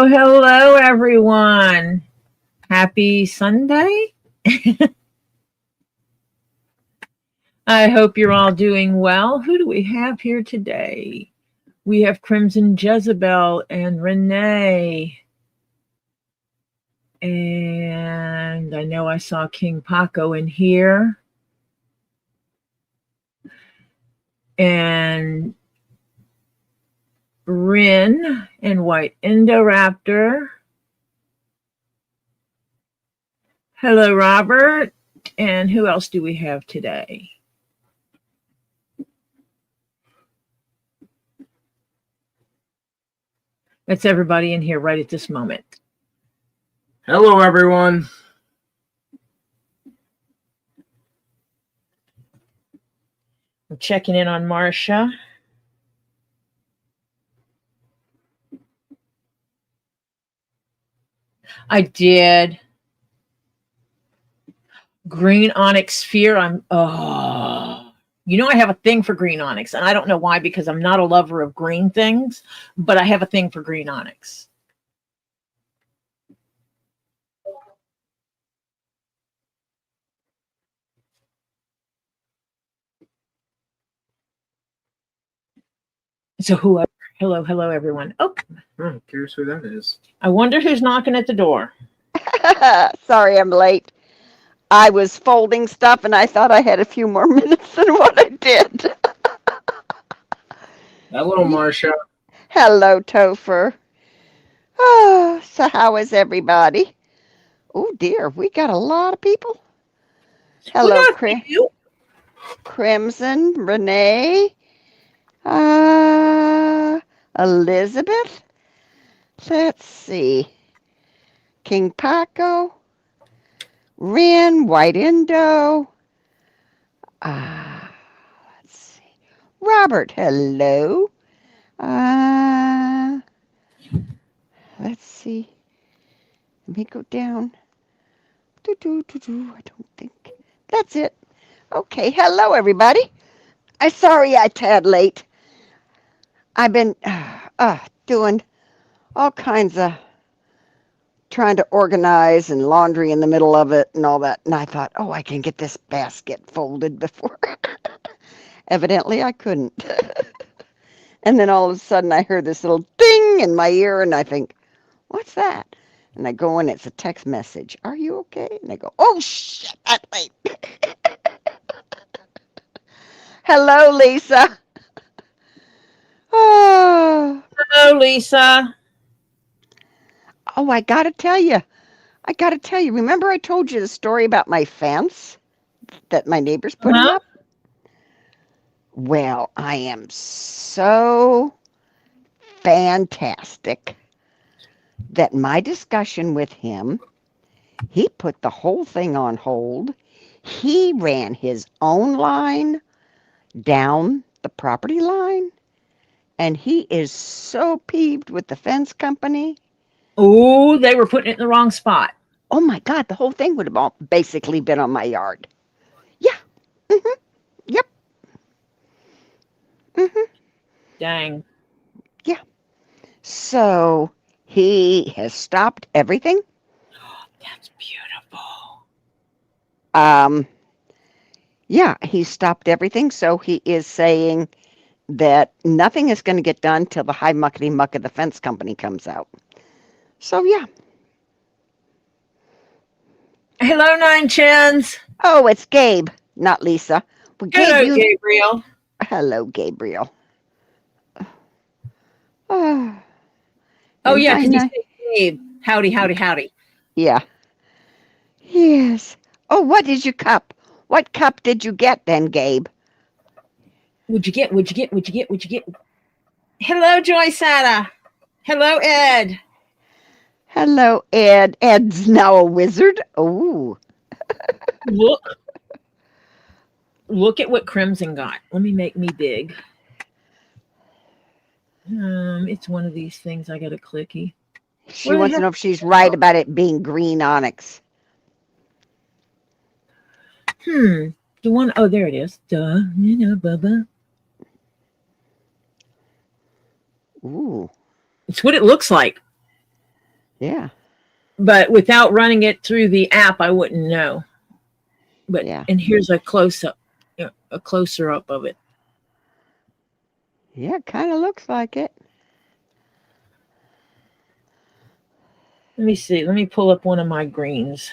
Hello, everyone. Happy Sunday. I hope you're all doing well. Who do we have here today? We have Crimson Jezebel and Renee. And I know I saw KingPaco in here. And Rin and White Indoraptor. Hello, Robert. And who else do we have today? That's everybody in here right at this moment. Hello, everyone. I'm checking in on Marcia. I did. Green onyx sphere. You know I have a thing for green onyx, and I don't know why, because I'm not a lover of green things, but I have a thing for green onyx. So whoever, hello, everyone. Oh, I'm curious who that is. I wonder who's knocking at the door. Sorry, I'm late. I was folding stuff, and I thought I had a few more minutes than what I did. Hello, Marcia. Hello, Topher. Oh, so how is everybody? Oh, dear, we got a lot of people. Hello, Crimson, Renee, Elizabeth. Let's see. KingPaco, Rin, White Indo. Let's see. Robert, hello. Let's see. Let me go down. I don't think. That's it. Okay, hello, everybody. I'm sorry I tad late. I've been doing all kinds of trying to organize and laundry in the middle of it and all that. And I thought, oh, I can get this basket folded before. Evidently, I couldn't. And then all of a sudden, I heard this little ding in my ear, and I think, what's that? And I go in, it's a text message. Are you okay? And I go, oh, shit, I'm late. Hello, Lisa. Oh. Hello, Lisa. Oh, I got to tell you. Remember I told you the story about my fence that my neighbor's putting up? Well, I am so fantastic that my discussion with him, he put the whole thing on hold. He ran his own line down the property line, and he is so peeved with the fence company. Oh, they were putting it in the wrong spot. Oh, my God, the whole thing would have all basically been on my yard. Yeah. Mm-hmm. Yep. Mm-hmm. Dang. Yeah. So he has stopped everything. That's beautiful. Yeah, he stopped everything. So he is saying that nothing is going to get done till the high muckety muck of the fence company comes out. So, yeah. Hello, Nine Chins. Oh, it's Gabe, not Lisa. Well, Hello, Gabriel. Hello, Gabriel. Oh, yeah, because you said Gabe. Howdy. Yeah. Yes. Oh, what did you cup? What cup did you get then, Gabe? What'd you get? Hello, Joy Sada. Hello, Ed. Hello, Ed. Ed's now a wizard. Oh. Look at what Crimson got. Let me make me big. It's one of these things. I got a clicky. She wants to know if she's right about it being green onyx. The one, oh, there it is. Duh, Bubba. Ooh. It's what it looks like. Yeah. But without running it through the app, I wouldn't know. But Yeah. and here's a close up, a closer up of it. Yeah, kind of looks like it. Let me see. Let me pull up one of my greens.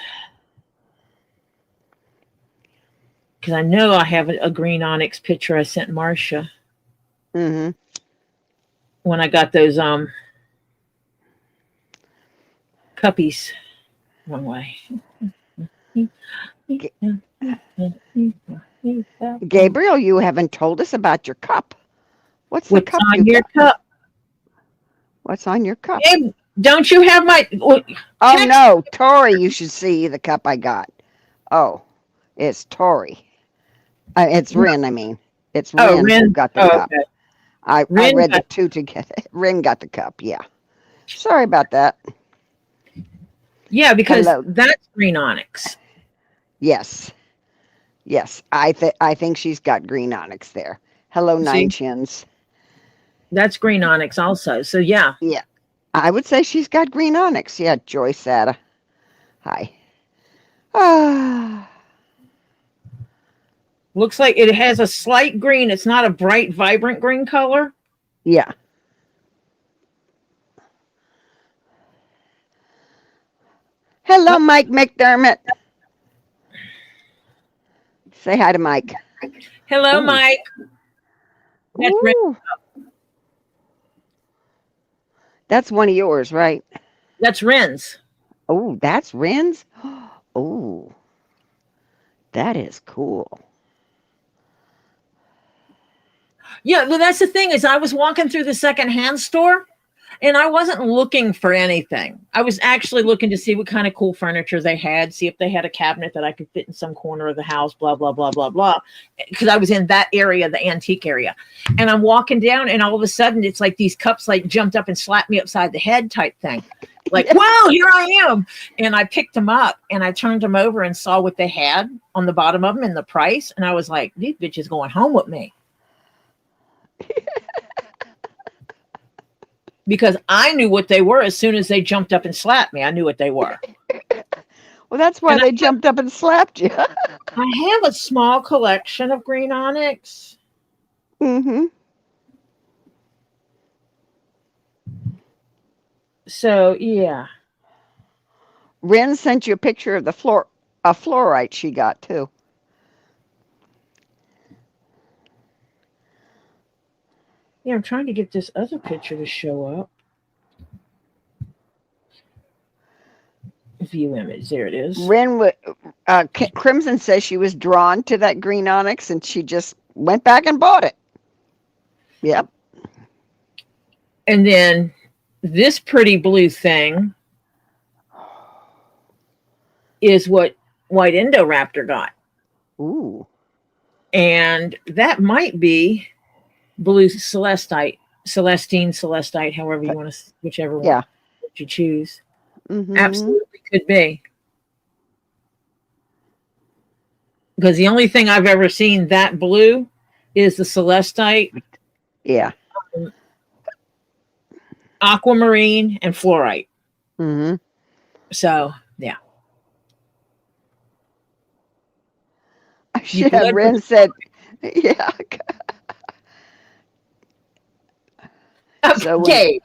Because I know I have a green onyx picture I sent Marcia Mm-hmm. when I got those cuppies. Wrong way. Gabriel, you haven't told us about your cup. What's the What's cup on you your got? cup? What's on your cup? Babe, don't you have my Oh text? no, Tori, you should see the cup I got. Oh, it's Tori. It's Rin, I mean. It's Oh, Rin who Ren. got the Oh, cup. okay. I Ren read the got- two together. Rin got the cup, yeah. Sorry about that. Yeah, because Hello. that's green onyx. Yes. Yes. I think she's got green onyx there. Hello, See? Nine Chins. That's green onyx also. So yeah. Yeah. I would say she's got green onyx. Yeah, Joy Sada. Hi. Ah. Looks like it has a slight green. It's not a bright, vibrant green color. Yeah. Hello, Mike McDermott. Say hi to Mike. Hello, Ooh. Mike. That's Ren. Ooh. That's one of yours, right? That's Ren's. Oh, that's Ren's? Oh, that is cool. Yeah, well, that's the thing is I was walking through the secondhand store and I wasn't looking for anything. I was actually looking to see what kind of cool furniture they had, see if they had a cabinet that I could fit in some corner of the house, blah, blah, blah, blah, blah. Because I was in that area, the antique area. And I'm walking down and all of a sudden it's like these cups like jumped up and slapped me upside the head type thing. Like, wow, here I am. And I picked them up and I turned them over and saw what they had on the bottom of them and the price. And I was like, these bitches going home with me. Because I knew what they were as soon as they jumped up and slapped me. I knew what they were. Well, that's why they jumped up and slapped you. I have a small collection of green onyx. Mm-hmm. So, yeah. Ren sent you a picture of the fluorite she got, too. Yeah, I'm trying to get this other picture to show up. View image. There it is. Ren, Crimson says she was drawn to that green onyx and she just went back and bought it. Yep. And then this pretty blue thing is what White Indoraptor got. Ooh. And that might be blue celestite, however you want to, whichever one you choose. Mm-hmm. Absolutely could be. Because the only thing I've ever seen that blue is the celestite. Yeah. Aquamarine and fluorite. Mm-hmm. So, yeah. Yeah, Ren said, yeah. So Okay.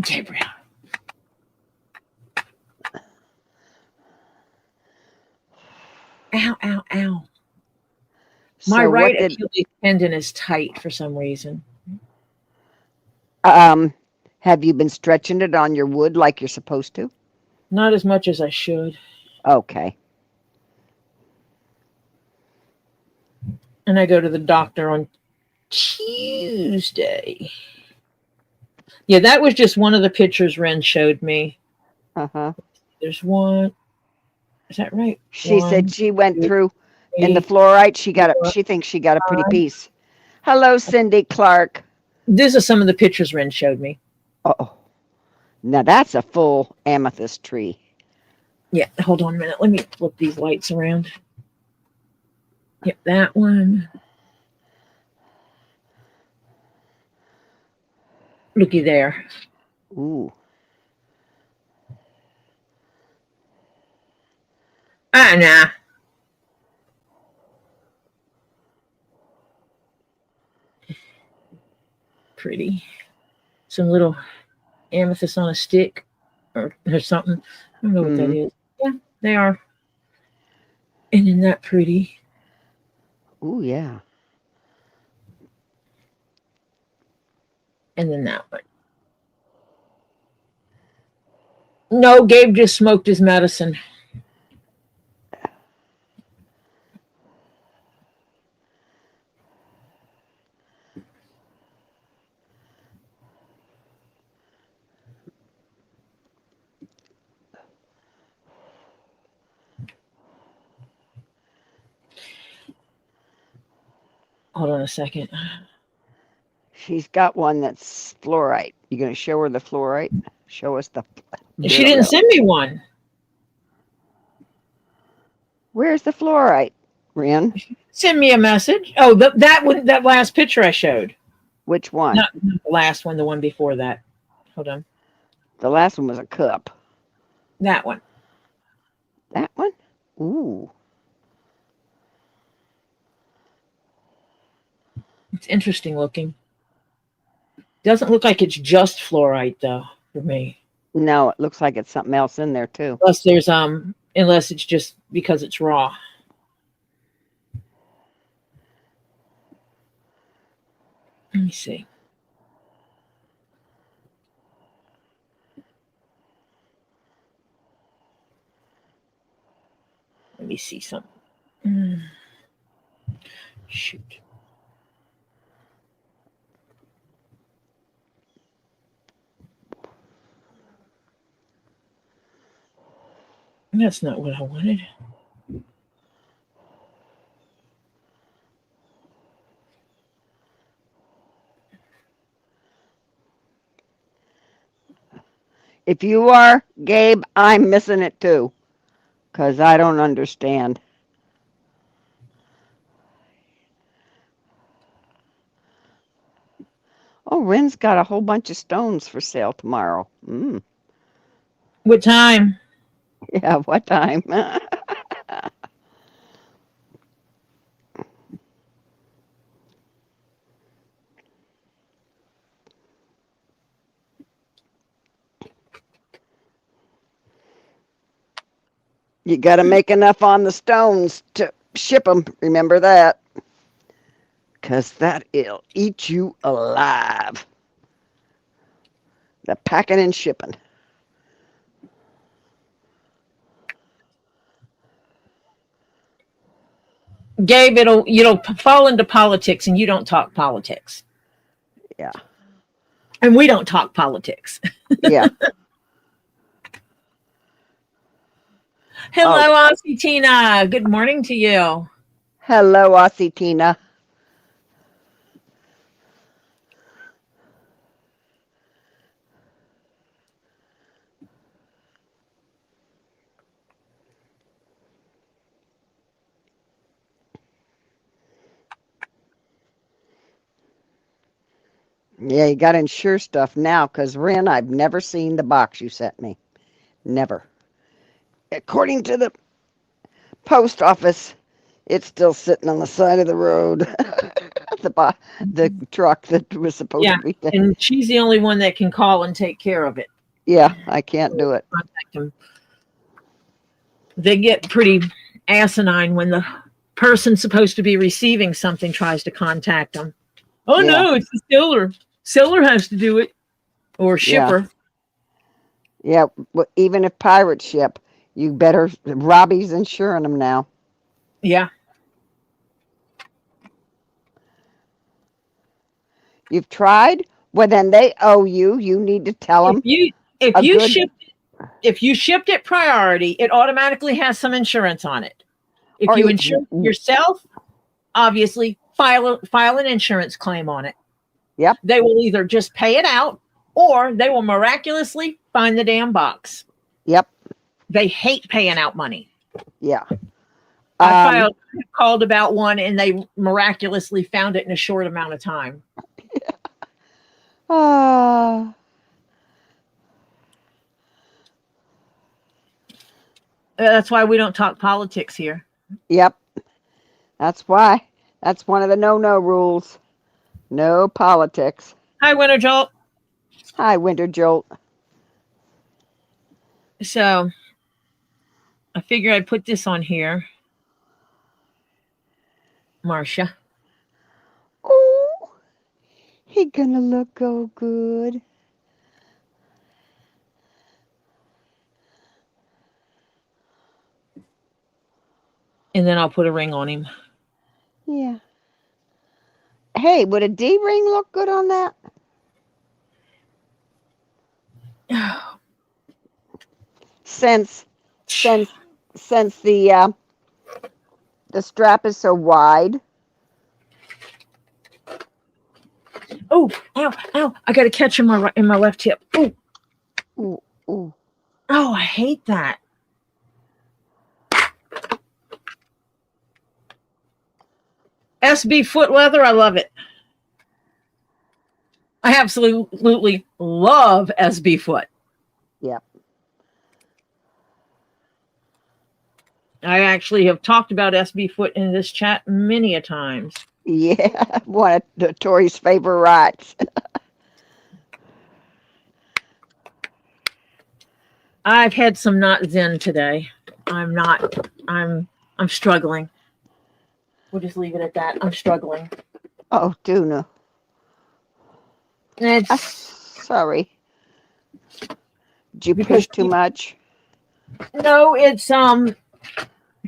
Gabriel. Ow, ow, ow. My right Achilles tendon is tight for some reason. Have you been stretching it on your wood like you're supposed to? Not as much as I should. Okay. And I go to the doctor on Tuesday. Yeah, that was just one of the pictures Ren showed me. Uh-huh. There's one. Is that right? She said she went through in the fluorite. She thinks she got a pretty piece. Hello, Cindy Clark. These are some of the pictures Ren showed me. Oh, now that's a full amethyst tree. Yeah, hold on a minute. Let me flip these lights around. Yep, that one. Looky there. Ooh. Nah. Pretty. Some little amethyst on a stick or something. I don't know what that is. Yeah, they are. And isn't that pretty? Ooh, yeah. And then that one. No, Gabe just smoked his medicine. Hold on a second. She's got one that's fluorite. You going to show her the fluorite? Show us the... She didn't send me one. Where's the fluorite, Ren? Send me a message. Oh, that one, that last picture I showed. Which one? Not the last one, the one before that. Hold on. The last one was a cup. That one. That one? Ooh. It's interesting looking. Doesn't look like it's just fluorite though for me. No, it looks like it's something else in there too. Unless there's unless it's just because it's raw. Let me see. Let me see something. Shoot. That's not what I wanted. If you are, Gabe, I'm missing it too. Because I don't understand. Oh, Ren's got a whole bunch of stones for sale tomorrow. What time? Yeah, what time? You got to make enough on the stones to ship them. Remember that. Because that'll eat you alive. The packing and shipping. Gabe, you'll fall into politics and you don't talk politics. Yeah. And we don't talk politics. Yeah. Hello, Aussie Tina. Good morning to you. Hello, Aussie Tina. Yeah, you got to insure stuff now because, Ren, I've never seen the box you sent me. Never. According to the post office, it's still sitting on the side of the road. the truck that was supposed to be there. And she's the only one that can call and take care of it. Yeah, I can't do it. Contact them. They get pretty asinine when the person supposed to be receiving something tries to contact them. Oh, Yeah. no, it's the seller. Seller has to do it. Or shipper. Yeah, even if pirate ship, you better, Robbie's insuring them now. Yeah. You've tried? Well, then they owe you. You need to tell them. If you shipped it priority, it automatically has some insurance on it. If you insure yourself, obviously file an insurance claim on it. Yep. They will either just pay it out or they will miraculously find the damn box. Yep. They hate paying out money. Yeah. I called about one and they miraculously found it in a short amount of time. Ah. That's why we don't talk politics here. Yep. That's why. That's one of the no-no rules. No politics. Hi, Winter Jolt. Hi, Winter Jolt. So I figure I'd put this on here, Marcia. Oh, he gonna look oh good. And then I'll put a ring on him. Yeah. Hey, would a D ring look good on that? Since the strap is so wide. Oh, ow, ow. I got to catch him in my left hip. Oh. Ooh, ooh. Oh, I hate that. SB foot leather, I love it. I absolutely love SB foot. Yep. I actually have talked about SB foot in this chat many a times. Yeah, one of Tori's favorites. I've had some not zen today. I'm struggling. We'll just leave it at that. I'm struggling. Oh, Tuna. Sorry. Did you push too much? No, it's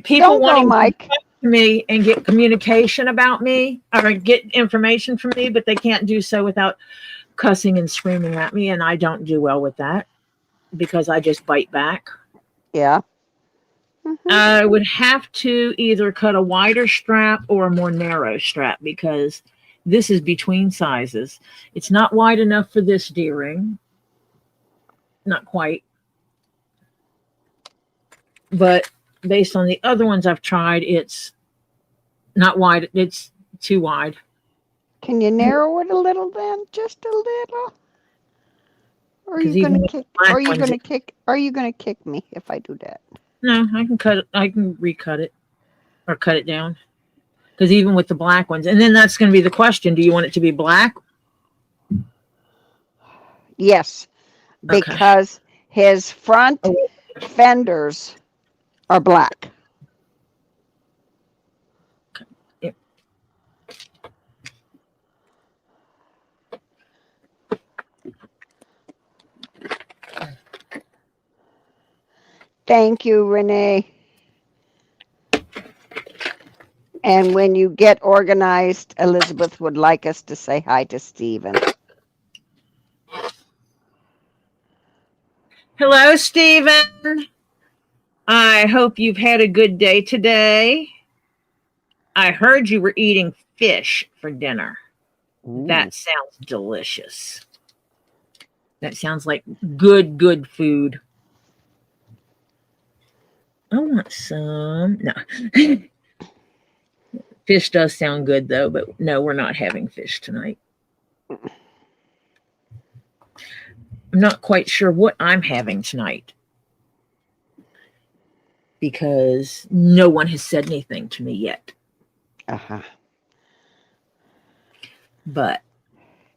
people wanting Mike. to talk to me and get communication about me or get information from me, but they can't do so without cussing and screaming at me, and I don't do well with that because I just bite back. Yeah. Mm-hmm. I would have to either cut a wider strap or a more narrow strap because this is between sizes. It's not wide enough for this D-ring. Not quite. But based on the other ones I've tried, it's not wide. It's too wide. Can you narrow it a little then? Just a little? Or are you gonna kick? Are you gonna kick me if I do that? No, I can cut it. I can recut it or cut it down. Because even with the black ones, and then that's going to be the question: do you want it to be black? Yes, because his front fenders are black. Yep. Thank you, Renee. And when you get organized, Elizabeth would like us to say hi to Stephen. Hello, Stephen. I hope you've had a good day today. I heard you were eating fish for dinner. Ooh. That sounds delicious. That sounds like good food. I want some. No. Fish does sound good, though, but no, we're not having fish tonight. I'm not quite sure what I'm having tonight because no one has said anything to me yet. Uh-huh. But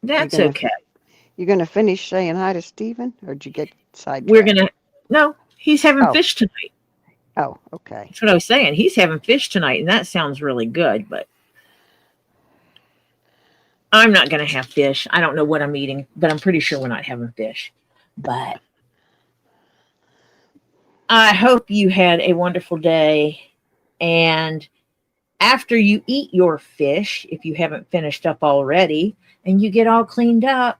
that's okay. You're going to finish saying hi to Stephen, or did you get sidetracked? We're going to, no, he's having fish tonight. Oh, okay. That's what I was saying. He's having fish tonight, and that sounds really good, but I'm not going to have fish. I don't know what I'm eating, but I'm pretty sure we're not having fish. But I hope you had a wonderful day. And after you eat your fish, if you haven't finished up already, and you get all cleaned up,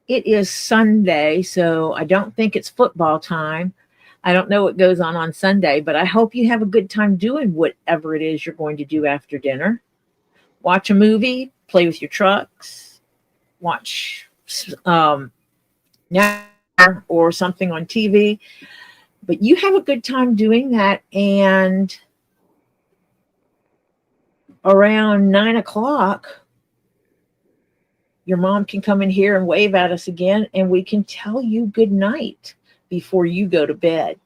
it is Sunday, so I don't think it's football time. I don't know what goes on Sunday, but I hope you have a good time doing whatever it is you're going to do after dinner. Watch a movie, play with your trucks, watch or something on TV. But you have a good time doing that, and around 9 o'clock, your mom can come in here and wave at us again, and we can tell you good night before you go to bed.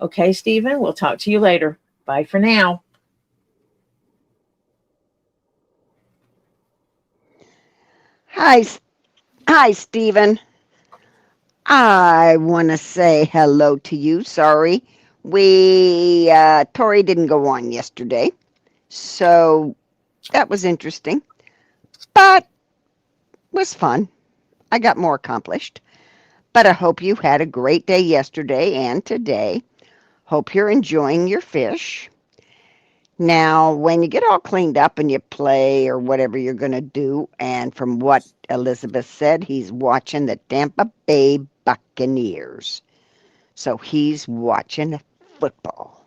Okay, Stephen, we'll talk to you later. Bye for now. Hi, Stephen. I want to say hello to you. Sorry, Tori didn't go on yesterday, so that was interesting, but was fun. I got more accomplished. But I hope you had a great day yesterday and today. Hope you're enjoying your fish. Now, when you get all cleaned up and you play or whatever you're going to do, and from what Elizabeth said, he's watching the Tampa Bay Buccaneers. So he's watching football.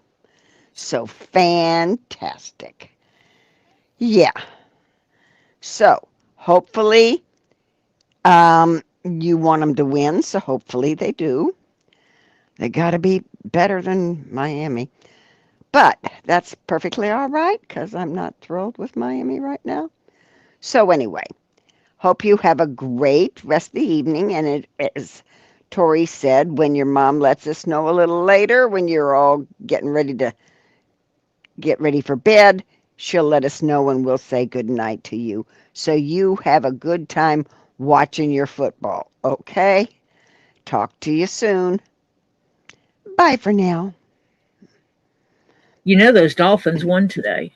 So fantastic. Yeah. So hopefully you want them to win, so hopefully they do. They got to be better than Miami. But that's perfectly all right because I'm not thrilled with Miami right now. So anyway, hope you have a great rest of the evening. And as Tori said, when your mom lets us know a little later, when you're all getting ready to get ready for bed, she'll let us know and we'll say good night to you. So you have a good time watching your football, okay? Talk to you soon. Bye for now. You know those Dolphins won today.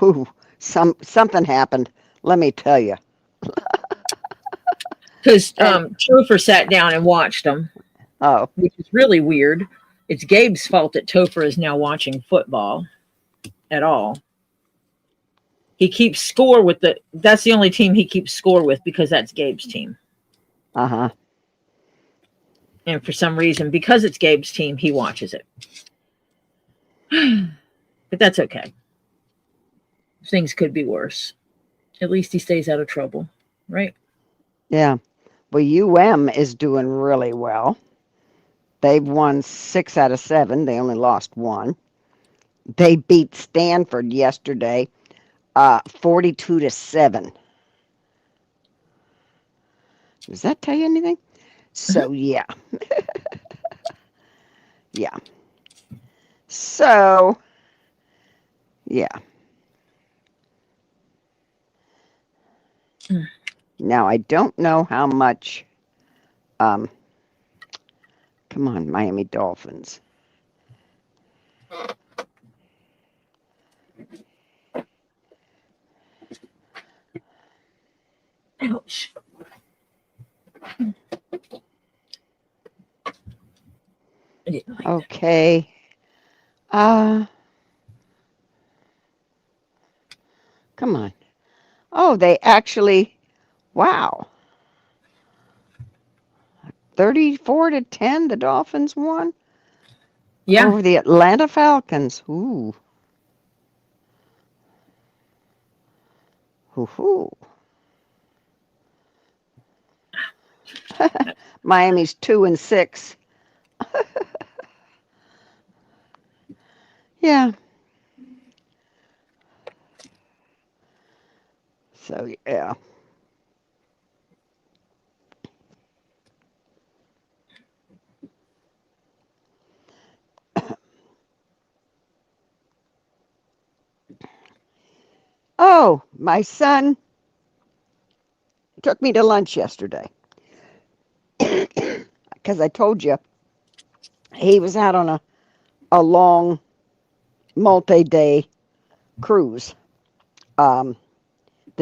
Ooh, something happened. Let me tell you. Because Topher sat down and watched them. Oh. Which is really weird. It's Gabe's fault that Topher is now watching football at all. He keeps score with that's the only team he keeps score with because that's Gabe's team. Uh-huh. And for some reason, because it's Gabe's team, he watches it. But that's okay. Things could be worse. At least he stays out of trouble, right? Yeah. Well, UM is doing really well. They've won 6 out of 7. They only lost 1. They beat Stanford yesterday, 42-7. Does that tell you anything? So, yeah. Yeah. So, yeah. Now, I don't know how much, come on, Miami Dolphins. Ouch. Okay. Come on. Oh, they actually, wow. 34-10, the Dolphins won? Yeah. Over the Atlanta Falcons. Ooh. Hoo-hoo. Miami's 2-6. Yeah. So, yeah. Oh, my son took me to lunch yesterday. Because I told you he was out on a long multi-day cruise the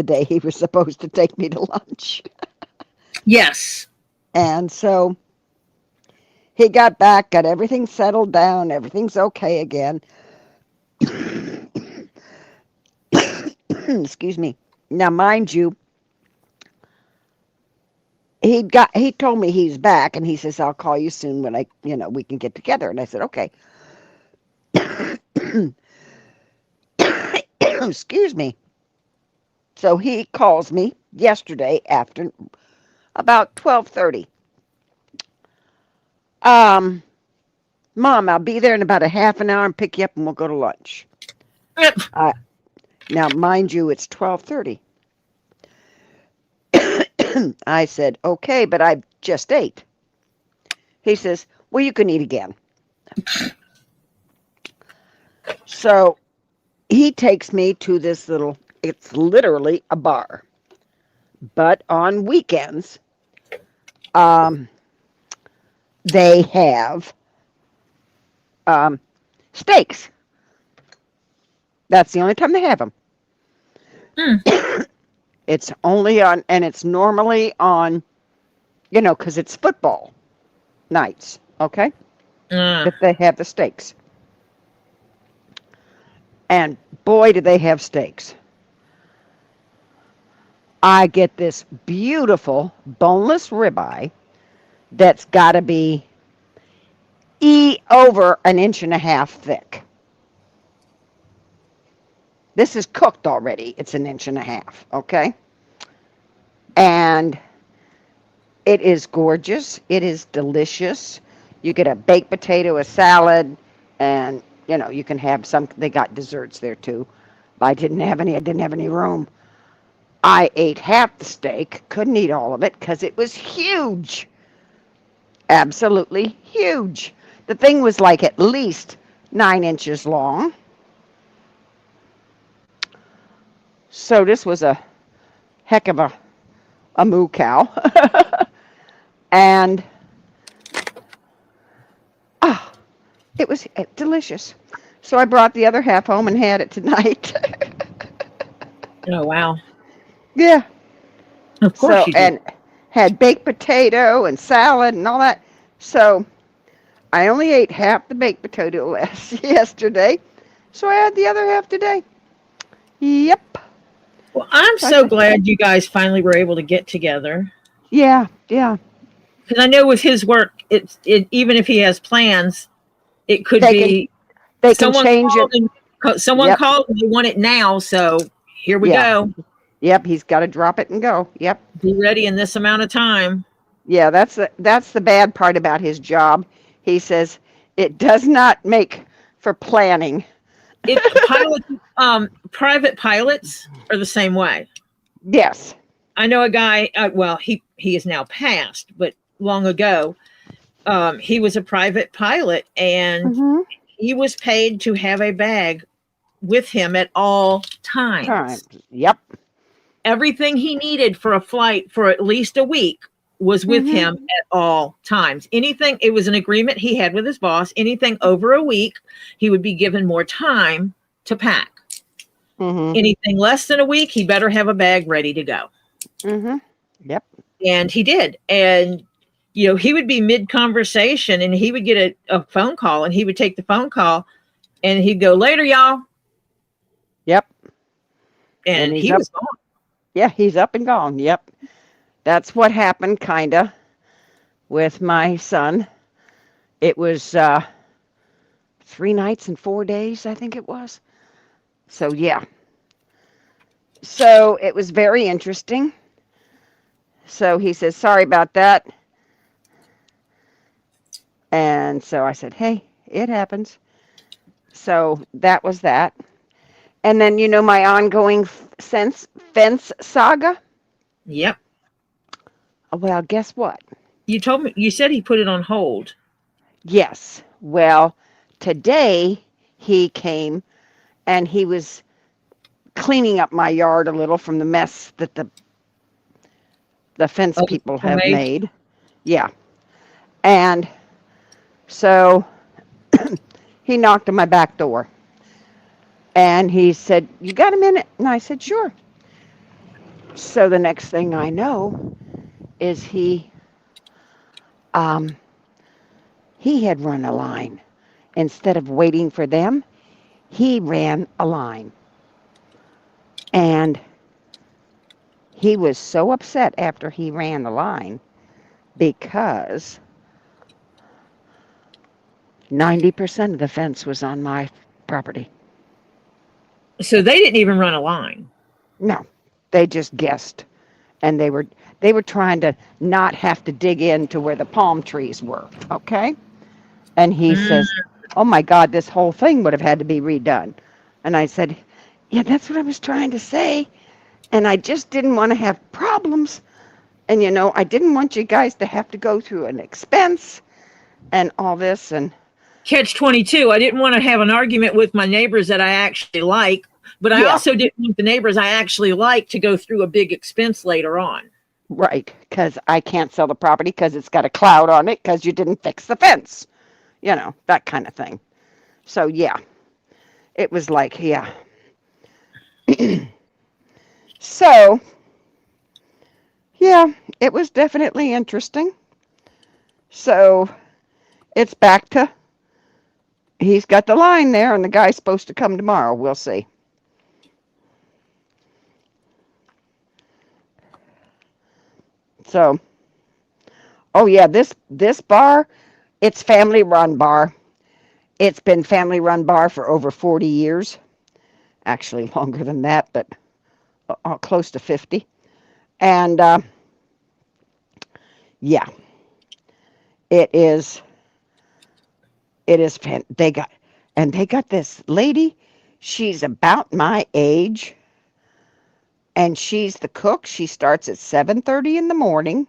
day he was supposed to take me to lunch. Yes. And so he got back, got everything settled down, everything's okay again. Excuse me. Now, mind you, he told me he's back, and he says, I'll call you soon when we can get together. And I said, okay. Excuse me. So he calls me yesterday after about 12:30. Mom, I'll be there in about a half an hour and pick you up and we'll go to lunch. Now, mind you, it's 12:30. I said, okay, but I just ate. He says, well, you can eat again. So he takes me to this little, it's literally a bar. But on weekends, they have steaks. That's the only time they have them. It's only on, and it's normally on, because it's football nights, okay? That they have the steaks. And boy, do they have steaks. I get this beautiful boneless ribeye that's got to be over 1.5 inches thick. This is cooked already. It's 1.5 inches, okay? And it is gorgeous. It is delicious. You get a baked potato, a salad, and, you can have some, they got desserts there too. I didn't have any room. I ate half the steak, couldn't eat all of it because it was huge. Absolutely huge. The thing was like at least 9 inches long. So this was a heck of a moo cow. And it was delicious. So I brought the other half home and had it tonight. Oh, wow. Yeah. Of course you did. And had baked potato and salad and all that. So I only ate half the baked potato yesterday. So I had the other half today. Yep. Well, I'm so glad you guys finally were able to get together. Yeah. Because I know with his work, even if he has plans, it could they can change it. Someone called and they want it now, so here we go. Yep, he's got to drop it and go. Yep. Be ready in this amount of time. Yeah, that's the bad part about his job. He says it does not make for planning. Private pilots are the same way. Yes. I know a guy, he is now passed, but long ago, he was a private pilot and he was paid to have a bag with him at all times. Yep. Everything he needed for a flight for at least a week was with him at all times. Anything, it was an agreement he had with his boss. Anything over a week, he would be given more time to pack. Anything less than a week, he better have a bag ready to go. Yep. And he did. And, he would be mid-conversation and he would get a phone call and he would take the phone call and he'd go, later, y'all. Yep. And he was gone. Yeah, he's up and gone. Yep. That's what happened, kind of, with my son. It was 3 nights and 4 days, I think it was. So, yeah. So, it was very interesting. So, he says, sorry about that. And so I said, hey, it happens. So, that was that. And then, my ongoing fence saga. Yep. Well, guess what? You said he put it on hold. Yes. Well, today he came and he was cleaning up my yard a little from the mess that the fence people have made. Yeah. And so he knocked on my back door. And he said, you got a minute? And I said, sure. So the next thing I know is he had run a line. Instead of waiting for them, he ran a line. And he was so upset after he ran the line because 90% of the fence was on my property. So they didn't even run a line. No, they just guessed. And they were trying to not have to dig into where the palm trees were, okay? And he says, oh my God, this whole thing would have had to be redone. And I said, yeah, that's what I was trying to say. And I just didn't want to have problems. And I didn't want you guys to have to go through an expense and all this. And Catch-22. I didn't want to have an argument with my neighbors that I actually like, but I also didn't want the neighbors I actually like to go through a big expense later on. Right, because I can't sell the property because it's got a cloud on it because you didn't fix the fence. That kind of thing. So, yeah, it was like, yeah. So, yeah, it was definitely interesting. So, it's back to, he's got the line there, and the guy's supposed to come tomorrow. We'll see. So, oh yeah, this bar, it's family run bar. It's been family run bar for over 40 years. Actually longer than that, but close to 50. And yeah, it is they got this lady, she's about my age, and she's the cook. She starts at 7:30 in the morning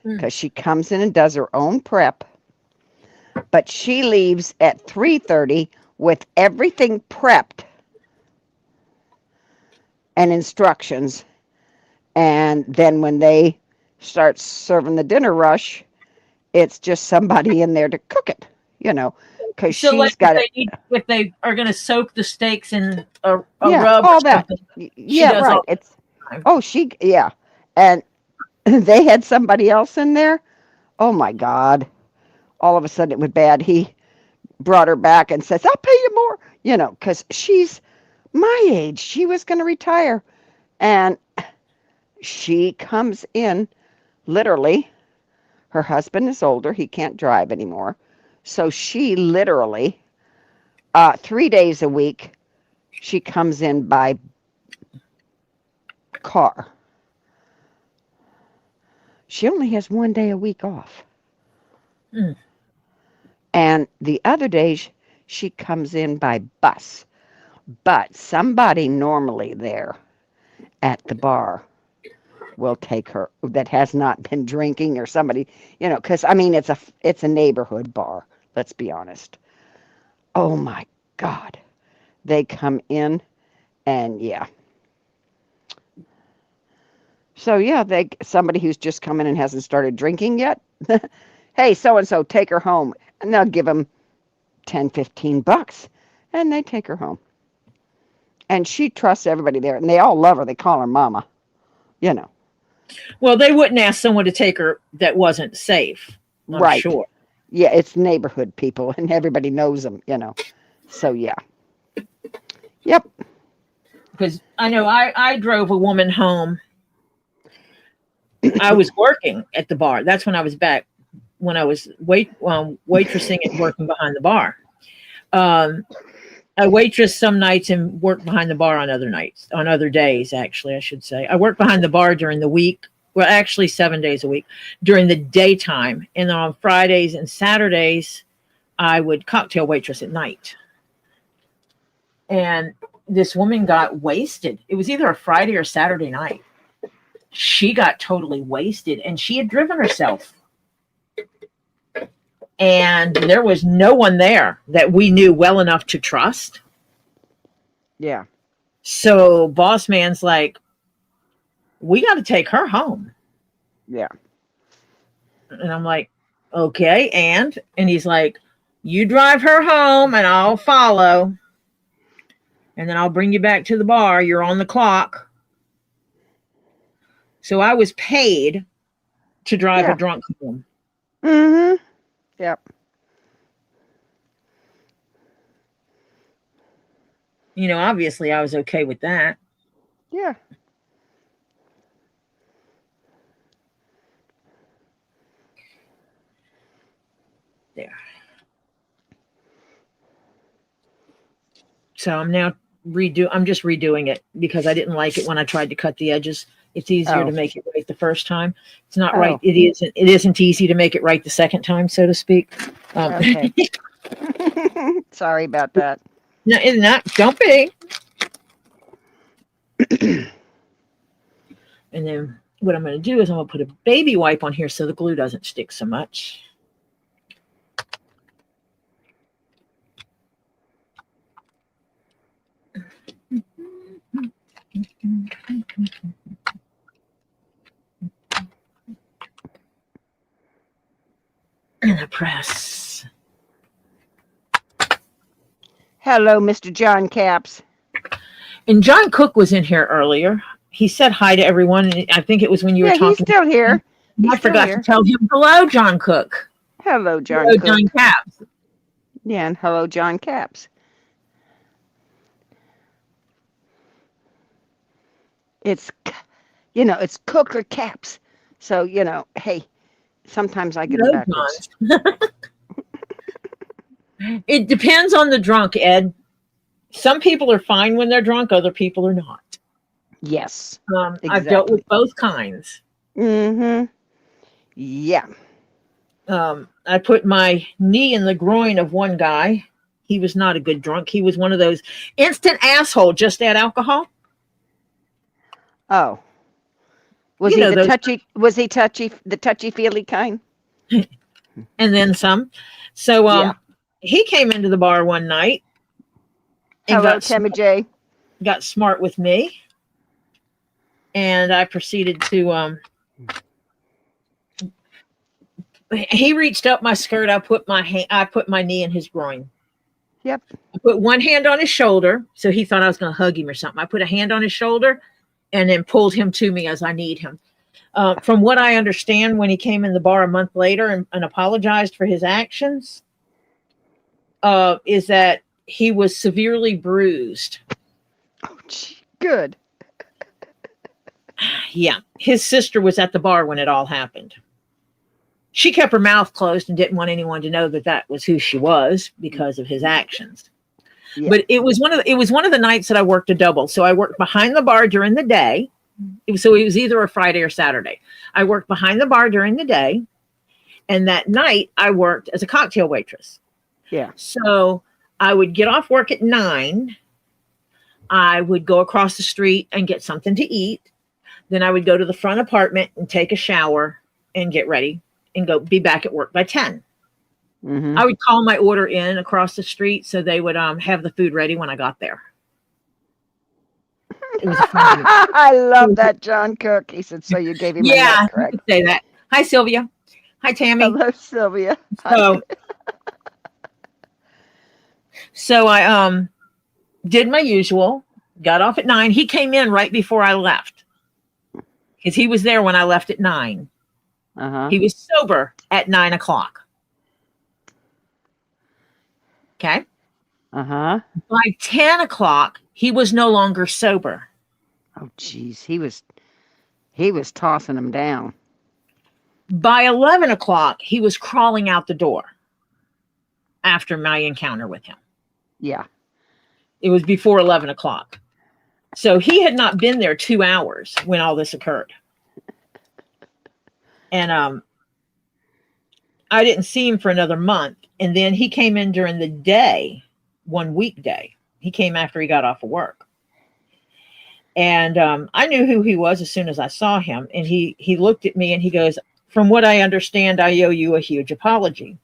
because she comes in and does her own prep. But she leaves at 3:30 with everything prepped and instructions. And then when they start serving the dinner rush, it's just somebody in there to cook it, because So, she's like, got it. if they are going to soak the steaks in a Yeah, rub all or that. something, Yeah, does right. all It's time. yeah. And they had somebody else in there. Oh my God. All of a sudden it was bad. He brought her back and says, I'll pay you more, because she's my age. She was going to retire. And she comes in, literally, her husband is older. He can't drive anymore. So she literally, 3 days a week, she comes in by car. She only has 1 day a week off. And the other days, she comes in by bus. But somebody normally there at the bar will take her that has not been drinking, or somebody, because I mean it's a neighborhood bar. Let's be honest. Oh my God, they come in, and yeah. So yeah, somebody who's just come in and hasn't started drinking yet. Hey, so and so, take her home, and they'll give them $10-15, and they take her home. And she trusts everybody there, and they all love her. They call her Mama, Well, they wouldn't ask someone to take her that wasn't safe, I'm right. sure. Yeah, it's neighborhood people, and everybody knows them, So, yeah. Yep. Because I know I drove a woman home. I was working at the bar. That's when I was back, when I was waitressing and working behind the bar. I waitress some nights and work behind the bar on other nights, on other days, actually, I should say. I work behind the bar during the week. Well, actually 7 days a week during the daytime. And then on Fridays and Saturdays, I would cocktail waitress at night. And this woman got wasted. It was either a Friday or Saturday night. She got totally wasted, and she had driven herself. And there was no one there that we knew well enough to trust. Yeah. So boss man's like, we got to take her home. Yeah. And I'm like, okay. And he's like, you drive her home and I'll follow. And then I'll bring you back to the bar. You're on the clock. So I was paid to drive a drunk home. Mm-hmm. Yep. Obviously I was okay with that. Yeah. There. So I'm now I'm just redoing it because I didn't like it when I tried to cut the edges. It's easier to make it right the first time. It's not right. It isn't easy to make it right the second time, so to speak. Okay. Sorry about that. No, it's not. Don't be. And then what I'm going to do is I'm going to put a baby wipe on here so the glue doesn't stick so much. And I press. Hello, Mr. John Caps. And John Cook was in here earlier. He said hi to everyone. And I think it was when you were Yeah, talking. he's still here. I forgot to tell him hello, John Cook. Hello, John Hello, Cook. John Caps. Yeah, and hello, John Caps. It's, it's Cook or Caps. So, hey, sometimes I get them backwards. It depends on the drunk, Ed. Some people are fine when they're drunk. Other people are not. Yes. Exactly. I've dealt with both kinds. Mm-hmm. Yeah. I put my knee in the groin of one guy. He was not a good drunk. He was one of those instant asshole, just add alcohol. Oh. Was he the touchy-feely kind? And then some. So he came into the bar one night. Hello, Tammy J. Got smart with me. And I proceeded to he reached up my skirt. I put my knee in his groin. Yep. I put one hand on his shoulder, so he thought I was going to hug him or something. I put a hand on his shoulder and then pulled him to me as I need him. From what I understand, when he came in the bar a month later and apologized for his actions, is that he was severely bruised. Oh, gee, good. Yeah. His sister was at the bar when it all happened. She kept her mouth closed and didn't want anyone to know that that was who she was because of his actions. Yeah. But it was one of the nights that I worked a double. So I worked behind the bar during the day. It was either a Friday or Saturday. I worked behind the bar during the day. And that night I worked as a cocktail waitress. Yeah. So I would get off work at 9. I would go across the street and get something to eat. Then I would go to the front apartment and take a shower and get ready and be back at work by 10. Mm-hmm. I would call my order in across the street so they would have the food ready when I got there. It was I love that, John Cook. He said, so you gave him a nut, correct? Yeah, say that. Hi, Sylvia. Hi, Tammy. Hello, Sylvia. So I did my usual, got off at 9. He came in right before I left because he was there when I left at 9. Uh-huh. He was sober at 9 o'clock. Okay. Uh-huh. By 10 o'clock, he was no longer sober. Oh, geez. He was tossing him down. By 11 o'clock, he was crawling out the door after my encounter with him. Yeah. It was before 11 o'clock. So he had not been there 2 hours when all this occurred. And I didn't see him for another month. And then he came in during the day, one weekday. He came after he got off of work. And I knew who he was as soon as I saw him. And he looked at me and he goes, from what I understand, I owe you a huge apology.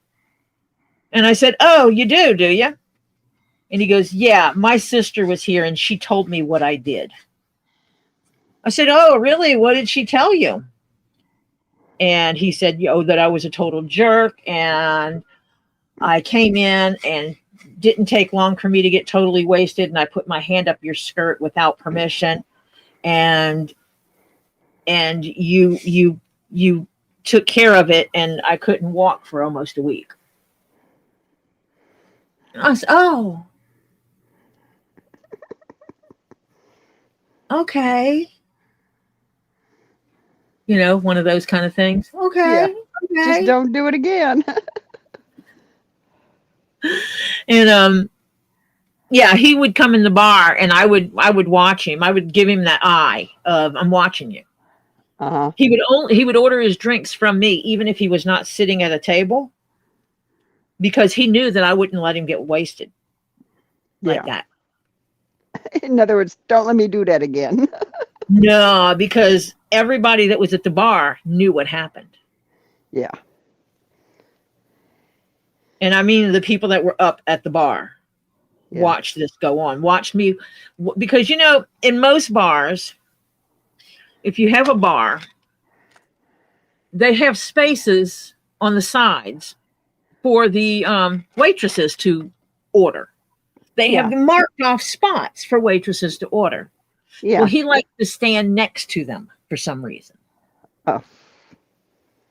And I said, oh, you do you? And he goes, yeah, my sister was here and she told me what I did. I said, oh, really? What did she tell you? And he said, that I was a total jerk. And I came in and didn't take long for me to get totally wasted. And I put my hand up your skirt without permission. And you took care of it. And I couldn't walk for almost a week. I said, oh, okay. One of those kind of things. Okay. Yeah. Just don't do it again. And he would come in the bar and I would watch him. I would give him that eye of I'm watching you. Uh-huh. He would order his drinks from me, even if he was not sitting at a table, because he knew that I wouldn't let him get wasted like that. In other words, don't let me do that again. No, because everybody that was at the bar knew what happened. Yeah. And I mean, the people that were up at the bar watched this go on, watched me, because, you know, in most bars, if you have a bar, they have spaces on the sides for the waitresses to order. They have marked off spots for waitresses to order. Yeah. Well, he liked to stand next to them for some reason. Oh.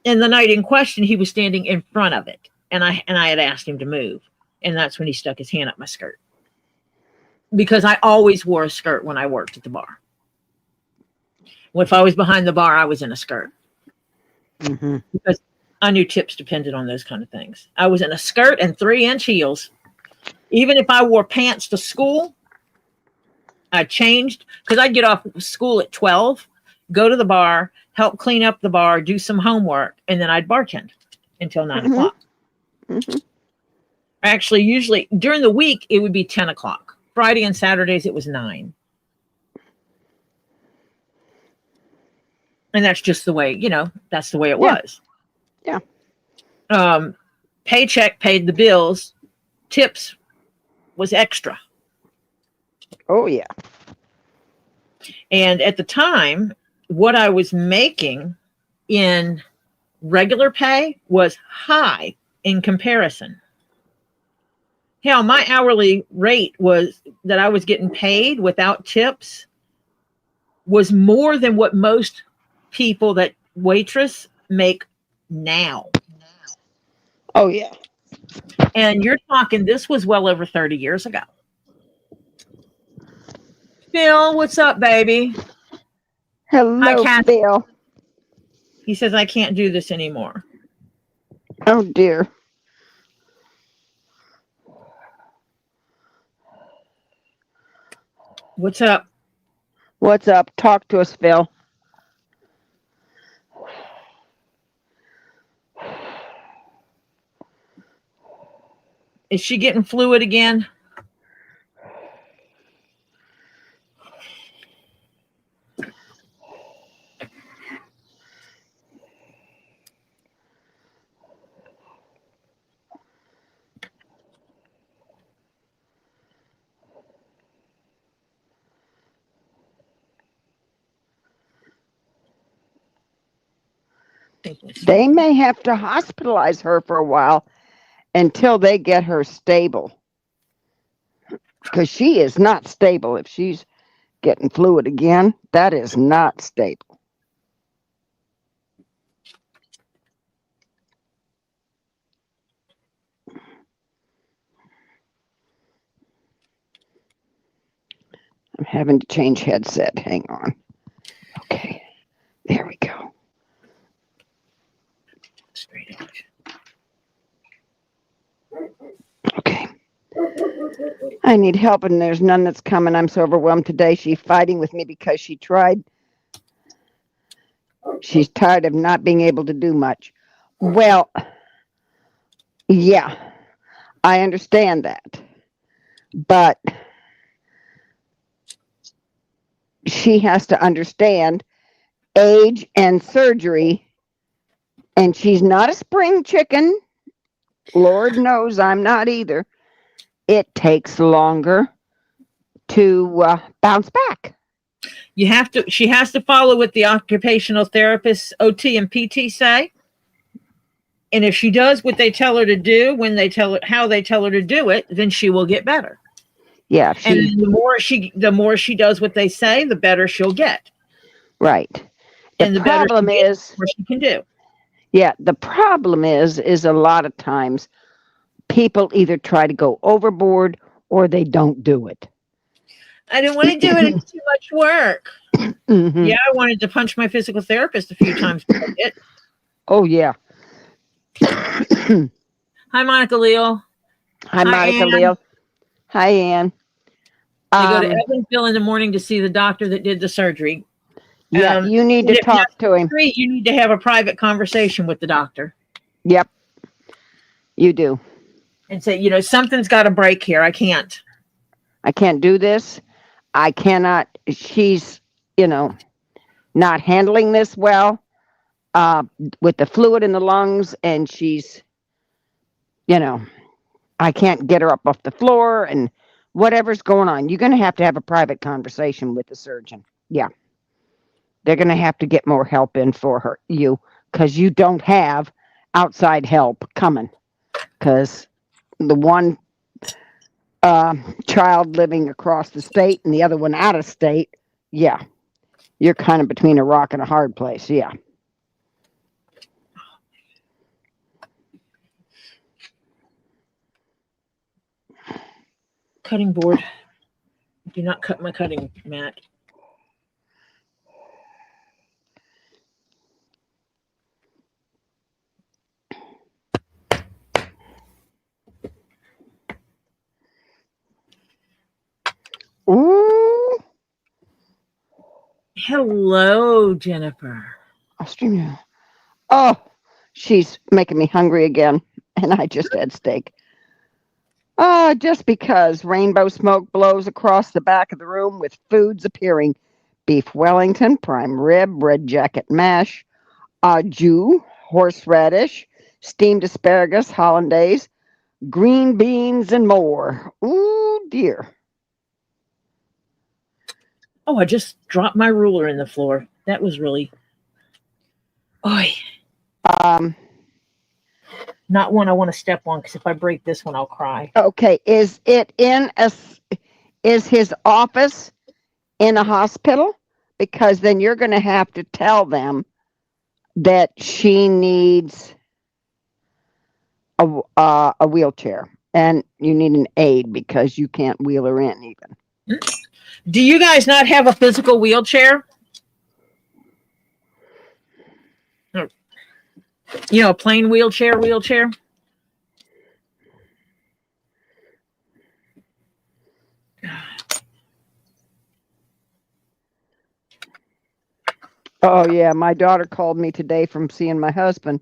And the night in question, he was standing in front of it. And I had asked him to move. And that's when he stuck his hand up my skirt. Because I always wore a skirt when I worked at the bar. Well, if I was behind the bar, I was in a skirt. Mm-hmm. Because I knew tips depended on those kind of things. I was in a skirt and 3-inch heels. Even if I wore pants to school, I changed, because I'd get off school at 12, go to the bar, help clean up the bar, do some homework, and then I'd bartend until 9 o'clock. Mm-hmm. Actually, usually during the week, it would be 10 o'clock. Friday and Saturdays, it was 9. And that's just the way, you know, that's the way it was. Yeah. Paycheck paid the bills. Tips was extra. Oh, yeah. And at the time, what I was making in regular pay was high in comparison. Hell, my hourly rate was that I was getting paid without tips was more than what most people that waitress make now. Oh, yeah. And you're talking, this was well over 30 years ago. Phil, what's up, baby? Hello, Phil. He says, I can't do this anymore. Oh, dear. What's up? What's up? Talk to us, Phil. Is she getting fluid again? They may have to hospitalize her for a while until they get her stable. Because she is not stable. If she's getting fluid again, that is not stable. I'm having to change headset. Hang on. Okay. There we go. Straight edge. Okay. I need help and there's none that's coming. I'm so overwhelmed today. She's fighting with me because she's tired of not being able to do much. Well, yeah, I understand that. But she has to understand age and surgery, and she's not a spring chicken. Lord knows I'm not either. It takes longer to bounce back. She has to follow what the occupational therapists, OT and PT say. And if she does what they tell her to do, when they tell her how they tell her to do it, then she will get better. Yeah. And the more she does what they say, the better she'll get. Right. The problem is what she can do. Yeah, the problem is a lot of times people either try to go overboard or they don't do it. I didn't want to do it. It's too much work. Mm-hmm. Yeah, I wanted to punch my physical therapist a few times. Oh, yeah. Hi, Monica Leal. Hi, Monica Ann. Leal. Hi, Ann. I go to Evansville in the morning to see the doctor that did the surgery. Yeah, you need to talk to him. You need to have a private conversation with the doctor. Yep, you do. And say, something's got to break here. I can't do this. I cannot. She's, not handling this well with the fluid in the lungs, and she's, I can't get her up off the floor and whatever's going on. You're going to have a private conversation with the surgeon. Yeah. They're going to have to get more help in for you, because you don't have outside help coming. Because the one child living across the state and the other one out of state, yeah. You're kind of between a rock and a hard place. Yeah. Cutting board. Do not cut my cutting mat. Ooh. Hello, Jennifer. Australia. Oh, she's making me hungry again, and I just had steak. Just because rainbow smoke blows across the back of the room with foods appearing. Beef Wellington, prime rib, red jacket mash, au jus, horseradish, steamed asparagus, hollandaise, green beans, and more. Ooh, dear. Oh, I just dropped my ruler in the floor. That was really... Oy. Not one I want to step on, because if I break this one, I'll cry. Okay, is his office in a hospital? Because then you're going to have to tell them that she needs a wheelchair, and you need an aid because you can't wheel her in even. Do you guys not have a physical wheelchair? A plain wheelchair? Oh, yeah. My daughter called me today from seeing my husband.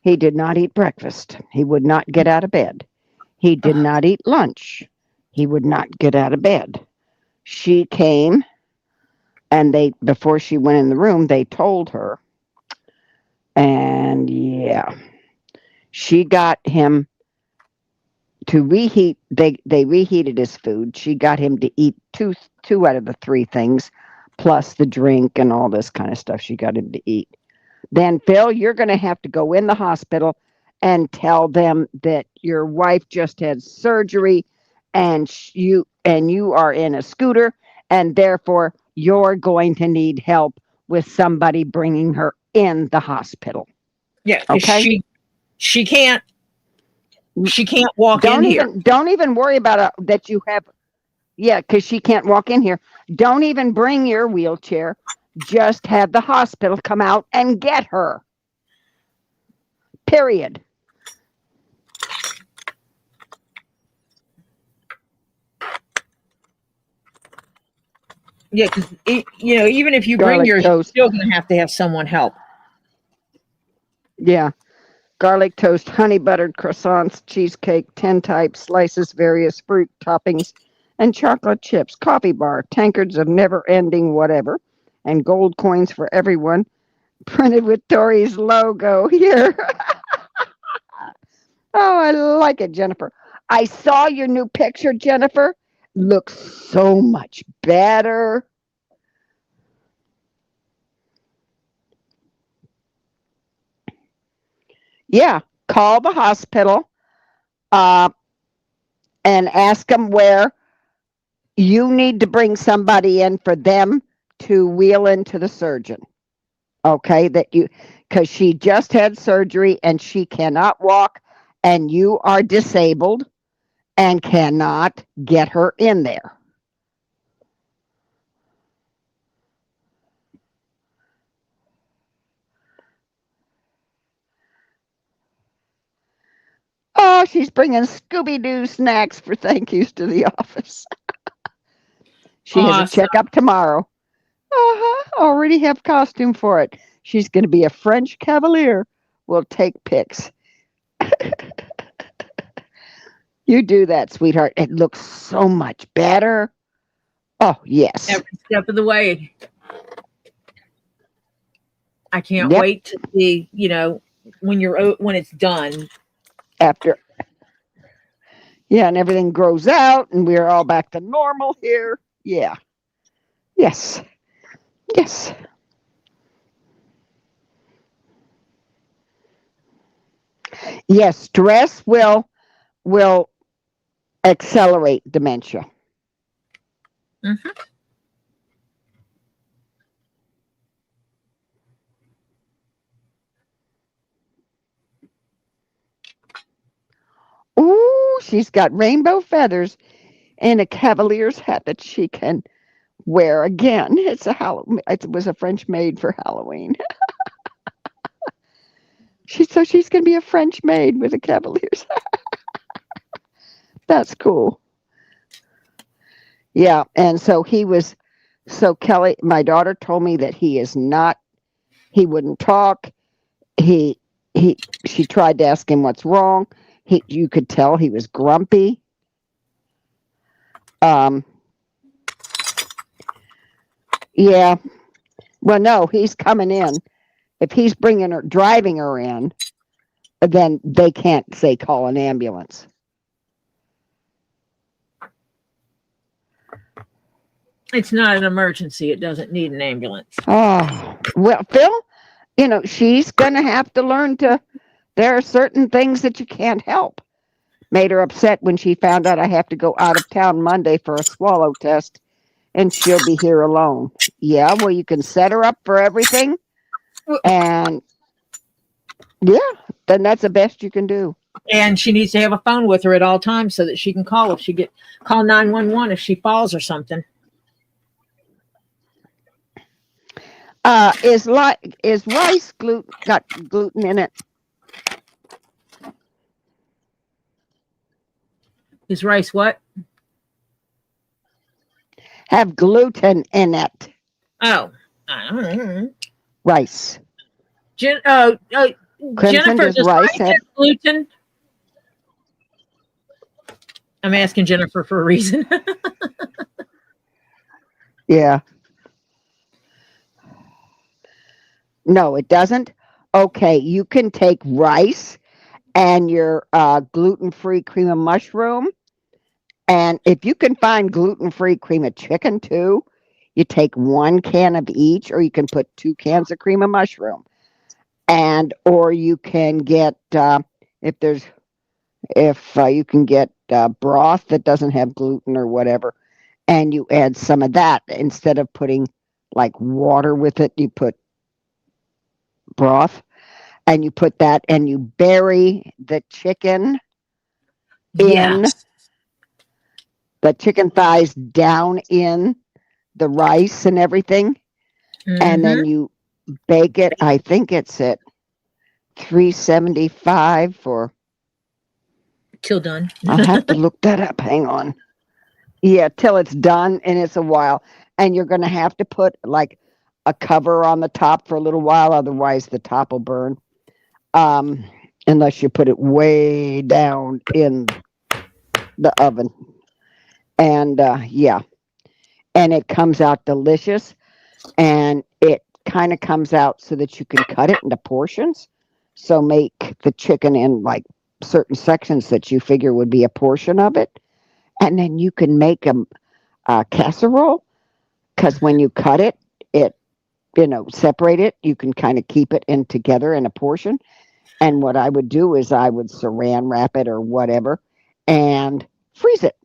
He did not eat breakfast. He would not get out of bed. He did not eat lunch. He would not get out of bed. She came, and before she went in the room, they told her. And yeah, she got him to reheat. They reheated his food. She got him to eat two out of the three things, plus the drink and all this kind of stuff she got him to eat. Then, Phil, you're going to have to go in the hospital and tell them that your wife just had surgery, and you are in a scooter, and therefore you're going to need help with somebody bringing her in the hospital. Yeah. Okay. She can't walk in here. Don't even worry about that you have. Yeah, because she can't walk in here. Don't even bring your wheelchair. Just have the hospital come out and get her. Period. Yeah, because even if you bring yours, you're still going to have someone help. Yeah. Garlic toast, honey buttered croissants, cheesecake, 10 types, slices, various fruit toppings, and chocolate chips, coffee bar, tankards of never-ending whatever, and gold coins for everyone, printed with Tori's logo here. Oh, I like it, Jennifer. I saw your new picture, Jennifer. Looks so much better. Yeah, call the hospital and ask them where you need to bring somebody in for them to wheel into the surgeon. Okay, because she just had surgery and she cannot walk, and you are disabled and cannot get her in there. Oh, she's bringing Scooby-Doo snacks for thank yous to the office. She has a checkup tomorrow. Already have costume for it. She's going to be a French cavalier. We'll take pics. You do that, sweetheart. It looks so much better. Oh, yes. Every step of the way. I can't Yep. wait to see, when it's done. After, yeah, and everything grows out and we're all back to normal here. Yeah. Yes. Yes. Yes, stress will accelerate dementia. Mm-hmm. Ooh, she's got rainbow feathers and a cavalier's hat that she can wear again. It was a French maid for Halloween. She's going to be a French maid with a cavalier's hat. That's cool. Yeah, and so Kelly, my daughter told me that he wouldn't talk. She tried to ask him what's wrong. You could tell he was grumpy. Yeah. Well, no, he's coming in. If he's driving her in, then they can't say call an ambulance. It's not an emergency. It doesn't need an ambulance. Oh, well, Phil, she's going to have to learn there are certain things that you can't help. Made her upset when she found out I have to go out of town Monday for a swallow test and she'll be here alone. Yeah, well, you can set her up for everything. And yeah, then that's the best you can do. And she needs to have a phone with her at all times so that she can call call 911 if she falls or something. Is rice got gluten in it? Is rice what? Have gluten in it. Oh, I don't know. Rice. Jennifer, does rice have gluten? I'm asking Jennifer for a reason. Yeah. No, it doesn't. Okay, you can take rice and your gluten-free cream of mushroom. And if you can find gluten-free cream of chicken too, you take 1 can of each, or you can put 2 cans of cream of mushroom. Or you can get if you can get broth that doesn't have gluten or whatever, and you add some of that instead of putting like water with it. You put broth, and you put that, and you bury the chicken in the chicken thighs down in the rice and everything, and then you bake it. I think it's at 375 for till done. I'll have to look that up. Hang on. Yeah, till it's done, and it's a while. And you're going to have to put like a cover on the top for a little while, otherwise the top will burn. Unless you put it way down in the oven. And yeah, and it comes out delicious, and it kind of comes out so that you can cut it into portions. So make the chicken in like certain sections that you figure would be a portion of it, and then you can make a casserole, because when you cut it, separate it, you can kind of keep it in together in a portion. And what I would do is I would saran wrap it or whatever and freeze it.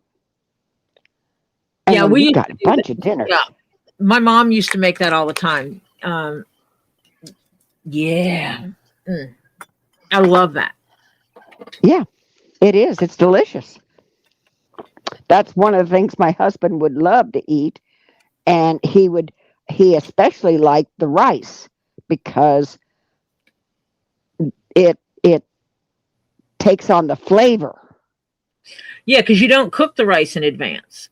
And yeah, we got a bunch of dinner. Yeah, my mom used to make that all the time. Yeah, I love that. Yeah, it is. It's delicious. That's one of the things my husband would love to eat, and he especially liked the rice because it takes on the flavor. Yeah, because you don't cook the rice in advance.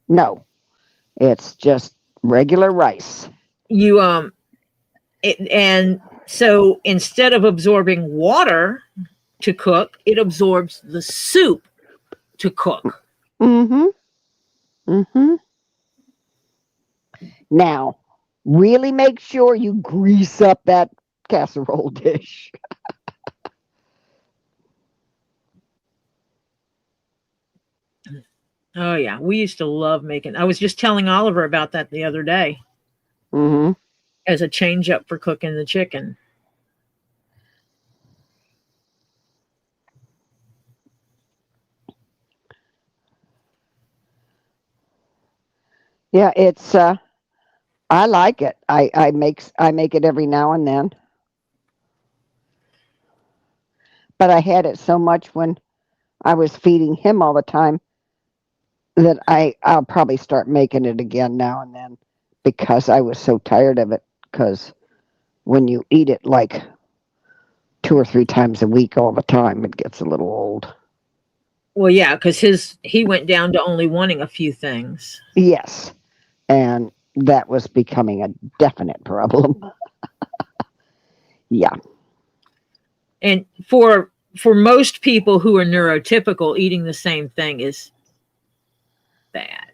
No, it's just regular rice. And so instead of absorbing water to cook, it absorbs the soup to cook. Now, really make sure you grease up that casserole dish. Oh yeah, we used to love making. I was just telling Oliver about that the other day Mm-hmm. as a change up for cooking the chicken. Yeah, it's I like it. I make it every now and then. But I had it so much when I was feeding him all the time that I'll probably start making it again now and then because I was so tired of it. Because when you eat it like 2 or 3 times a week all the time, it gets a little old. Well, yeah, because he went down to only wanting a few things. Yes, and that was becoming a definite problem. Yeah. And for most people who are neurotypical, eating the same thing is bad.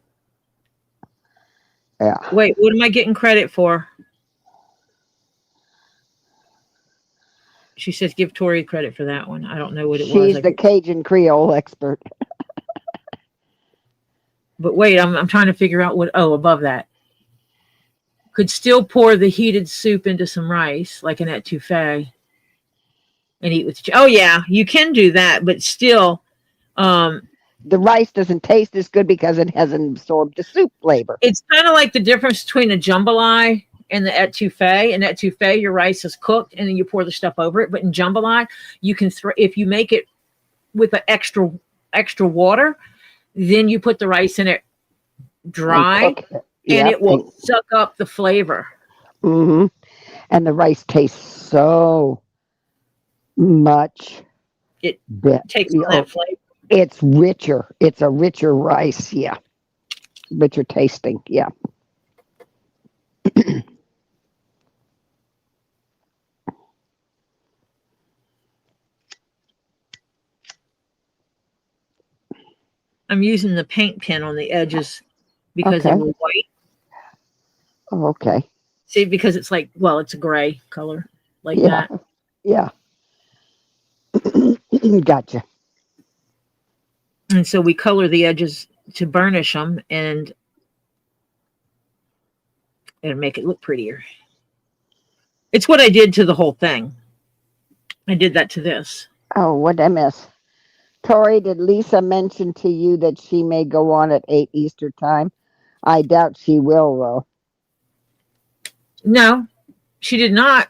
Yeah. Wait, what am I getting credit for? She says give Tori credit for that one. I don't know what it was. She's the Cajun Creole expert. But wait, I'm trying to figure out what. Oh, above that. Could still pour the heated soup into some rice, like an etouffee, and eat with. Oh yeah, you can do that, but still, The rice doesn't taste as good because it hasn't absorbed the soup flavor. it's kind of like the difference between a jambalaya and the etouffee. In etouffee, your rice is cooked, and then you pour the stuff over it. But in jambalaya, you can if you make it with the extra water, then you put the rice in it dry, and it will suck up the flavor. Mm-hmm. And the rice tastes so much. It takes on that flavor. It's richer. It's a richer rice. Yeah. Richer tasting. Yeah. I'm using the paint pen on the edges because they were white. Oh, okay. See, because it's like, well, it's a gray color like that. Yeah. Gotcha. And so we color the edges to burnish them, and it'll make it look prettier. It's what I did to the whole thing. I did that to this. Oh, what'd I miss? Tori, did Lisa mention to you that she may go on at 8 Eastern time? I doubt she will, though. No, she did not.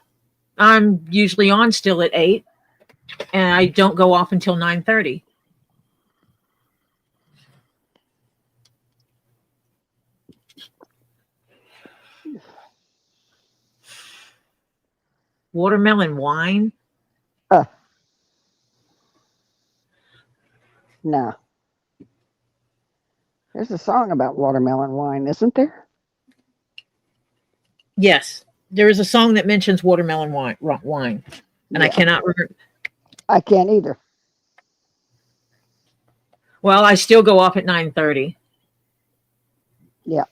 I'm usually on still at 8, and I don't go off until 9:30. Watermelon wine? No. There's a song about watermelon wine, isn't there? Yes. There is a song that mentions watermelon wine, and I cannot remember. I can't either. Well, I still go off at 9:30. Yeah.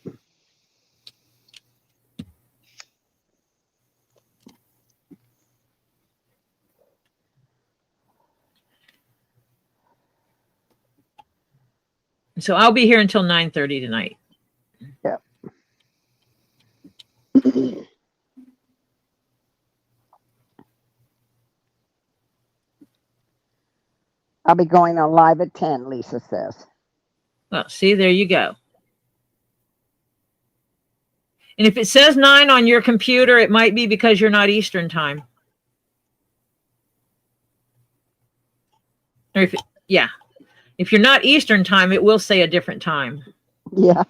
So I'll be here until 9:30 tonight. Yeah. I'll be going on live at 10, Lisa says. Well, see, there you go. And if it says 9 on your computer, it might be because you're not Eastern time. Or if you're not Eastern time, it will say a different time. Yeah.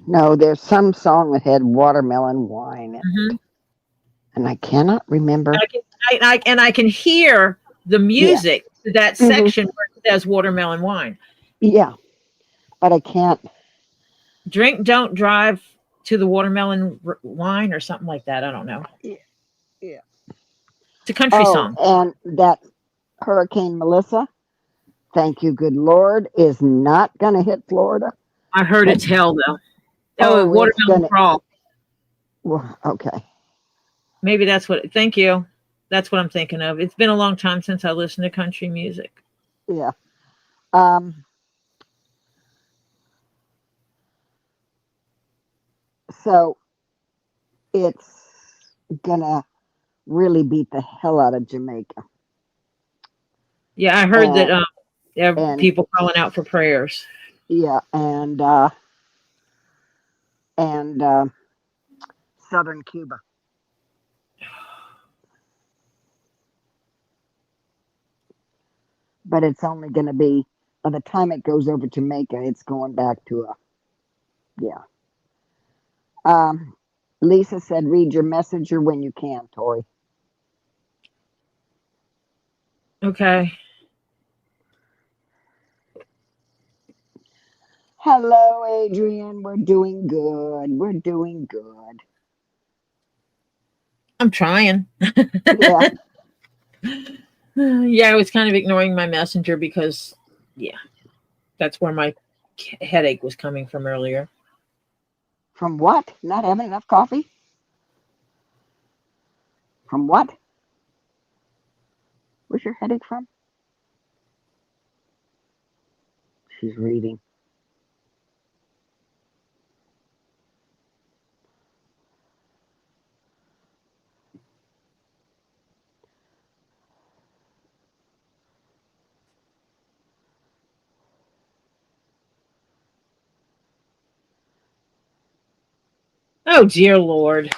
No, there's some song that had watermelon wine in it. And I cannot remember. I can hear the music to that section where it says watermelon wine. Yeah, but I can't. Drink, don't drive to the watermelon wine or something like that. I don't know. Yeah. It's a country song. And that Hurricane Melissa, thank you, good Lord, is not going to hit Florida. I heard it's hell though. Oh, Oh, it's watermelon gonna. crawl. Well, okay. Maybe that's what. Thank you. That's what I'm thinking of. It's been a long time since I listened to country music. Yeah. So it's gonna really beat the hell out of Jamaica. Yeah, I heard that there are and people calling out for prayers. yeah, and southern Cuba. But it's only going to be, by the time it goes over Jamaica, it's going back to yeah. Lisa said, read your messenger when you can, Tori. Okay. Hello, Adrian. We're doing good. We're doing good. I'm trying. Yeah. Yeah, I was kind of ignoring my messenger because, yeah, that's where my headache was coming from earlier. From what? Not having enough coffee? From what? Where's your headache from? She's reading. Oh, dear Lord.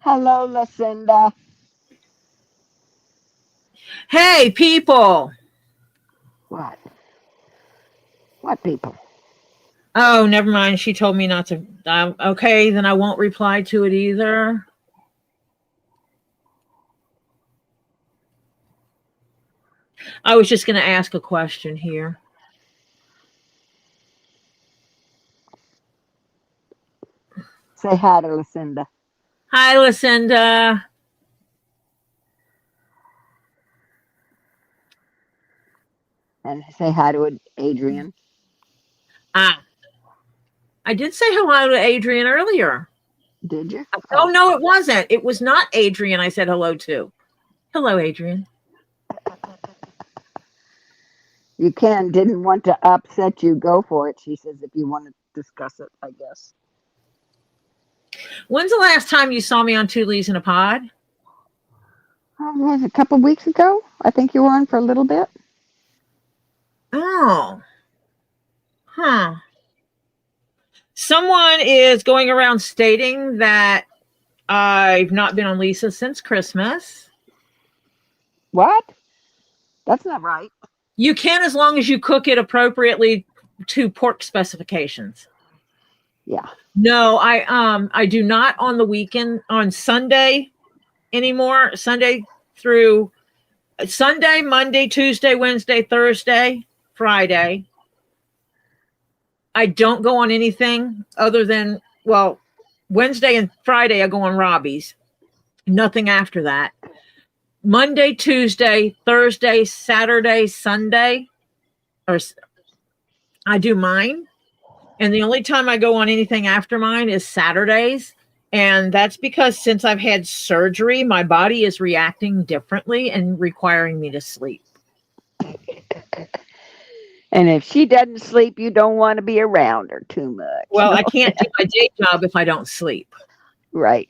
Hello, Lucinda. Hey, people. What? What people? Oh, never mind. She told me not to. Okay, then I won't reply to it either. I was just going to ask a question here. Say hi to Lucinda. Hi, Lucinda. And say hi to Adrian. I did say hello to Adrian earlier. Did you? Oh, no, it wasn't. It was not Adrian I said hello to. Hello, Adrian. You didn't want to upset you. Go for it. She says if you want to discuss it, I guess. When's the last time you saw me on Two Leaves in a Pod? Was it a couple weeks ago? I think you were on for a little bit. Oh. Huh. Someone is going around stating that I've not been on Lisa since Christmas. What? That's not right. You can as long as you cook it appropriately to pork specifications. Yeah. No, I do not on the weekend on Sunday anymore. Sunday, Monday, Tuesday, Wednesday, Thursday, Friday. I don't go on anything other than, well, Wednesday and Friday I go on Robbie's. Nothing after that. Monday, Tuesday, Thursday, Saturday, Sunday, or I do mine. And the only time I go on anything after mine is Saturdays. And that's because since I've had surgery, my body is reacting differently and requiring me to sleep. And if she doesn't sleep, you don't want to be around her too much. Well, I can't do my day job if I don't sleep. Right.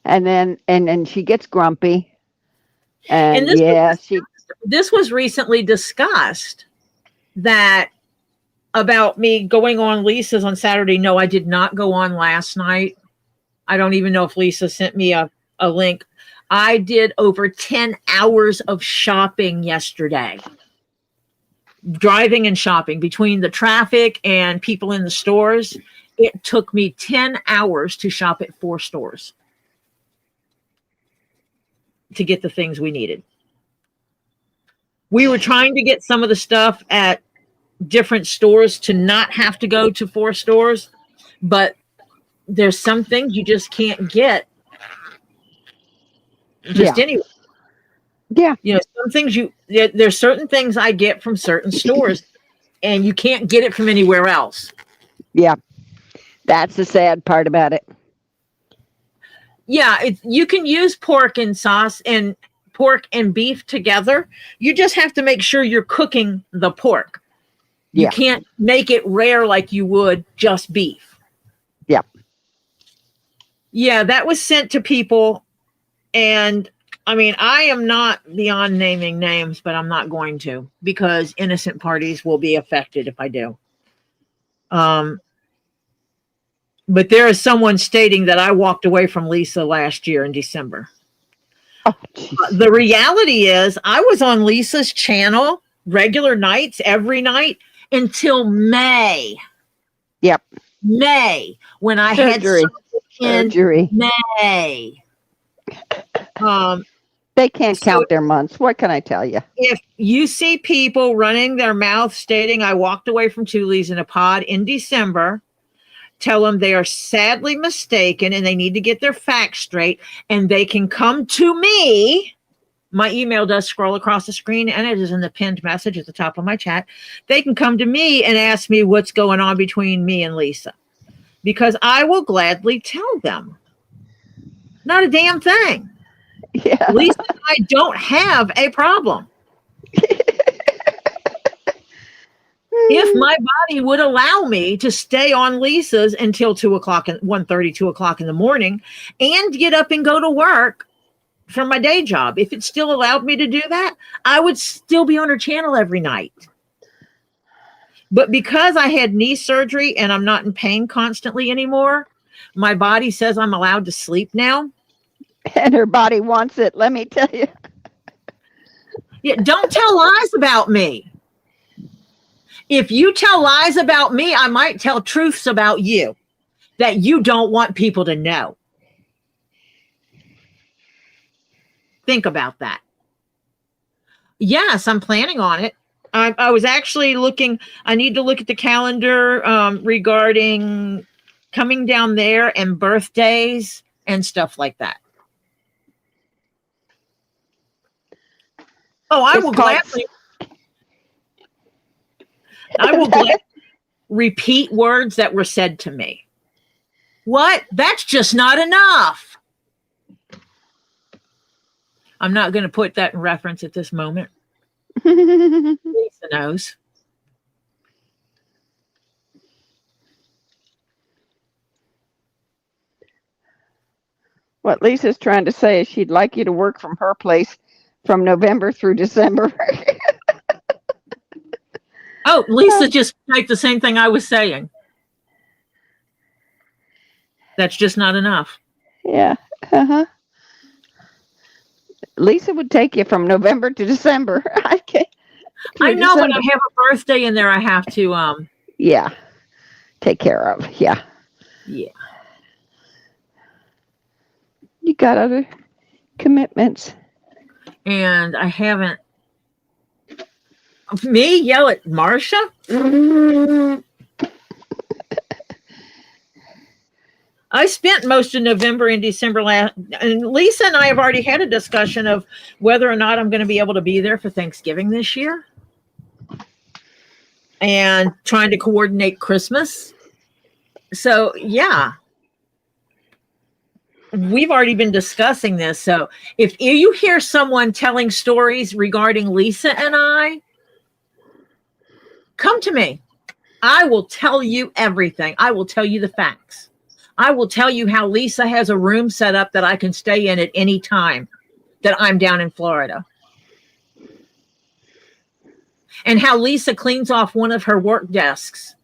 And then she gets grumpy. And this was recently discussed that about me going on Lisa's on Saturday. No, I did not go on last night. I don't even know if Lisa sent me a link. I did over 10 hours of shopping yesterday. Driving and shopping between the traffic and people in the stores. It took me 10 hours to shop at 4 stores to get the things we needed. We were trying to get some of the stuff at different stores to not have to go to 4 stores, but there's some things you just can't get just anyway. Yeah. You know, some things there's certain things I get from certain stores. and you can't get it from anywhere else. Yeah. That's the sad part about it. Yeah, you can use pork and sauce and pork and beef together. You just have to make sure you're cooking the pork. You Yeah. can't make it rare like you would just beef. Yeah. Yeah, that was sent to people. And I mean, I am not beyond naming names, but I'm not going to, because innocent parties will be affected if I do. But there is someone stating that I walked away from Lisa last year in December. Oh, the reality is I was on Lisa's channel regular nights every night until May. Yep. May, when I Surgery. had Surgery. in May. They can't count their months. What can I tell you? If you see people running their mouth stating I walked away from Thule's in a pod in December, tell them they are sadly mistaken and they need to get their facts straight, and they can come to me. My email does scroll across the screen and it is in the pinned message at the top of my chat. They can come to me and ask me what's going on between me and Lisa, because I will gladly tell them. Not a damn thing. Yeah. Lisa and I don't have a problem. If my body would allow me to stay on Lisa's until 1:30, 2 o'clock in the morning, and get up and go to work from my day job, if it still allowed me to do that, I would still be on her channel every night. But because I had knee surgery and I'm not in pain constantly anymore, my body says I'm allowed to sleep now. And her body wants it, let me tell you. Yeah, don't tell lies about me. If you tell lies about me, I might tell truths about you that you don't want people to know. Think about that. Yes, I'm planning on it. I was actually looking. I need to look at the calendar regarding coming down there and birthdays and stuff like that. Oh, I will gladly repeat words that were said to me. What? That's just not enough. I'm not going to put that in reference at this moment. Lisa knows. What Lisa's trying to say is she'd like you to work from her place from November through December. Oh, Lisa just typed the same thing I was saying. That's just not enough. Yeah. Uh-huh. Lisa would take you from November to December. I know, but I have a birthday in there I have to yeah, take care of. Yeah. Yeah. You got other commitments. And I haven't. Me yell at Marcia? I spent most of November and December and Lisa and I have already had a discussion of whether or not I'm going to be able to be there for Thanksgiving this year, and trying to coordinate Christmas. So yeah, we've already been discussing this. So if you hear someone telling stories regarding Lisa and I, come to me. I will tell you everything. I will tell you the facts. I will tell you how Lisa has a room set up that I can stay in at any time that I'm down in Florida. And how Lisa cleans off one of her work desks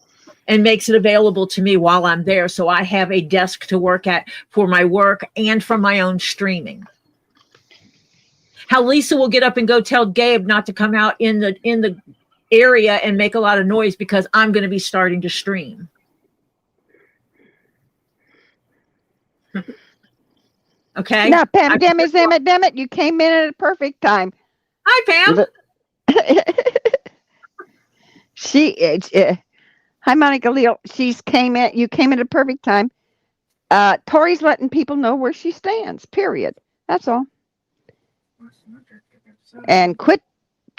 and makes it available to me while I'm there. So I have a desk to work at for my work and for my own streaming. How Lisa will get up and go tell Gabe not to come out in the area and make a lot of noise because I'm going to be starting to stream. Okay. Now, Pam, damn it, you came in at a perfect time. Hi, Pam. Hi, Monica Leo. You came in at a perfect time. Tori's letting people know where she stands, period. That's all. And quit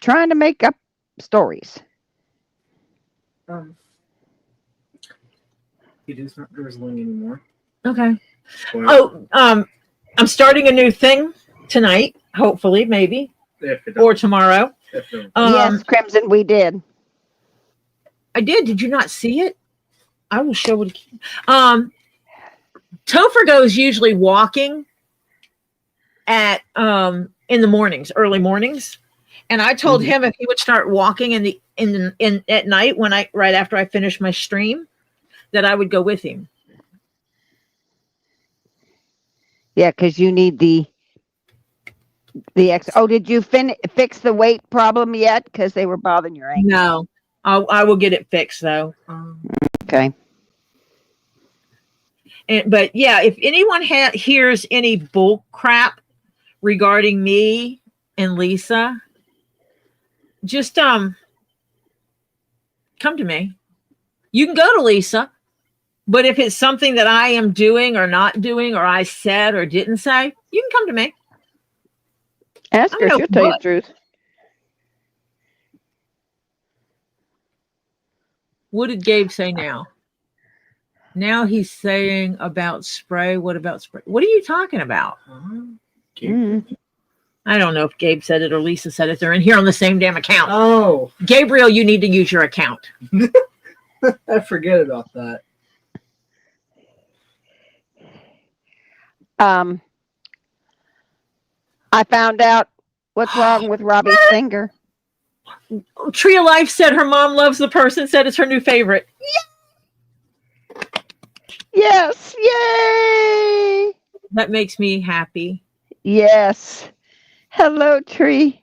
trying to make up stories. It is not drizzling anymore. Okay. But Oh, I'm starting a new thing tonight, hopefully, maybe, if it or tomorrow. if it Yes, Crimson, we did. I did. Did you not see it? I will show it. Topher goes usually walking at in the mornings, early mornings, and I told him if he would start walking in at night right after I finish my stream, that I would go with him. Yeah, because you need the Oh, did you fix the weight problem yet? Because they were bothering your ankle. No, I will get it fixed though. Okay. But yeah, if anyone hears any bull crap regarding me and Lisa, just come to me. You can go to Lisa, but if it's something that I am doing or not doing, or I said or didn't say, you can come to me. Ask her; she'll tell you the truth. What did Gabe say now? Now he's saying about spray. What about spray? What are you talking about? I don't know if Gabe said it or Lisa said it. They're in here on the same damn account. Oh, Gabriel, you need to use your account. I forget about that. I found out what's wrong with Robbie's finger. Tree of Life said her mom loves the person, said it's her new favorite. Yes, yay! That makes me happy. Yes. Hello, Tree.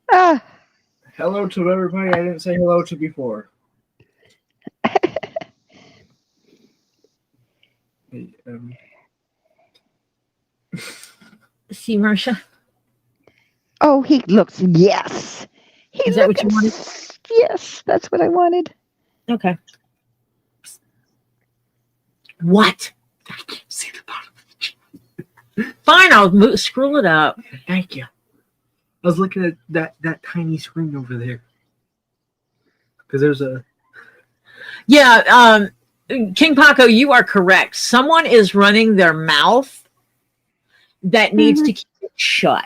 Hello to everybody I didn't say hello to before. See, Marcia? Oh, he looks, yes. Is that what you wanted? Yes, that's what I wanted. Okay. What? I can't see the bottom of the chair. Fine, I'll scroll it up. Thank you. I was looking at that tiny screen over there. Because there's a... Yeah, KingPaco, you are correct. Someone is running their mouth that needs to keep it shut.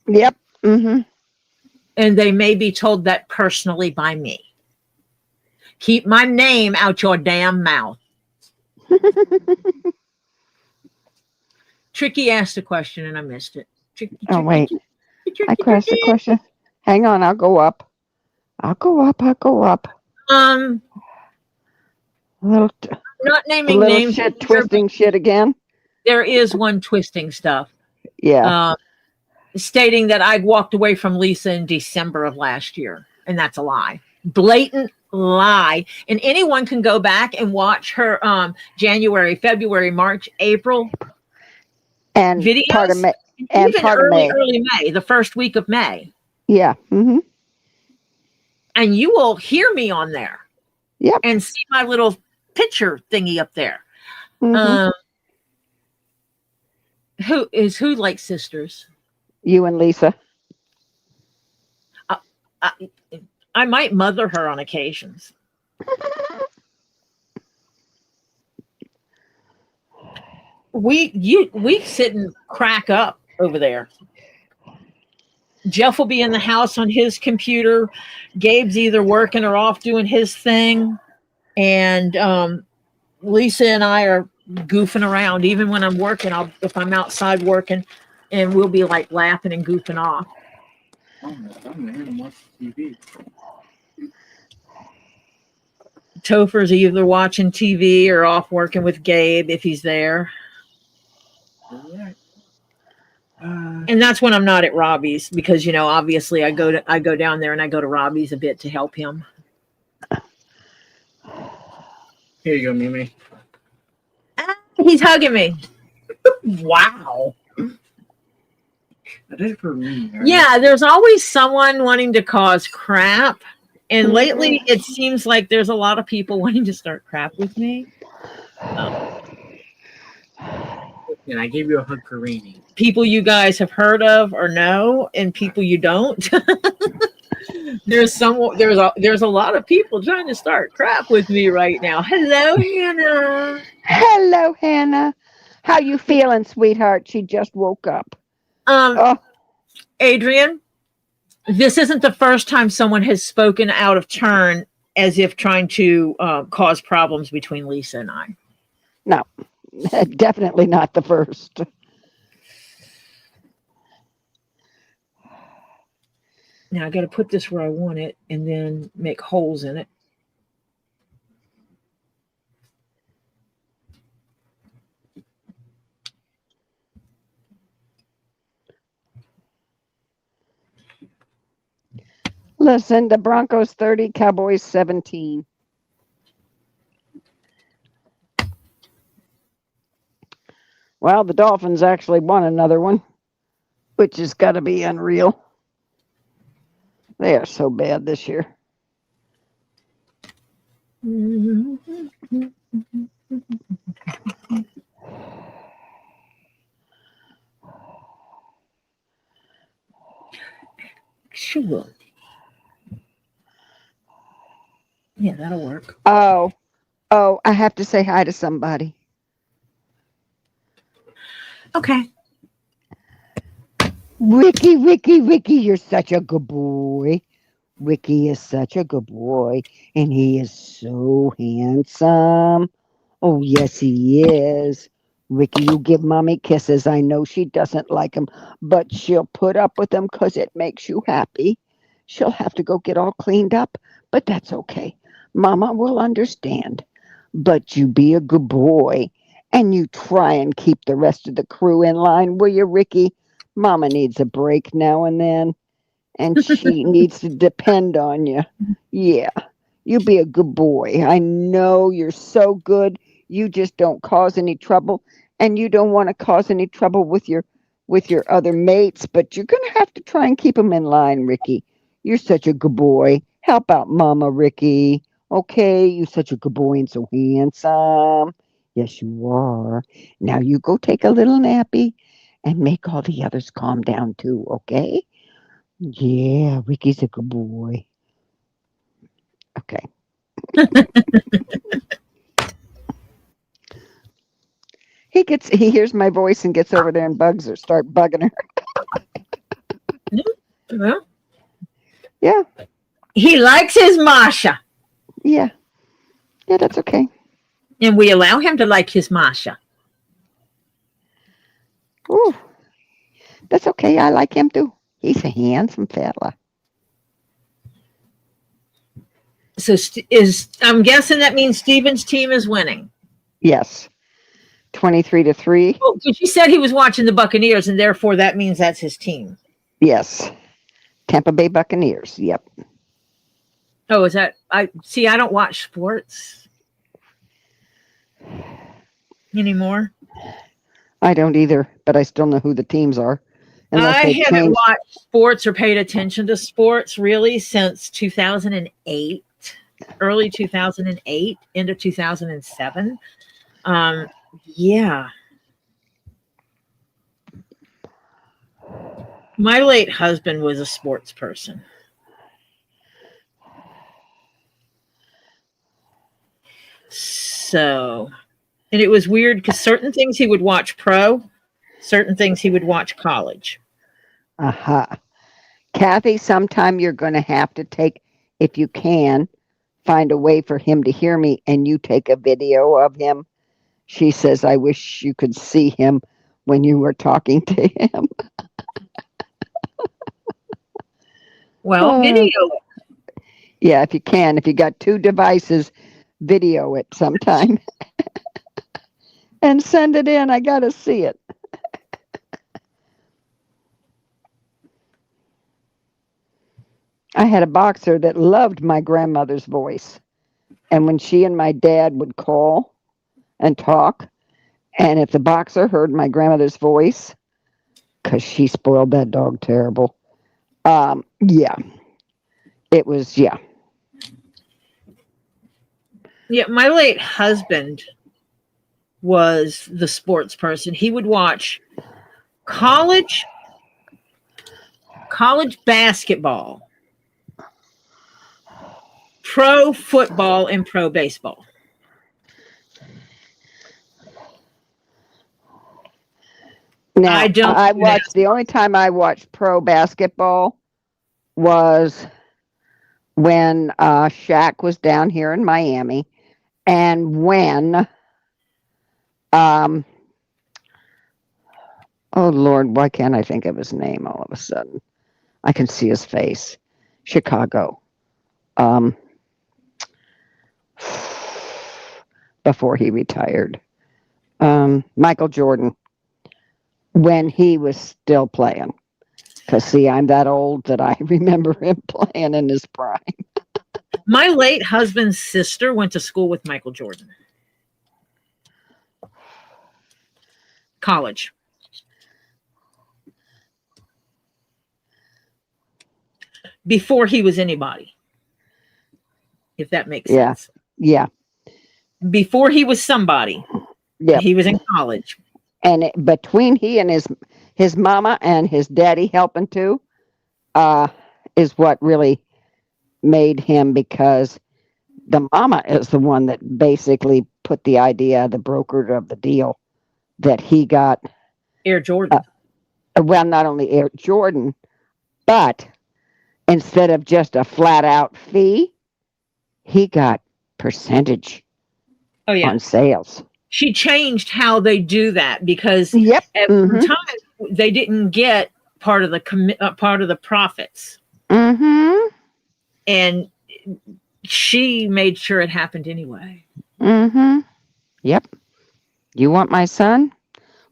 Yep. Mm-hmm. And they may be told that personally by me. Keep my name out your damn mouth. Tricky asked a question and I missed it. Tricky, wait. Tricky, I asked a question. Hang on, I'll go up. I'll go up. Not naming names. Shit, twisting shit again. There is one twisting stuff. Yeah. Stating that I walked away from Lisa in December of last year. And that's a lie. Blatant lie. And anyone can go back and watch her January, February, March, April and videos. Part of May. And even part early of May. May, the first week of May. Yeah. Mm-hmm. And you will hear me on there. Yep. And see my little picture thingy up there. Mm-hmm. Who likes sisters? You and Lisa. I might mother her on occasions. We sit and crack up over there. Jeff will be in the house on his computer. Gabe's either working or off doing his thing. And Lisa and I are goofing around. Even when I'm working, if I'm outside working, and we'll be like laughing and goofing off. Topher's either watching TV or off working with Gabe if he's there. And that's when I'm not at Robbie's because, obviously I go down there and I go to Robbie's a bit to help him. Here you go, Mimi. He's hugging me. Wow. I did it for me. Right? Yeah, there's always someone wanting to cause crap. And lately it seems like there's a lot of people wanting to start crap with me. And I gave you a hug for Rainy. People you guys have heard of or know, and people you don't. There's a lot of people trying to start crap with me right now. Hello, Hannah. Hello, Hannah. How you feeling, sweetheart? She just woke up. Um, Oh, Adrian, this isn't the first time someone has spoken out of turn as if trying to cause problems between Lisa and I. no, definitely not the first. Now I got to put this where I want it and then make holes in it. Listen, the Broncos 30, Cowboys 17. Well, the Dolphins actually won another one, which has got to be unreal. They are so bad this year. Sure. Yeah, that'll work. Oh, I have to say hi to somebody. Okay. Ricky, you're such a good boy. Ricky is such a good boy, and he is so handsome. Oh, yes, he is. Ricky, you give mommy kisses. I know she doesn't like them, but she'll put up with them because it makes you happy. She'll have to go get all cleaned up, but that's okay. Mama will understand. But you be a good boy, and you try and keep the rest of the crew in line, will you, Ricky? Mama needs a break now and then, and she needs to depend on you. Yeah, you be a good boy. I know you're so good. You just don't cause any trouble, and you don't want to cause any trouble with your other mates, but you're going to have to try and keep them in line, Ricky. You're such a good boy. Help out Mama, Ricky. Okay, you're such a good boy and so handsome. Yes, you are. Now you go take a little nappy and make all the others calm down too, okay? Yeah, Ricky's a good boy. Okay. He hears my voice and gets over there and start bugging her. Well, Yeah. he likes his Masha, Yeah. Yeah, that's okay. and we allow him to like his Masha. Ooh, that's okay. I like him too. He's a handsome fella. So I'm guessing that means Steven's team is winning. Yes. 23-3. Oh, because you said he was watching the Buccaneers, and therefore that means that's his team. Yes. Tampa Bay Buccaneers. Yep. Oh, is that? I don't watch sports anymore. I don't either, but I still know who the teams are. I haven't watched sports or paid attention to sports really since 2008, early 2008 into 2007. Yeah. My late husband was a sports person. So, and it was weird because certain things he would watch pro, certain things he would watch college. Kathy, sometime you're going to have to if you can, find a way for him to hear me and you take a video of him. She says, I wish you could see him when you were talking to him. Well, video it. Yeah, if you can. If you got 2 devices, video it sometime. And send it in. I got to see it. I had a boxer that loved my grandmother's voice. And when she and my dad would call and talk, and if the boxer heard my grandmother's voice, because she spoiled that dog terrible, yeah. It was, yeah. Yeah, my late husband was the sports person. He would watch college basketball pro football and pro baseball. Now, I watched, the only time I watched pro basketball was when Shaq was down here in Miami, and when, oh Lord, why can't I think of his name all of a sudden? I can see his face. Chicago. Before he retired. Michael Jordan. When he was still playing. Because, see, I'm that old that I remember him playing in his prime. My late husband's sister went to school with Michael Jordan. College. Before he was anybody. If that makes sense. Yeah. Before he was somebody. Yeah. He was in college. And between he and his mama and his daddy helping too, is what really made him, because the mama is the one that basically put the idea, the broker of the deal, that he got Air Jordan. Well, not only Air Jordan, but instead of just a flat out fee, he got percentage on sales. She changed how they do that, because Yep. at one time they didn't get part of the profits. Mm-hmm. And she made sure it happened anyway. Mm-hmm. Yep. You want my son?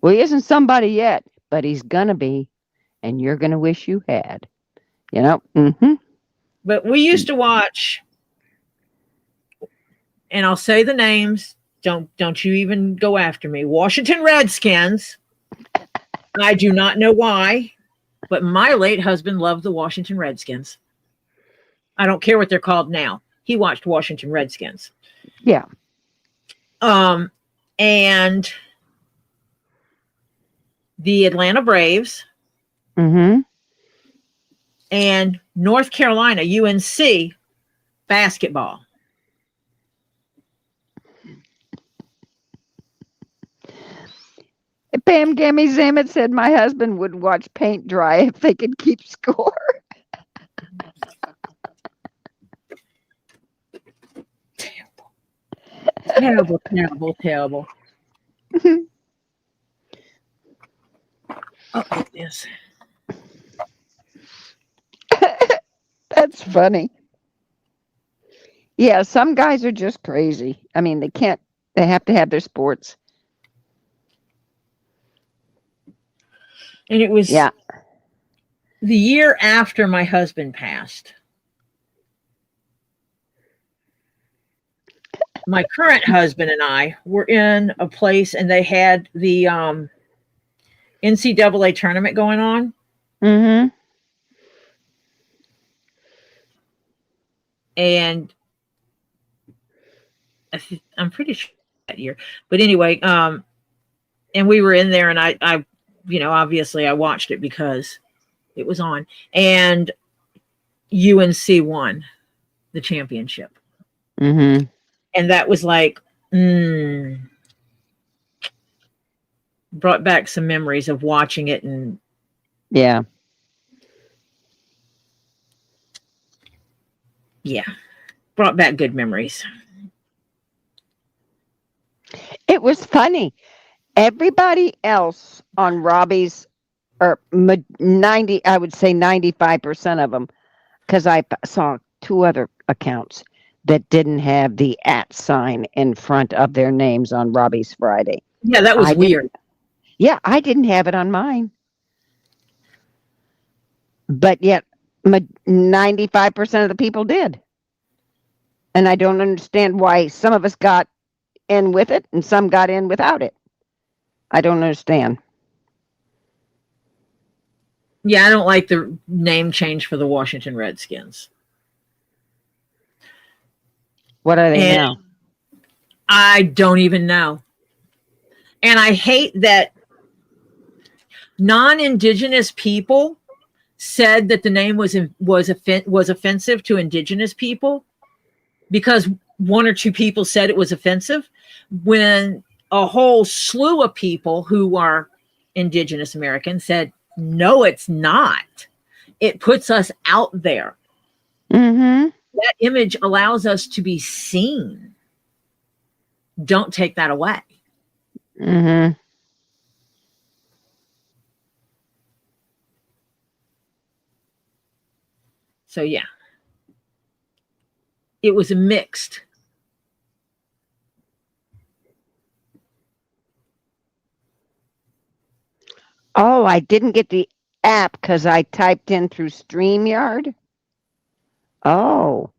Well, he isn't somebody yet, but he's gonna be, and you're gonna wish you had. You know? Mm-hmm. But we used to watch, and I'll say the names. Don't you even go after me. Washington Redskins. I do not know why, but my late husband loved the Washington Redskins. I don't care what they're called now. He watched Washington Redskins. Yeah. And the Atlanta Braves. Mm-hmm. And North Carolina, UNC basketball. Pam Gammy Zamet said my husband would watch paint dry if they could keep score. Terrible. Oh, goodness. That's funny. Yeah, some guys are just crazy. I mean, they have to have their sports. And it was the year after my husband passed. My current husband and I were in a place, and they had the NCAA tournament going on. Mm-hmm. And I'm pretty sure that year. But anyway, and we were in there, and I obviously I watched it because it was on. And UNC won the championship. Mm-hmm. And that was like, brought back some memories of watching it. And yeah, brought back good memories. It was funny. Everybody else on Robbie's, or 90, I would say 95% of them, because I saw two other accounts that didn't have the @ sign in front of their names on Robbie's Friday. Yeah, that was weird. Yeah, I didn't have it on mine. But yet 95% of the people did. And I don't understand why some of us got in with it and some got in without it. I don't understand. Yeah, I don't like the name change for the Washington Redskins. What are they now? I don't even know. And I hate that non-Indigenous people said that the name was offensive to Indigenous people. because one or two people said it was offensive, when a whole slew of people who are Indigenous Americans said, no, it's not. It puts us out there. Mm-hmm. That image allows us to be seen. Don't take that away. Mm-hmm. So yeah, it was mixed. Oh, I didn't get the app because I typed in through StreamYard. Oh,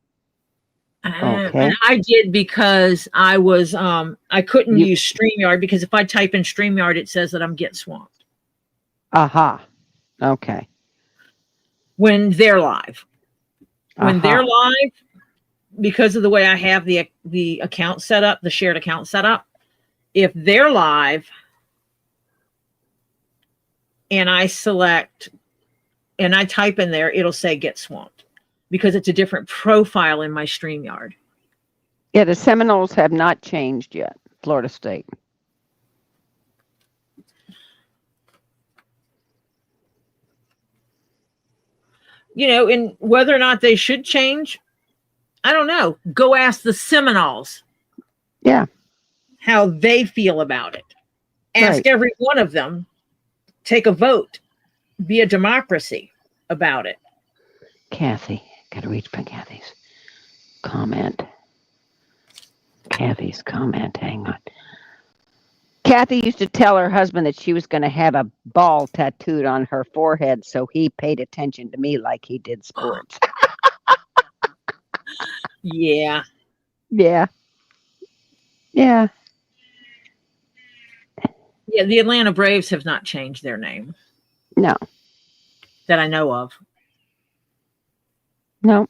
okay. And I did because I was I couldn't use StreamYard, because if I type in StreamYard, it says that I'm getting swamped. Aha. Okay. When they're live. When Aha. they're live, because of the way I have the account set up, the shared account set up, if they're live and I select and I type in there, it'll say get swamped, because it's a different profile in my StreamYard. Yeah, the Seminoles have not changed yet, Florida State. You know, and whether or not they should change, I don't know. Go ask the Seminoles. Yeah. How they feel about it. Ask Right. every one of them. Take a vote. Be a democracy about it. Kathy. Gotta reach for Kathy's comment. Kathy's comment. Hang on. Kathy used to tell her husband that she was going to have a ball tattooed on her forehead, so he paid attention to me like he did sports. Yeah. Yeah. Yeah. Yeah, the Atlanta Braves have not changed their name. No. That I know of. No.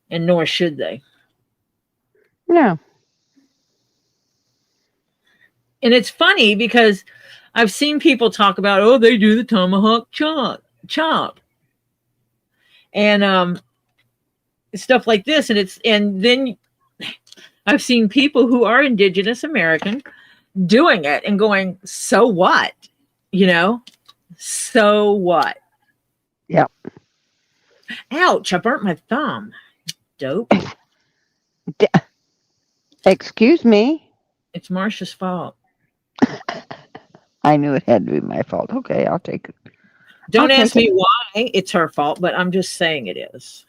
And nor should they. No. And it's funny because I've seen people talk about, oh, they do the tomahawk chop. And stuff like this. And then I've seen people who are Indigenous American doing it and going, so what? You know? So what? Yep. Ouch, I burnt my thumb. Dope. Excuse me? It's Marsha's fault. I knew it had to be my fault. Okay, I'll take it. Don't ask me why it's her fault, but I'm just saying it is.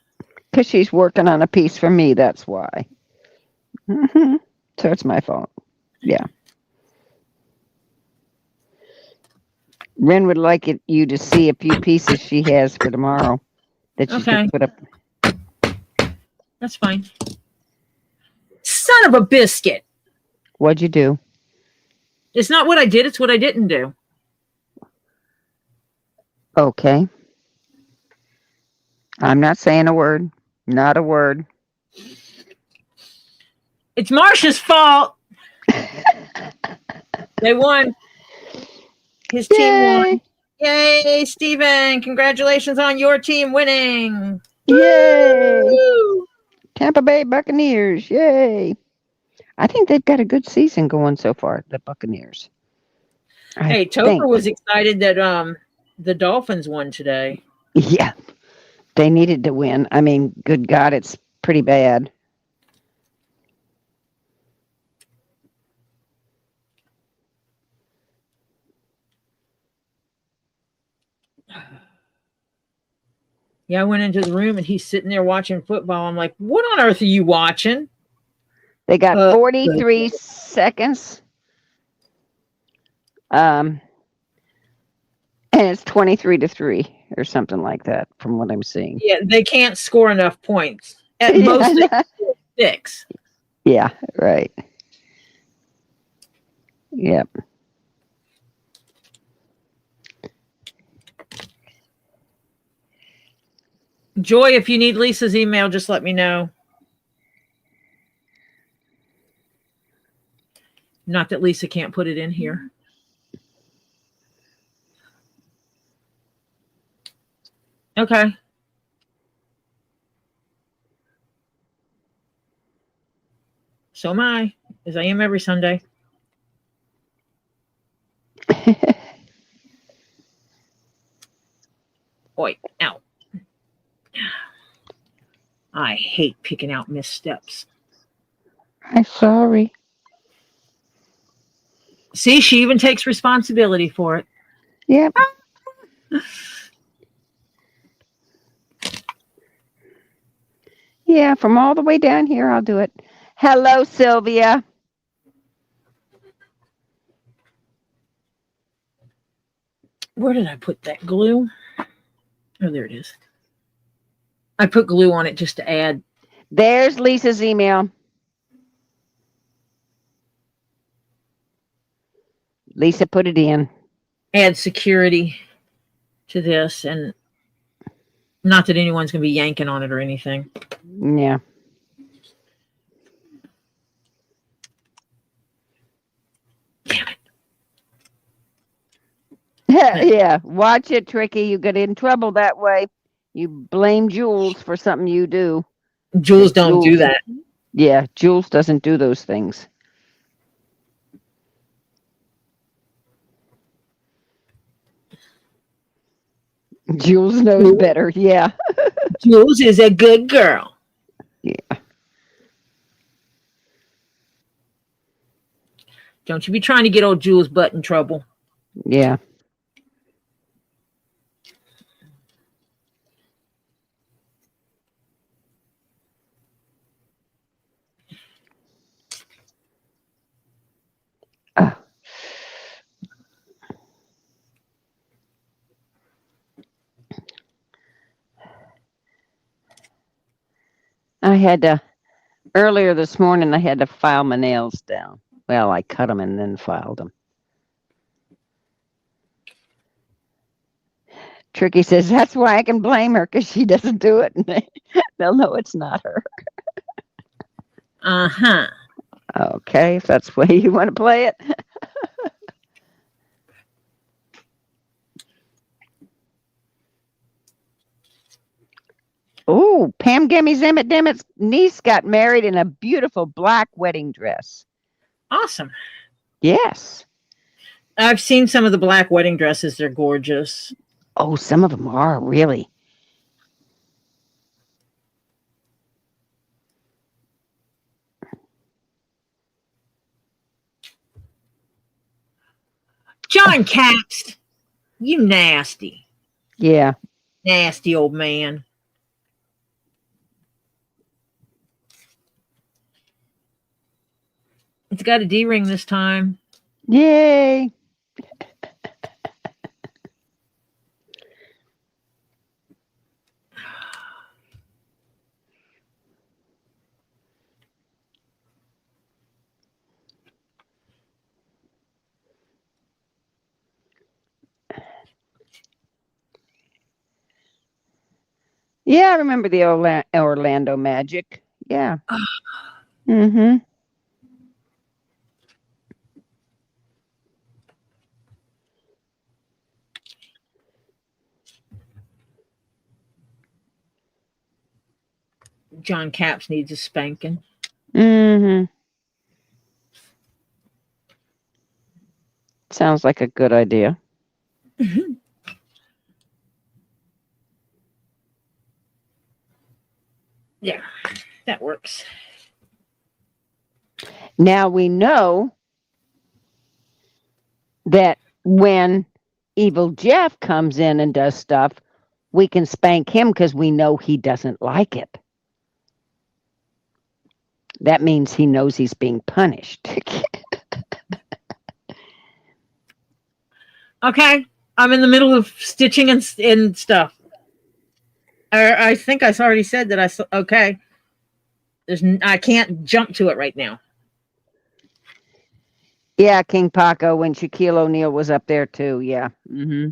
Because she's working on a piece for me, that's why. Mm-hmm. So it's my fault. Yeah. Ren would like you to see a few pieces she has for tomorrow that she's going to put up. That's fine. Son of a biscuit. What'd you do? It's not what I did, it's what I didn't do. Okay. I'm not saying a word. Not a word. It's Marsha's fault. They won. His team won. Yay, Steven. Congratulations on your team winning. Yay. Woo! Tampa Bay Buccaneers. Yay. I think they've got a good season going so far, the Buccaneers. Hey, Topher was excited that the Dolphins won today. Yeah. They needed to win. I mean, good God, it's pretty bad. Yeah, I went into the room and he's sitting there watching football. I'm like, what on earth are you watching? They got 43 seconds. And it's 23-3 or something like that from what I'm seeing. Yeah, they can't score enough points. At most, 6. Yeah, right. Yep. Joy, if you need Lisa's email, just let me know. Not that Lisa can't put it in here. Okay. So am I, as I am every Sunday. Oi, ow. I hate picking out missteps. I'm sorry. See, she even takes responsibility for it. Yep. Yeah, from all the way down here, I'll do it. Hello, Sylvia. Where did I put that glue? Oh, there it is. I put glue on it just to add. There's Lisa's email. Lisa put it in. Add security to this, and not that anyone's going to be yanking on it or anything. Yeah. Damn it. Yeah, watch it, Tricky. You get in trouble that way. You blame Jules for something you do. Jules don't do that. Yeah, Jules doesn't do those things. Jules knows better. Yeah. Jules is a good girl. Yeah. Don't you be trying to get old Jules' butt in trouble. Yeah. I had to, earlier this morning, I had to file my nails down. Well, I cut them and then filed them. Tricky says, that's why I can blame her, because she doesn't do it. And they'll know it's not her. Uh-huh. Okay, if that's the way you want to play it. Oh, Pam Gimmy's Emmett Demmett's niece got married in a beautiful black wedding dress. Awesome. Yes. I've seen some of the black wedding dresses. They're gorgeous. Oh, some of them are, really. John Caps, you nasty. Yeah. Nasty old man. It's got a D-ring this time. Yay. Yeah, I remember the Orlando Magic. Yeah. Mm-hmm. John Caps needs a spanking. Mm-hmm. Sounds like a good idea. Mm-hmm. Yeah, that works. Now we know that when Evil Jeff comes in and does stuff, we can spank him because we know he doesn't like it. That means he knows he's being punished. Okay, I'm in the middle of stitching and stuff. I think I already said that okay. I can't jump to it right now. Yeah, KingPaco, when Shaquille O'Neal was up there too. Yeah. Mm-hmm.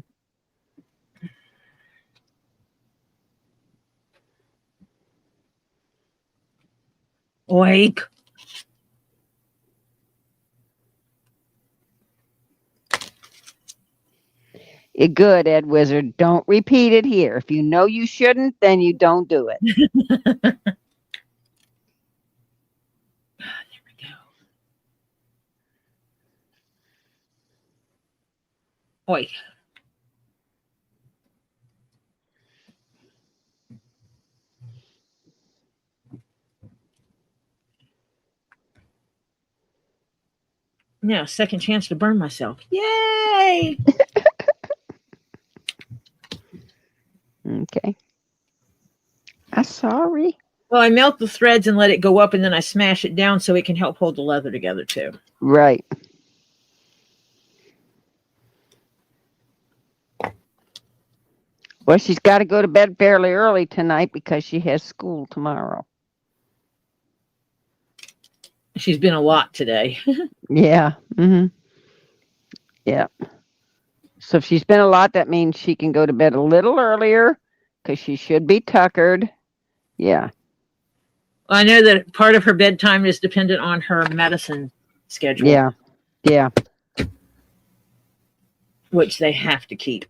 Wake. Good, Ed Wizard. Don't repeat it here. If you know you shouldn't, then you don't do it. There we Oi. Yeah, second chance to burn myself. Yay! Okay. I'm sorry. Well, I melt the threads and let it go up, and then I smash it down so it can help hold the leather together too. Right. Well, she's got to go to bed fairly early tonight because she has school tomorrow. She's been a lot today. Yeah. Mm-hmm. Yeah. So if she's been a lot, that means she can go to bed a little earlier because she should be tuckered. Yeah. I know that part of her bedtime is dependent on her medicine schedule. Yeah. Yeah. Which they have to keep.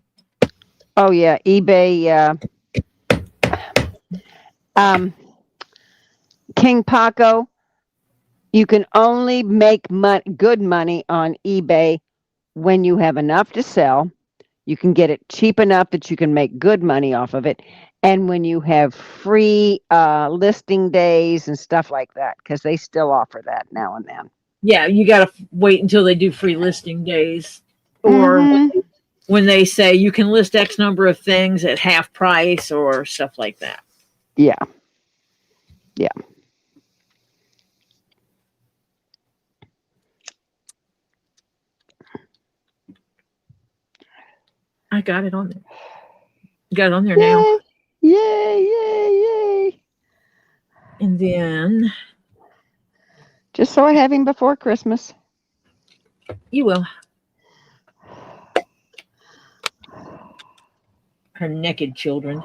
Oh yeah. eBay. KingPaco. You can only make good money on eBay when you have enough to sell. You can get it cheap enough that you can make good money off of it. And when you have free listing days and stuff like that, because they still offer that now and then. Yeah, you got to wait until they do free listing days. Or when they say you can list X number of things at half price or stuff like that. Yeah. Yeah. I got it on there. Got it on there now. Yay, yay, yay. And then... Just so I have him before Christmas. You will. Her naked children.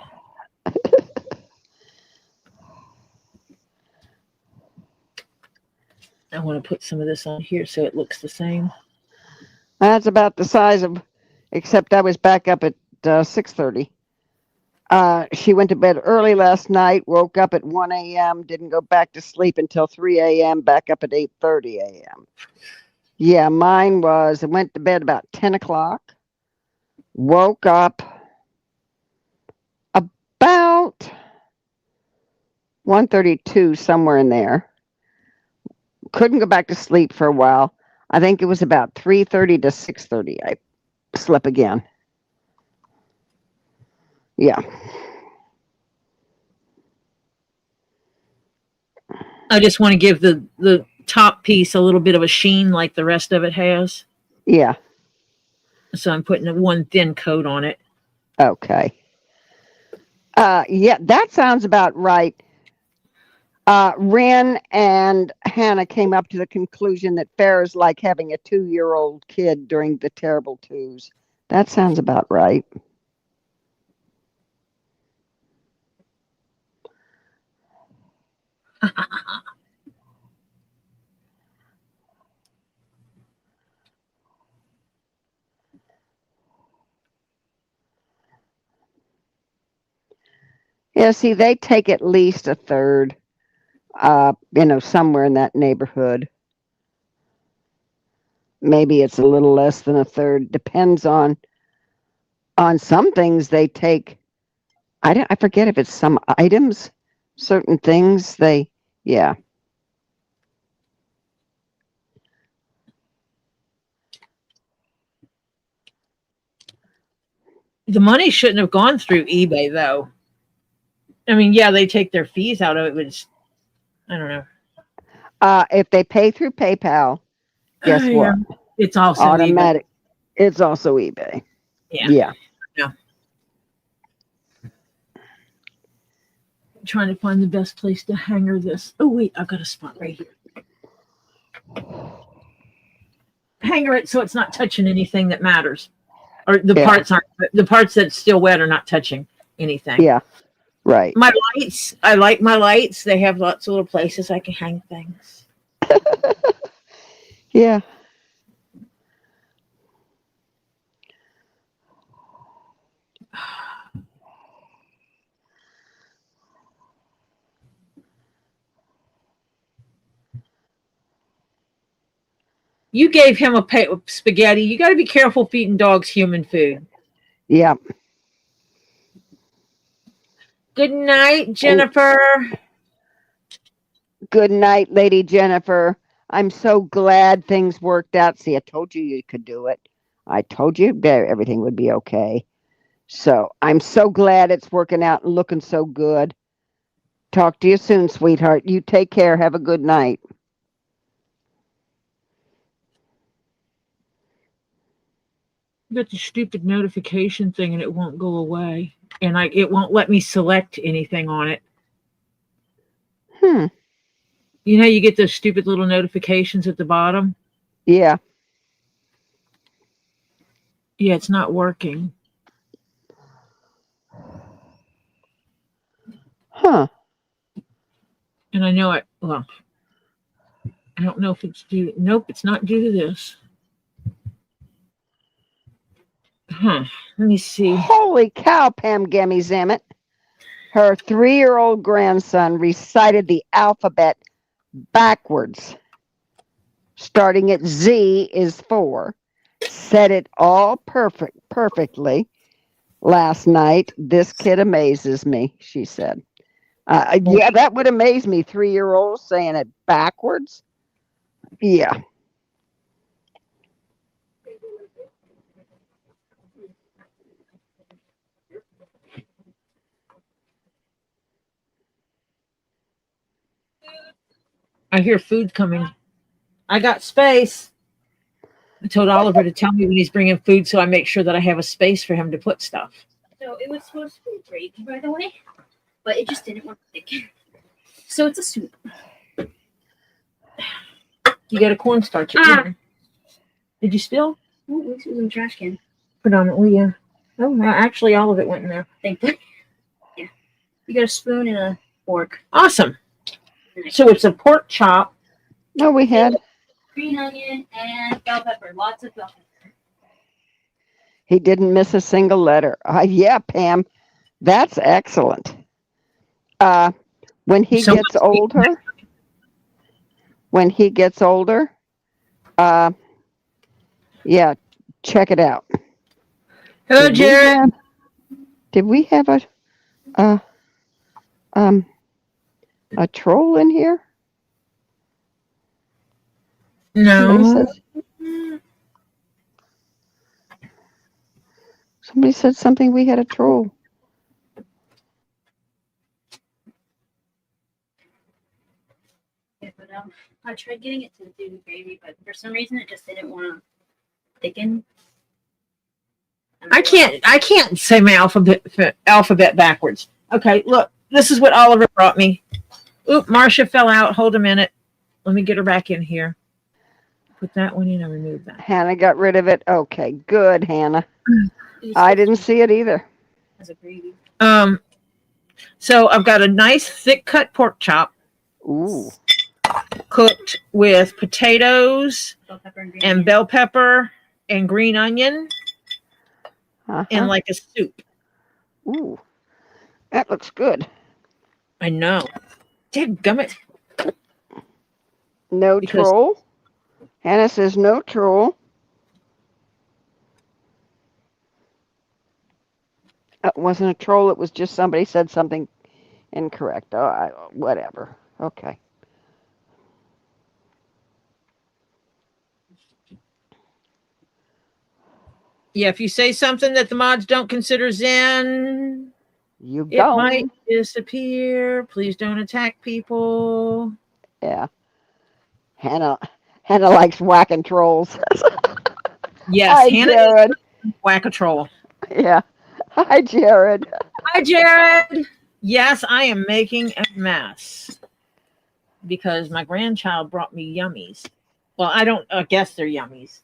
I want to put some of this on here so it looks the same. That's about the size of, except I was back up at 6:30. She went to bed early last night, woke up at 1 a.m., didn't go back to sleep until 3 a.m., back up at 8:30 a.m. Yeah, mine was, I went to bed about 10 o'clock, woke up about 1:32, somewhere in there. Couldn't go back to sleep for a while. I think it was about 3:30 to 6:30 I slept again. Yeah. I just want to give the top piece a little bit of a sheen like the rest of it has. Yeah. So I'm putting one thin coat on it. Okay. Yeah, that sounds about right. Ren and Hannah came up to the conclusion that fair is like having a 2-year-old kid during the terrible twos. That sounds about right. Yeah, see, they take at least a third, somewhere in that neighborhood. Maybe it's a little less than a third. Depends on some things they take. I forget if it's some items, certain things yeah. The money shouldn't have gone through eBay, though. I mean, yeah, they take their fees out of it, but it's, I don't know. If they pay through PayPal, guess what? It's also automatic. eBay. It's also eBay. Yeah. I'm trying to find the best place to hanger this. Oh, wait, I've got a spot right here. Hanger it so it's not touching anything that matters. Or the parts aren't, the parts that's still wet are not touching anything. Yeah, right. My lights, I like my lights. They have lots of little places I can hang things. Yeah. You gave him a spaghetti. You got to be careful feeding dogs human food. Yeah. Good night, Jennifer. Good night, Lady Jennifer. I'm so glad things worked out. See, I told you could do it. I told you everything would be okay. So I'm so glad it's working out and looking so good. Talk to you soon, sweetheart. You take care. Have a good night. Got the stupid notification thing and it won't go away. And it won't let me select anything on it. You know, you get those stupid little notifications at the bottom. Yeah. Yeah, it's not working. Huh. And I know well, I don't know if it's due. Nope, it's not due to this. Huh. Let me see. Holy cow, Pam Gammy Zammit. Her 3-year-old grandson recited the alphabet backwards. Starting at Z is 4. Said it all perfectly last night. This kid amazes me, she said. Yeah, that would amaze me. 3-year-olds saying it backwards. Yeah. I hear food coming. I got space. I told Oliver to tell me when he's bringing food so I make sure that I have a space for him to put stuff. So it was supposed to be gravy, by the way, but it just didn't want to thicken. So it's a soup. You got a cornstarch. Did you spill? Oh, this was in the trash can. Predominantly, yeah. Oh, actually, all of it went in there. Thankfully. Yeah. You got a spoon and a fork. Awesome. So it's a pork chop. No, we had. Green onion and bell pepper. Lots of bell pepper. He didn't miss a single letter. Yeah, Pam, that's excellent. When he gets older, yeah, check it out. Hello, Jared. Did we have a troll in here? No. Somebody said something. We had a troll. Yeah, but I tried getting it to do the gravy, but for some reason it just didn't want to thicken. I can't say my alphabet backwards. Okay, look, this is what Oliver brought me. Oop, Marcia fell out. Hold a minute. Let me get her back in here. Put that one in and remove that. Hannah got rid of it. Okay, good, Hannah. I didn't see it either. As a gravy. So I've got a nice thick cut pork chop. Ooh. Cooked with potatoes Bell pepper and green and onion. bell pepper and green onion and like a soup. Ooh. That looks good. I know. Dadgummit. No troll. Hannah says no troll. It wasn't a troll. It was just somebody said something incorrect. Oh, whatever. Okay. Yeah, if you say something that the mods don't consider Zen, it might disappear. Please don't attack people. Yeah. Hannah likes whacking trolls. Yes, Hi, Hannah Jared. is whack a troll. Yeah. Hi, Jared. Hi, Jared. Yes, I am making a mess because my grandchild brought me yummies. Well, I guess they're yummies.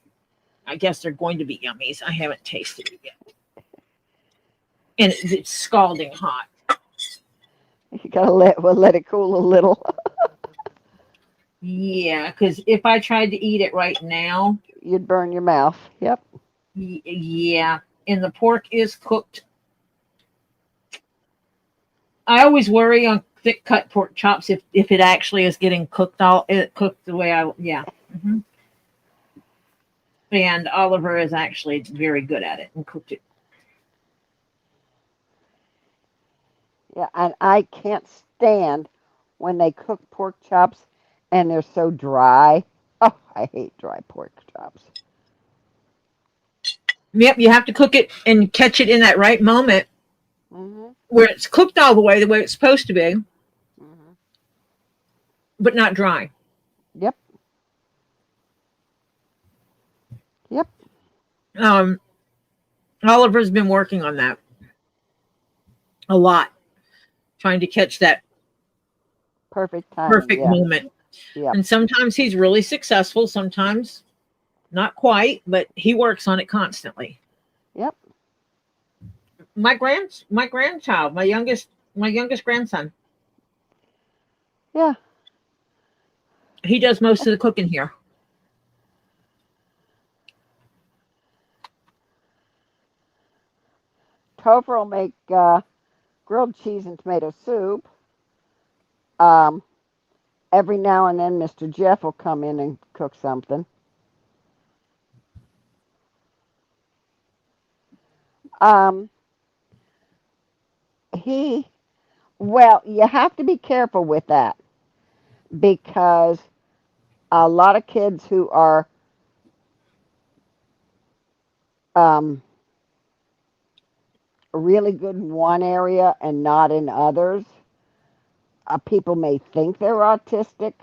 I guess they're going to be yummies. I haven't tasted it yet. And it's scalding hot. You gotta let it cool a little. Yeah, because if I tried to eat it right now, you'd burn your mouth. Yep. Yeah, and the pork is cooked. I always worry on thick cut pork chops if it actually is getting cooked cooked the way yeah. Mm-hmm. And Oliver is actually very good at it and cooked it. Yeah, and I can't stand when they cook pork chops and they're so dry. Oh, I hate dry pork chops. Yep, you have to cook it and catch it in that right moment Mm-hmm. where it's cooked all the way it's supposed to be, Mm-hmm. but not dry. Yep. Yep. Oliver's been working on that a lot, trying to catch that Perfect timing. perfect Yeah. moment. Yep. And sometimes he's really successful, sometimes not quite, but he works on it constantly. Yep. My grandchild, my youngest grandson, Yeah. he does most of the cooking here. Topher will make grilled cheese and tomato soup. Every now and then, Mr. Jeff will come in and cook something. Well, you have to be careful with that because a lot of kids who are really good in one area and not in others, people may think they're autistic,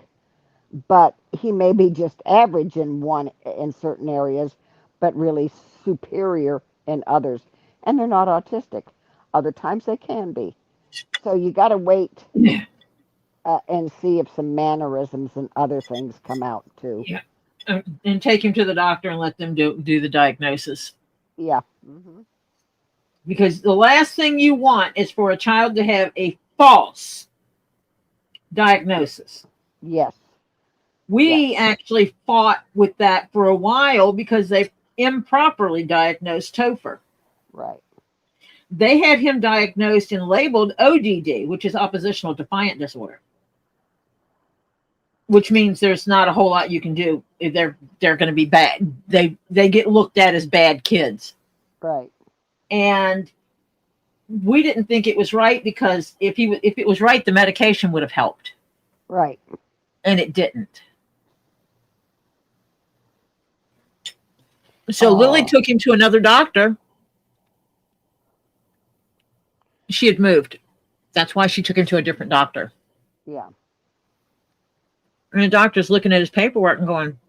but he may be just average in certain areas, but really superior in others, and they're not autistic. Other times they can be. So you got to wait and see if some mannerisms and other things come out too. Yeah. And take him to the doctor and let them do the diagnosis. Yeah. Mm-hmm. Because the last thing you want is for a child to have a false diagnosis. Yes. We actually fought with that for a while because they improperly diagnosed Topher. Right. They had him diagnosed and labeled ODD, which is oppositional defiant disorder, which means there's not a whole lot you can do. They're going to be bad. They get looked at as bad kids. Right. And we didn't think it was right because if it was right, the medication would have helped. Right. And it didn't. So Lily took him to another doctor. She had moved. That's why she took him to a different doctor. Yeah. And the doctor's looking at his paperwork and going,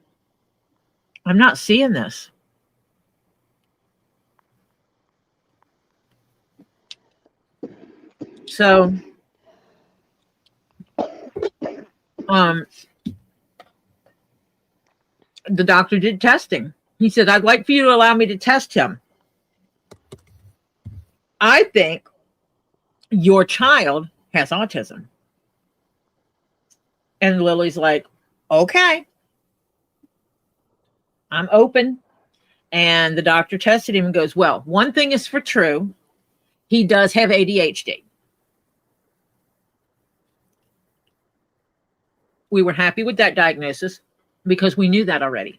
I'm not seeing this. So, the doctor did testing. He said, I'd like for you to allow me to test him. I think your child has autism. And Lily's like, okay, I'm open. And the doctor tested him and goes, well, one thing is for true. He does have ADHD. We were happy with that diagnosis because we knew that already.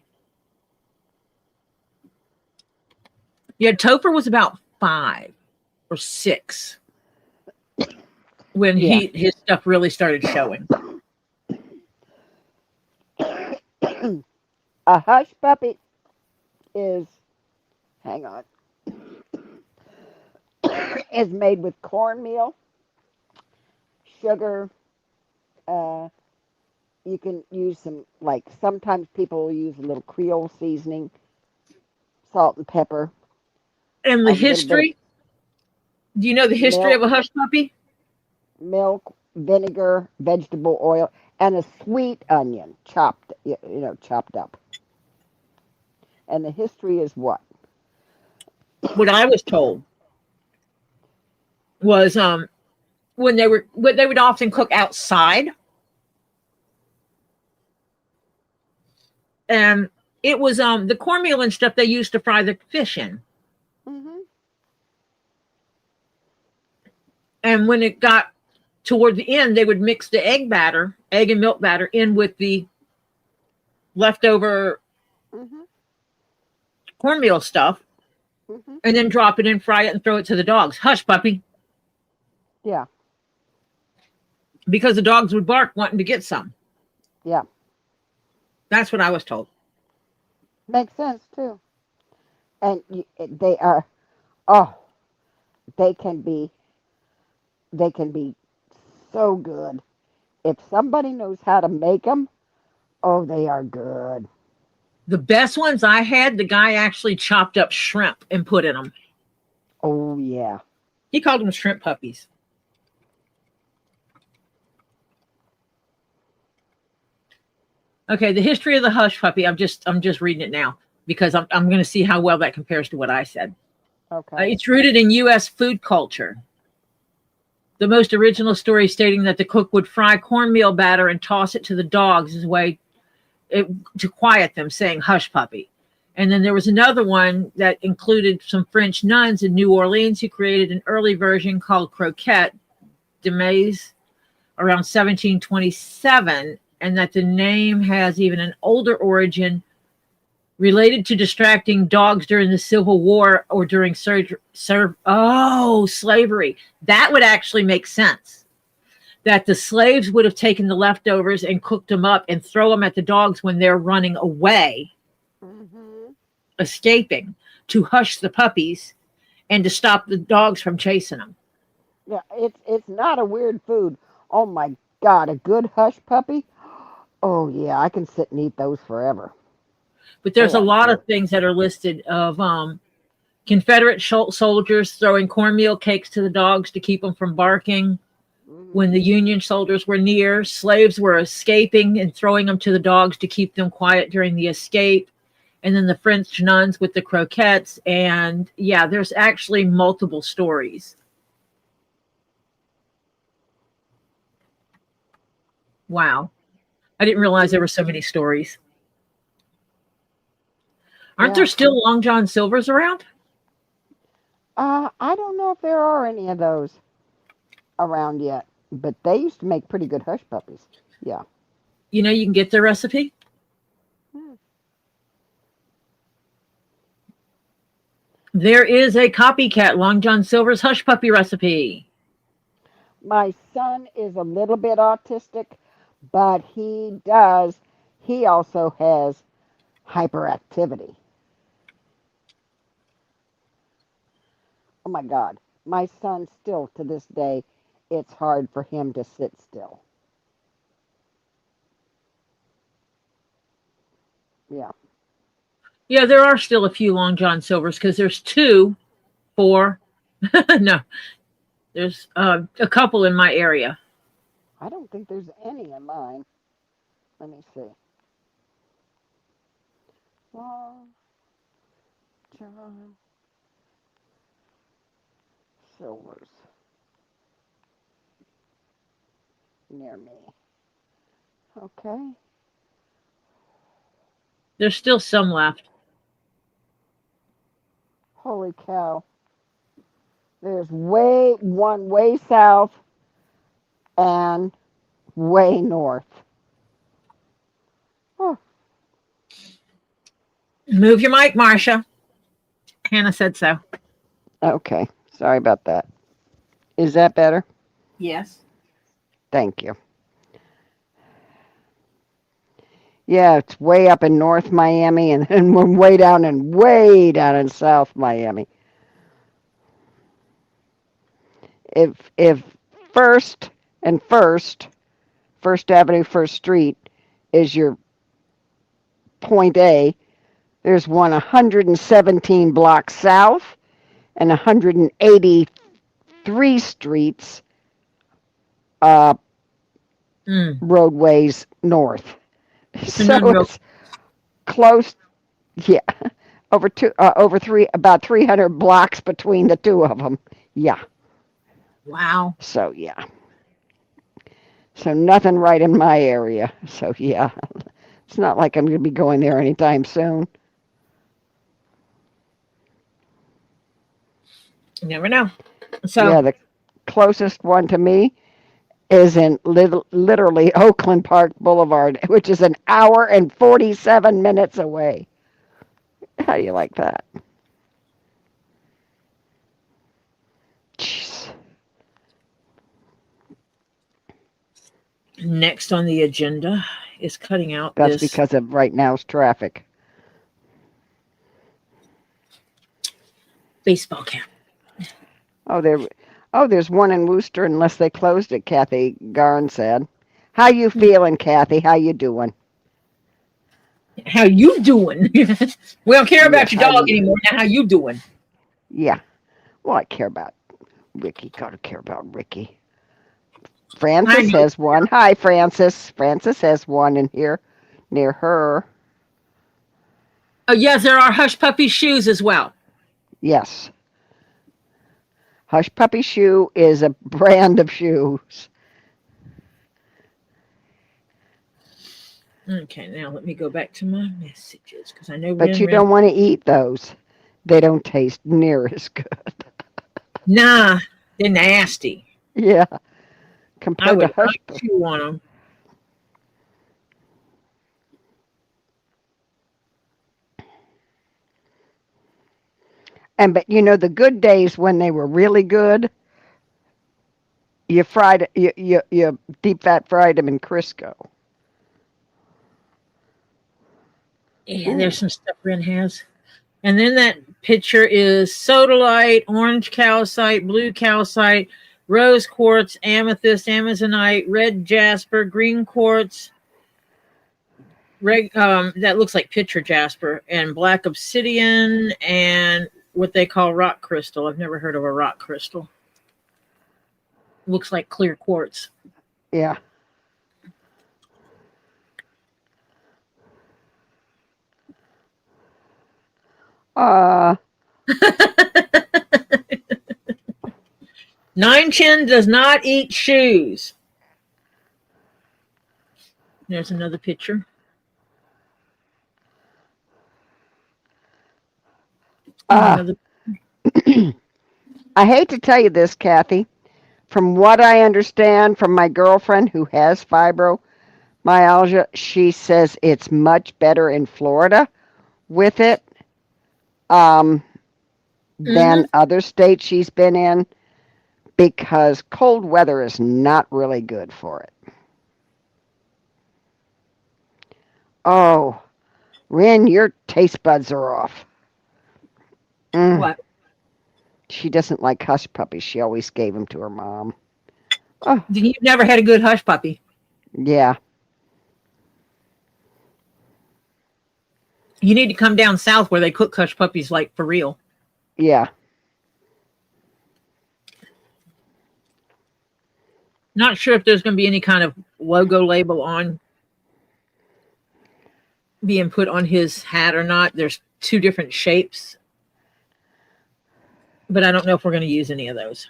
Yeah, Topher was about 5 or 6 when his stuff really started showing. A hush puppy is, hang on, is made with cornmeal, sugar. You can use some, like sometimes people will use a little Creole seasoning, salt and pepper. And the history? Do you know the history of a hush puppy? Milk, vinegar, vegetable oil, and a sweet onion chopped up. And the history is what? What I was told was when they would often cook outside. And it was the cornmeal and stuff they used to fry the fish in. Mm-hmm. And when it got toward the end, they would mix the egg and milk batter in with the leftover cornmeal stuff, Mm-hmm. and then drop it in, fry it, and throw it to the dogs. Hush, puppy. Yeah. Because the dogs would bark wanting to get some. Yeah. That's what I was told. Makes sense too. And they are, oh, they can be so good. If somebody knows how to make them, oh, they are good. The best ones I had, the guy actually chopped up shrimp and put in them. Oh, yeah. He called them shrimp puppies. Okay, the history of the hush puppy. I'm just reading it now because I'm going to see how well that compares to what I said. Okay. It's rooted in U.S. food culture. The most original story stating that the cook would fry cornmeal batter and toss it to the dogs as a way to quiet them, saying "hush, puppy." And then there was another one that included some French nuns in New Orleans who created an early version called croquette de maize around 1727, and that the name has even an older origin related to distracting dogs during the Civil War or during slavery. That would actually make sense. That the slaves would have taken the leftovers and cooked them up and throw them at the dogs when they're running away, escaping, to hush the puppies and to stop the dogs from chasing them. Yeah, it's not a weird food. Oh my God, a good hush puppy. Oh yeah, I can sit and eat those forever. But there's Oh, a lot of things that are listed of Confederate soldiers throwing cornmeal cakes to the dogs to keep them from barking. When the Union soldiers were near, slaves were escaping and throwing them to the dogs to keep them quiet during the escape. And then the French nuns with the croquettes. And yeah, there's actually multiple stories. Wow. I didn't realize there were so many stories. Aren't there still Long John Silvers around? I don't know if there are any of those around yet, but they used to make pretty good hush puppies. Yeah. You know, you can get their recipe. There is a copycat Long John Silver's hush puppy recipe. My son is a little bit autistic, but he also has hyperactivity. Oh my God. My son still to this day, it's hard for him to sit still. Yeah. Yeah, there are still a few Long John Silvers because there's 2, 4. No, there's a couple in my area. I don't think there's any in mine. Let me see. Long John Silvers near me. Okay. There's still some left. Holy cow. There's one way south and way north. Oh. Move your mic, Marcia. Hannah said so. Okay. Sorry about that. Is that better? Yes. Thank you. Yeah, it's way up in North Miami and then we're way down in South Miami. If First Avenue, First Street is your point A, there's 117 blocks south and 183 streets roadways north. So it's close, yeah. About 300 blocks between the two of them. Yeah. Wow. So yeah. So nothing right in my area. So yeah. It's not like I'm going to be going there anytime soon. You never know. So yeah, the closest one to me is in literally Oakland Park Boulevard, which is an hour and 47 minutes away. How do you like that? Jeez. Next on the agenda is cutting out That's this. because of right now's traffic. Baseball cap. There's one in Worcester unless they closed it, Kathy Garn said. How you feeling, Kathy? How you doing? How you doing? We don't care about Yeah, your how dog you- anymore. Now, how you doing? Yeah. Well, I care about Ricky. Gotta care about Ricky. Francis know. has one. Hi, Francis. Francis has one in here near her. Oh, yes, there are Hush Puppy shoes as well. Yes. Hush Puppy Shoe is a brand of shoes. Okay, now let me go back to my messages because I know. But you don't want to eat those. They don't taste near as good. Nah, they're nasty. Yeah. I Compared to would Hush not chew on them. But you know the good days when they were really good, you deep fat fried them in Crisco. Yeah, there's some stuff Ren has. And then that picture is sodalite, orange calcite, blue calcite, rose quartz, amethyst, amazonite, red jasper, green quartz, that looks like picture jasper, and black obsidian, and what they call rock crystal. I've never heard of a rock crystal. Looks like clear quartz. Yeah. Nine Chin does not eat shoes. There's another picture. I hate to tell you this, Kathy. From what I understand from my girlfriend who has fibromyalgia, she says it's much better in Florida with it than other states she's been in because cold weather is not really good for it. Oh, Ren, your taste buds are off. What? She doesn't like hush puppies. She always gave them to her mom. Oh, you've never had a good hush puppy. Yeah. You need to come down south where they cook hush puppies like for real. Yeah. Not sure if there's going to be any kind of logo label on being put on his hat or not. There's two different shapes, but I don't know if we're going to use any of those.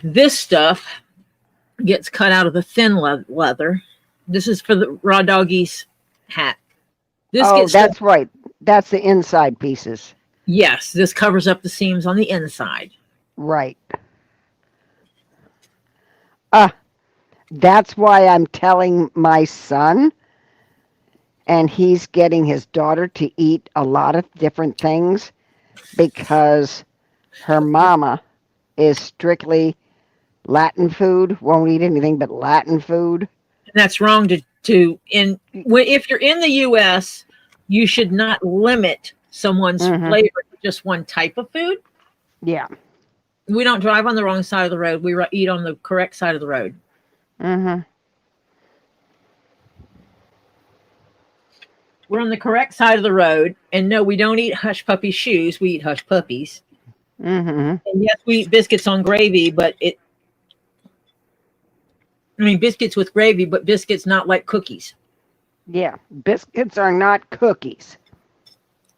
This stuff gets cut out of the thin leather. This is for the raw doggy's hat. That's right. That's the inside pieces. Yes, this covers up the seams on the inside. Right. That's why I'm telling my son, and he's getting his daughter to eat a lot of different things because her mama is strictly Latin food, won't eat anything but Latin food. That's wrong if you're in the U.S., you should not limit someone's flavor to just one type of food. Yeah. We don't drive on the wrong side of the road. We eat on the correct side of the road. Mm-hmm. We're on the correct side of the road. And no, we don't eat hush puppy shoes. We eat hush puppies. Mm-hmm. And yes, we eat biscuits on gravy, biscuits with gravy, but biscuits not like cookies. Yeah, biscuits are not cookies.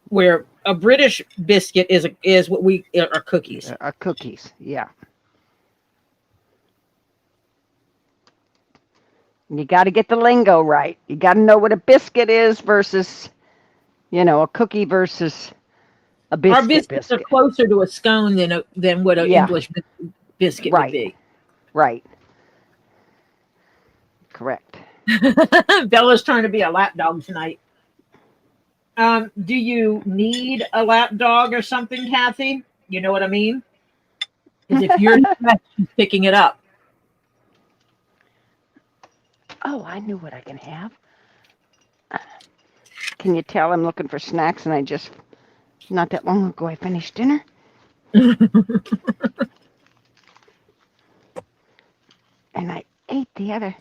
Where a British biscuit is what we are cookies. Cookies, yeah. You got to get the lingo right. You got to know what a biscuit is versus, a cookie versus a biscuit. Our biscuits are closer to a scone than what an English biscuit would be. Right. Correct. Bella's trying to be a lap dog tonight. Do you need a lap dog or something, Kathy? You know what I mean? Because if you're not, she's picking it up. Oh, I knew what I can have. Can you tell I'm looking for snacks and I just, not that long ago, I finished dinner? And I ate the other.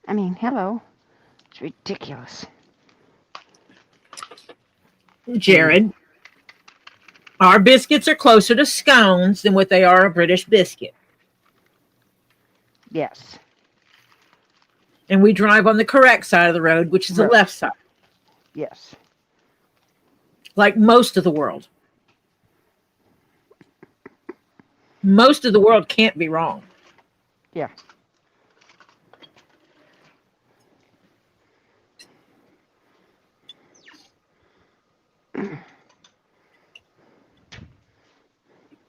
I mean, hello. It's ridiculous. Jared, our biscuits are closer to scones than what they are a British biscuit. Yes. And we drive on the correct side of the road, which is the Right. left side, Yes. like most of the world. Most of the world can't be wrong. Yeah.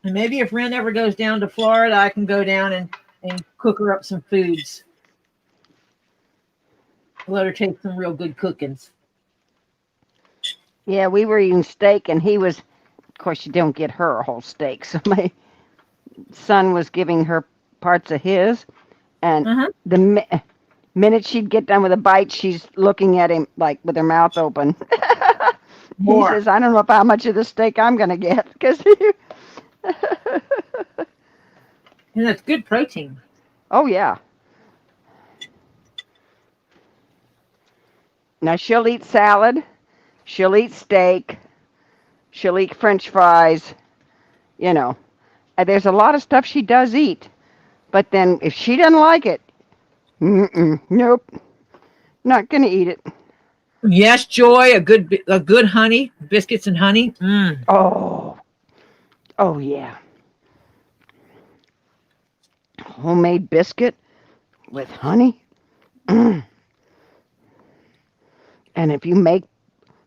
And maybe if Ren ever goes down to Florida, I can go down and cook her up some foods. Let her taste some real good cookings. Yeah, we were eating steak and he was, of course, you don't get her a whole steak. So my son was giving her parts of his. And the minute she'd get done with a bite, she's looking at him like with her mouth open. He says, I don't know how much of the steak I'm going to get. Because And that's good protein. oh, yeah. Now, she'll eat salad. She'll eat steak. She'll eat French fries. You know, and there's a lot of stuff she does eat. But then if she doesn't like it, nope, not going to eat it. Yes, Joy, a good honey, biscuits and honey. Oh, oh yeah. Homemade biscuit with honey. And if you make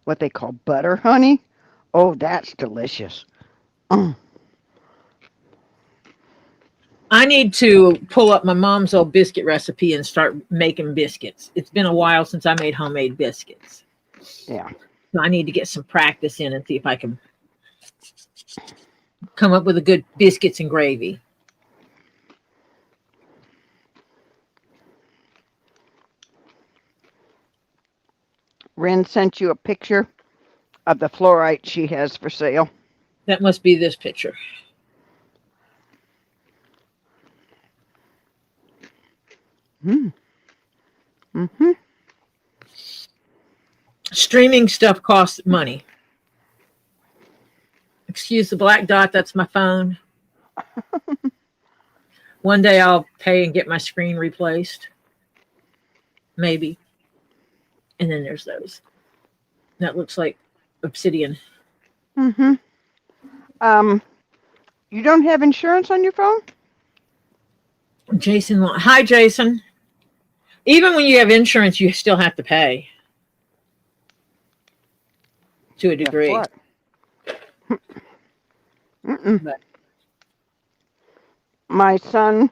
what they call butter honey, oh, that's delicious. I need to pull up my mom's old biscuit recipe and start making biscuits. It's been a while since I made homemade biscuits. Yeah. So I need to get some practice in and see if I can come up with a good biscuits and gravy. Ren sent you a picture of the fluorite she has for sale. That must be this picture. Streaming stuff costs money. Excuse the black dot, that's my phone. One day I'll pay and get my screen replaced. Maybe. And then there's those. That looks like obsidian. You don't have insurance on your phone? Jason, hi Jason. Even when you have insurance, you still have to pay. To a degree. Guess what? But My son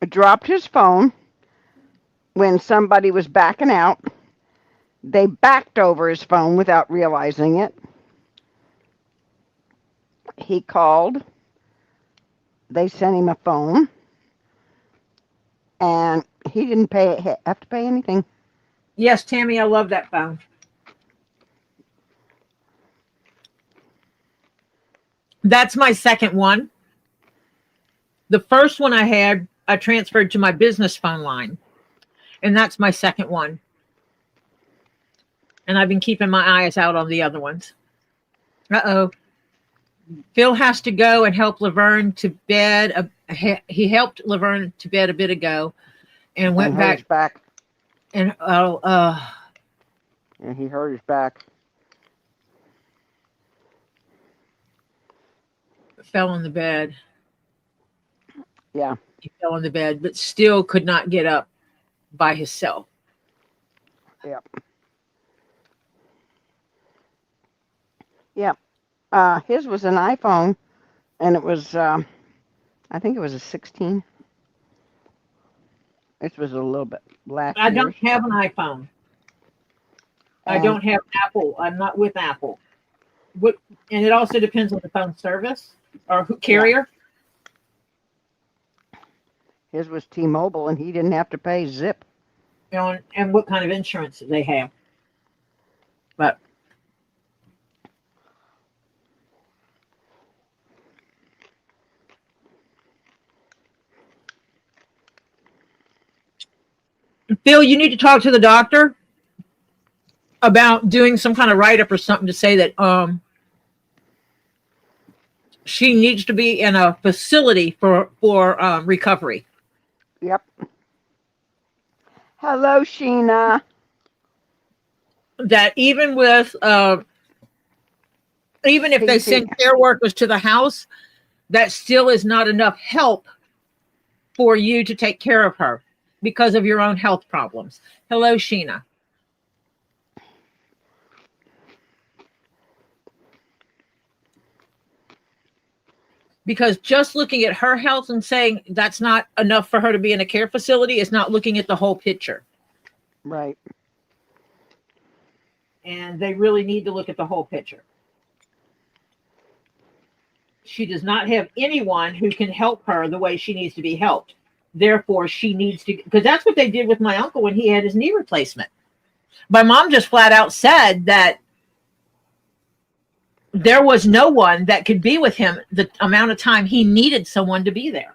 dropped his phone when somebody was backing out. They backed over his phone without realizing it. He called. They sent him a phone. And he didn't have to pay anything. yes, Tammy, I love that phone. That's my second one. The first one I had, I transferred to my business phone line. And that's my second one. And I've been keeping my eyes out on the other ones. Uh-oh. Phil has to go and help Laverne to bed. He helped Laverne to bed a bit ago and went hurt his back. And And he hurt his back. Fell on the bed. Yeah. He fell on the bed, but still could not get up by himself. Yep. Yep. His was an iPhone, and it was, I think it was a 16. This was a little bit last I don't year's. have an iPhone. I don't have Apple. I'm not with Apple. What? And it also depends on the phone service or who carrier. His was T-Mobile, and he didn't have to pay zip. You know, and what kind of insurance they have. But Phil, you need to talk to the doctor about doing some kind of write-up or something to say that she needs to be in a facility for recovery. Yep. Hello, Sheena. That even with even if they send care workers to the house, that still is not enough help for you to take care of her because of your own health problems. Hello, Sheena. Because just looking at her health and saying that's not enough for her to be in a care facility is not looking at the whole picture. Right. And they really need to look at the whole picture. She does not have anyone who can help her the way she needs to be helped. Therefore, she needs to, because that's what they did with my uncle when he had his knee replacement. My mom just flat out said that there was no one that could be with him the amount of time he needed someone to be there.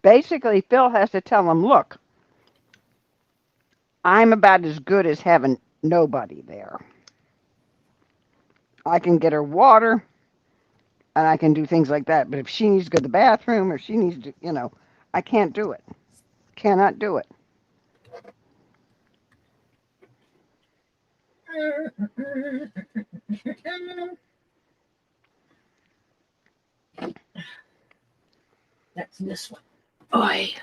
Basically, Phil has to tell him, look, I'm about as good as having nobody there. I can get her water, and I can do things like that. But if she needs to go to the bathroom or she needs to, you know, I can't do it. Cannot do it. That's this one. Oy.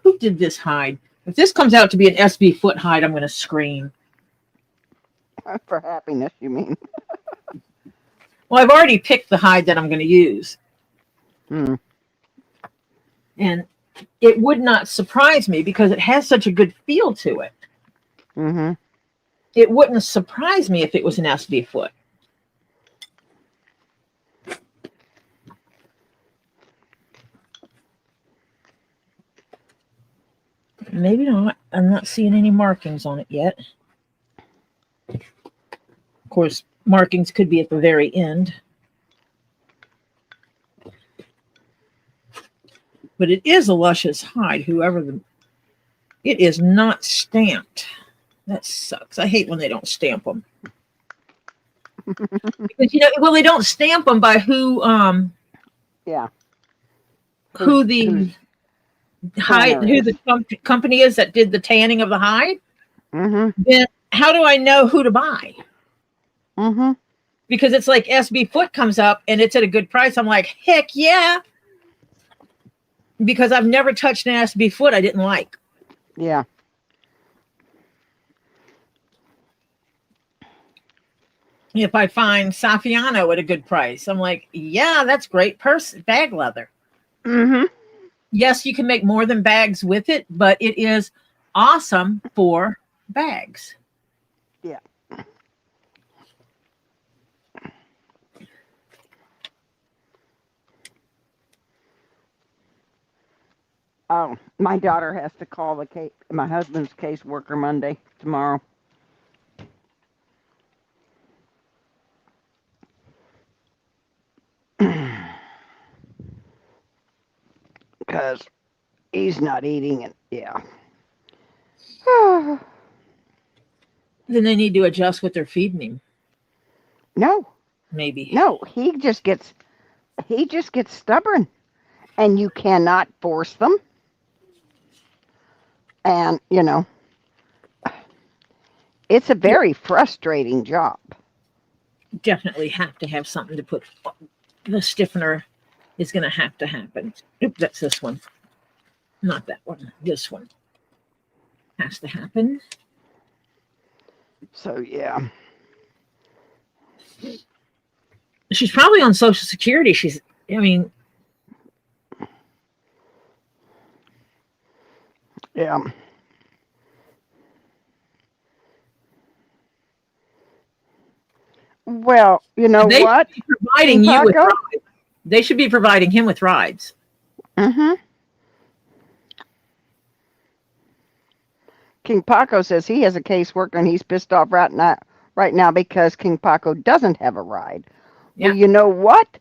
Who did this hide? If this comes out to be an SB foot hide, I'm going to scream. For happiness, you mean? Well, I've already picked the hide that I'm going to use. Hmm. And it would not surprise me because it has such a good feel to it. Mm-hmm. It wouldn't surprise me if it was an SB foot. Maybe not. I'm not seeing any markings on it yet. Of course, markings could be at the very end. But it is a luscious hide, it is not stamped. That sucks. I hate when they don't stamp them. Because, you know, well, they don't stamp them by who Yeah. who the hide, who the company is that did the tanning of the hide. Mm-hmm. Then how do I know who to buy? Mm-hmm. Because it's like SB foot comes up and it's at a good price. I'm like, heck yeah. Because I've never touched an SB foot I didn't like. Yeah. If I find Saffiano at a good price, I'm like, yeah, that's great bag leather. Mm-hmm. Yes, you can make more than bags with it, but it is awesome for bags. Yeah. Oh, my daughter has to call my husband's caseworker Monday, tomorrow. Because he's not eating it. Yeah. Then they need to adjust what they're feeding him. No. Maybe. No, he just gets stubborn, and you cannot force them. And, you know, it's a very frustrating job. Definitely have to have something to put. The stiffener is going to have to happen. Oop, that's this one. Not that one. This one has to happen. So, yeah. She's probably on Social Security. Yeah. Well, you know They what? should be providing you with KingPaco? rides. They should be providing him with rides. Mm-hmm. KingPaco says he has a caseworker and he's pissed off right now because KingPaco doesn't have a ride. Yeah. Well, you know what?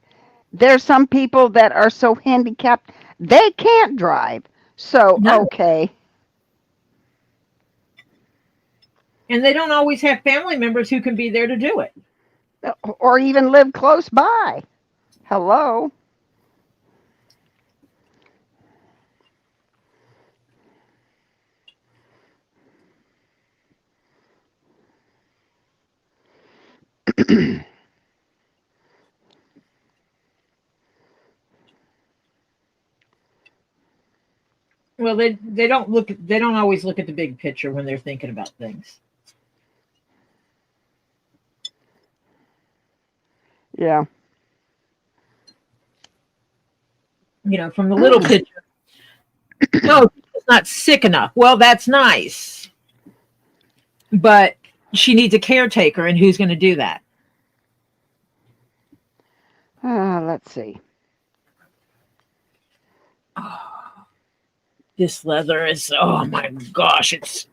There's some people that are so handicapped they can't drive. So, No. okay. And they don't always have family members who can be there to do it. Or even live close by. Hello. Well, they don't always look at the big picture when they're thinking about things. Yeah. You know, from the little picture. No, it's not sick enough. Well, that's nice. But she needs a caretaker, and who's going to do that? Let's see. Oh, this leather is, oh my gosh, it's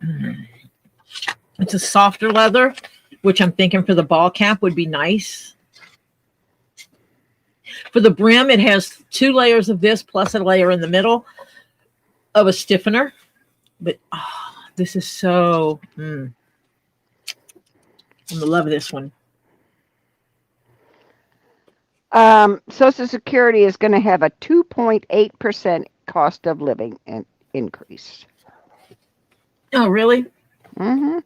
a softer leather, which I'm thinking for the ball cap would be nice. For the brim, it has 2 layers of this plus a layer in the middle of a stiffener. But this is so, I'm gonna love this one. Social Security is going to have a 2.8% cost of living increase. Oh, really? Mm-hmm.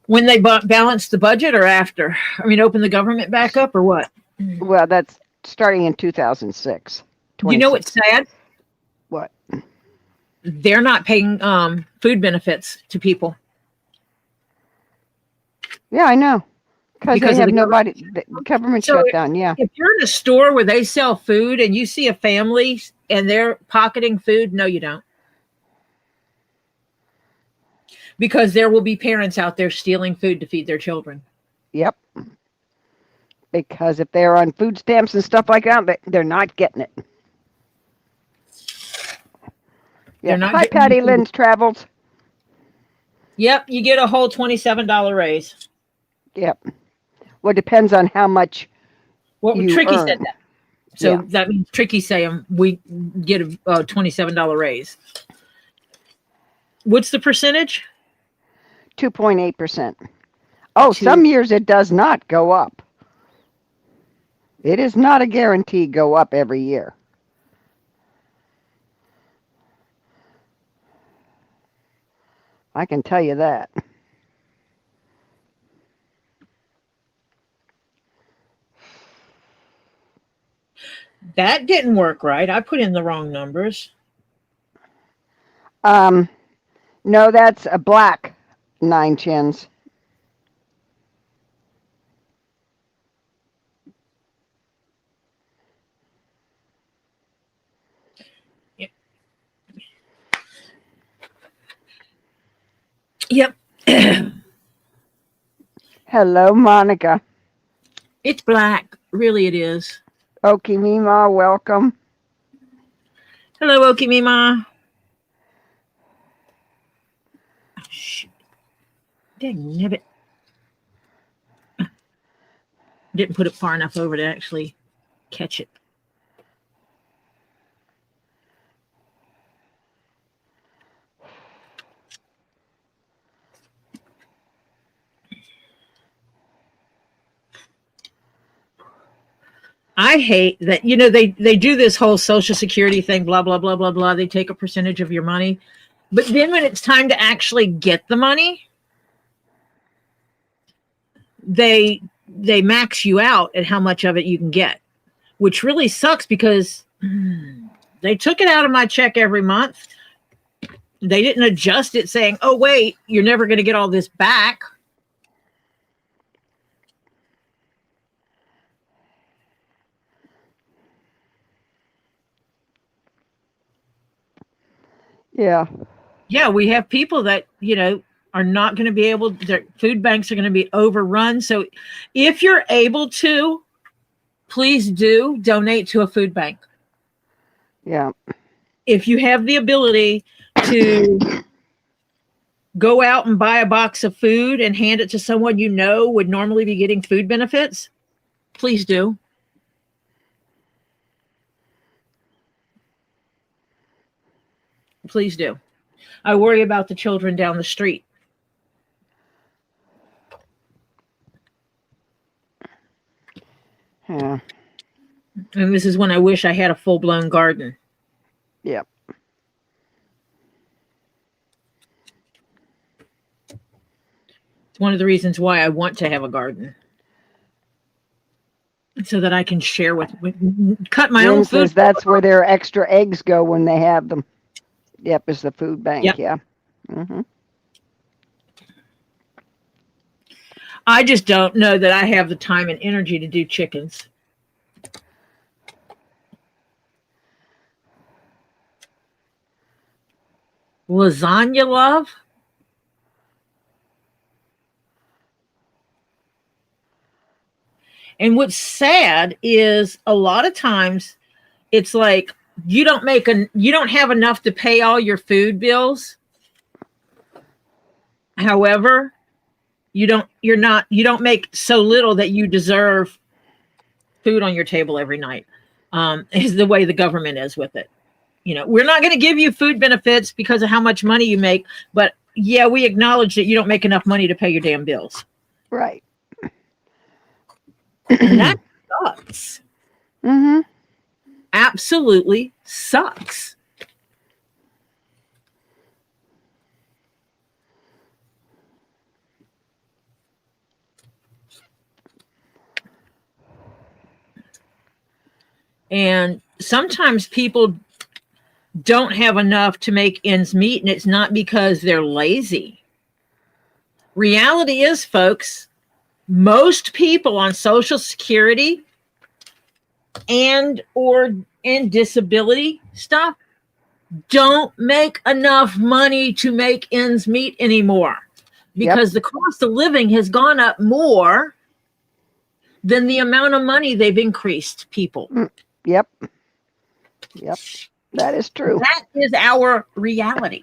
When they balance the budget or after? I mean, open the government back up or what? Well, that's starting in 2006. You know what's sad? What? They're not paying food benefits to people. Yeah, I know. Because they of have the nobody. The government So shut down. Yeah. If you're in a store where they sell food and you see a family and they're pocketing food, no, you don't. Because there will be parents out there stealing food to feed their children. Yep. Because if they're on food stamps and stuff like that, they're not getting it. Yeah. They're not Hi, getting Patty the food. Lynn's Travels. Yep, you get a whole $27 raise. Yep. Well, it depends on how much Well, you Tricky earn. said that. So Yeah. that means Tricky saying we get a $27 raise. What's the percentage? 2.8%. Oh, Two. some years it does not go up. It is not a guarantee go up every year. I can tell you that. That didn't work right. I put in the wrong numbers. No, that's a black 9 chins. Yep. Hello, Monica. It's black. Really, it is. Okimima, welcome. Hello, Okimima. Oh, shit. Dang nibbit. Didn't put it far enough over to actually catch it. I hate that, they do this whole Social Security thing, blah, blah, blah, blah, blah. They take a percentage of your money. But then when it's time to actually get the money, they max you out at how much of it you can get, which really sucks because they took it out of my check every month. They didn't adjust it saying, oh, wait, you're never going to get all this back. Yeah. Yeah, we have people that, are not going to be able, their food banks are going to be overrun. So if you're able to, please do donate to a food bank. Yeah. If you have the ability to go out and buy a box of food and hand it to someone you know would normally be getting food benefits, please do. Please do. I worry about the children down the street. Yeah. And this is when I wish I had a full-blown garden. Yep. It's one of the reasons why I want to have a garden. So that I can share cut my own food. That's where their extra eggs go when they have them. Yep, is the food bank. Yep. Yeah. Mm-hmm. I just don't know that I have the time and energy to do chickens. Lasagna love? And what's sad is a lot of times it's like you don't have enough to pay all your food bills. However, you don't make so little that you deserve food on your table every night. Is the way the government is with it. You know, we're not going to give you food benefits because of how much money you make, but yeah, we acknowledge that you don't make enough money to pay your damn bills. Right. And that sucks. Mm-hmm. Absolutely sucks. And sometimes people don't have enough to make ends meet, and it's not because they're lazy. Reality is, folks, most people on Social Security and disability stuff don't make enough money to make ends meet anymore because the cost of living has gone up more than the amount of money they've increased people. Yep. Yep. That is true. That is our reality.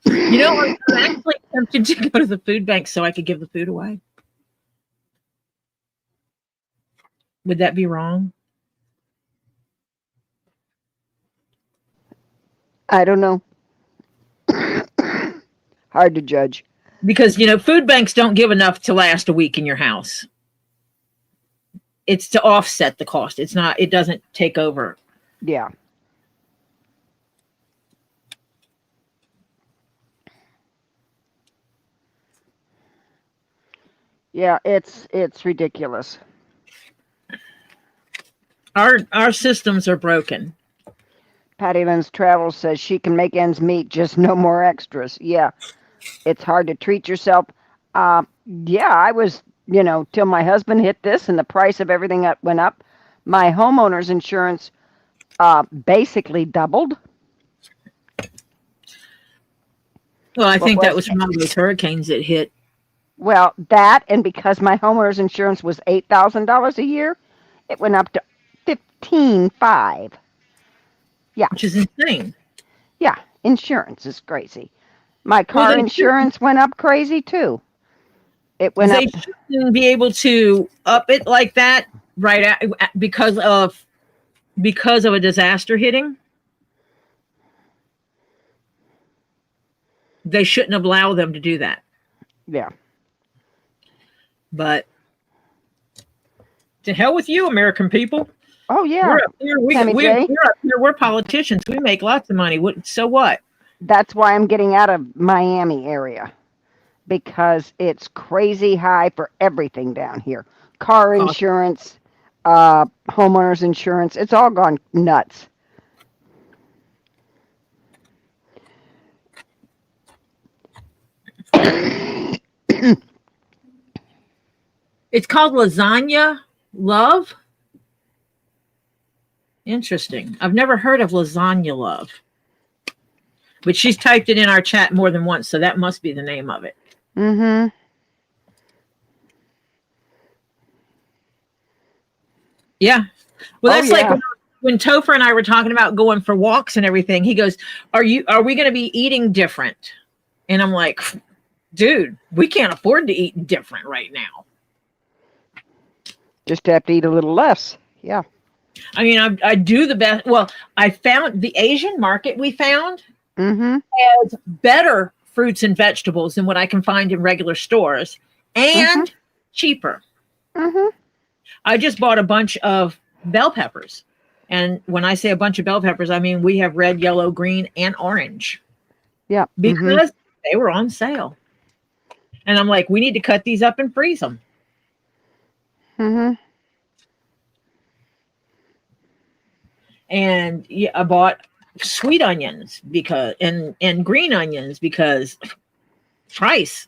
You know, I'm actually tempted to go to the food bank so I could give the food away. Would that be wrong? I don't know. Hard to judge. Because, you know, food banks don't give enough to last a week in your house. It's to offset the cost. It doesn't take over. Yeah. Yeah, it's ridiculous. Our systems are broken. Patty Lynn's Travels says she can make ends meet, just no more extras. Yeah, it's hard to treat yourself. Yeah, I was, till my husband hit this and the price of everything went up. My homeowner's insurance basically doubled. Well, I think that was from all those hurricanes that hit. Well, that, and because my homeowner's insurance was $8,000 a year, it went up to $15,500. Yeah. Which is insane. Yeah, insurance is crazy. My car insurance went up crazy too. It went up. They shouldn't be able to up it like that because of a disaster hitting. They shouldn't allow them to do that. Yeah. But to hell with you, American people. Oh, yeah. We're up here. We're politicians. We make lots of money. So what? That's why I'm getting out of Miami area. Because it's crazy high for everything down here. Car insurance, homeowner's insurance. It's all gone nuts. It's called Lasagna Love. Interesting. I've never heard of Lasagna Love. But she's typed it in our chat more than once, so that must be the name of it. Mm-hmm. Yeah. Well, that's like yeah. when Topher and I were talking about going for walks and everything. He goes, are we going to be eating different? And I'm like, dude, we can't afford to eat different right now. Just have to eat a little less. Yeah. I mean, I do the best. Well, I found the Asian market we found Mm-hmm. has better fruits and vegetables than what I can find in regular stores and cheaper. Mm-hmm. I just bought a bunch of bell peppers. And when I say a bunch of bell peppers, I mean we have red, yellow, green, and orange. Yeah. Because they were on sale. And I'm like, we need to cut these up and freeze them. Mm-hmm. And yeah, I bought sweet onions because and green onions because price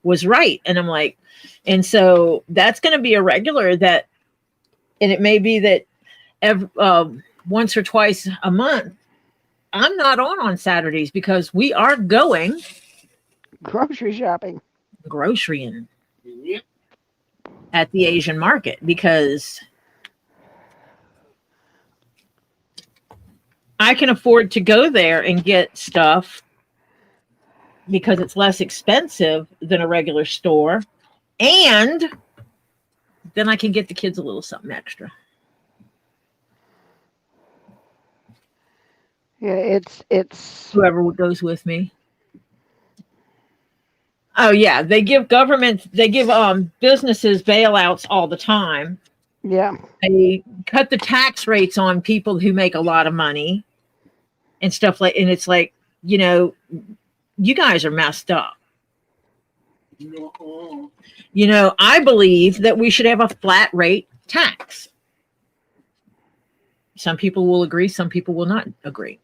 was right. And I'm like, and so that's going to be a regular that, and it may be that once or twice a month, I'm not on Saturdays because we are going Grocery shopping. grocerying at the Asian market because I can afford to go there and get stuff because it's less expensive than a regular store. And then I can get the kids a little something extra. Yeah, it's Whoever goes with me. Oh yeah, they give businesses bailouts all the time. yeah. They cut the tax rates on people who make a lot of money and stuff like, and it's like, you know, you guys are messed up. You know, I believe that we should have a flat rate tax. Some people will agree, some people will not agree.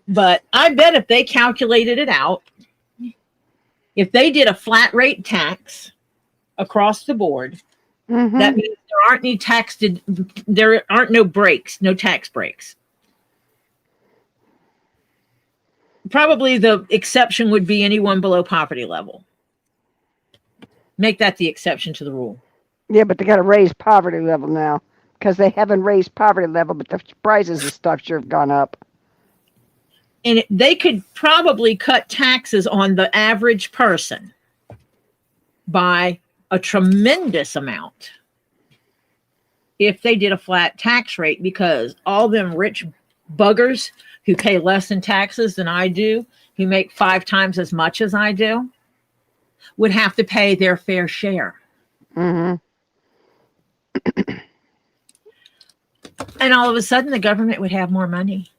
But I bet if they calculated it out, if they did a flat rate tax across the board, Mm-hmm. that means there aren't no breaks, no tax breaks. Probably the exception would be anyone below poverty level. Make that the exception to the rule. Yeah, but they got to raise poverty level now because they haven't raised poverty level, but the prices of stuff sure have gone up. And they could probably cut taxes on the average person by a tremendous amount if they did a flat tax rate, because all them rich buggers who pay less in taxes than I do, who make 5 times as much as I do, would have to pay their fair share. Mm-hmm. And all of a sudden the government would have more money.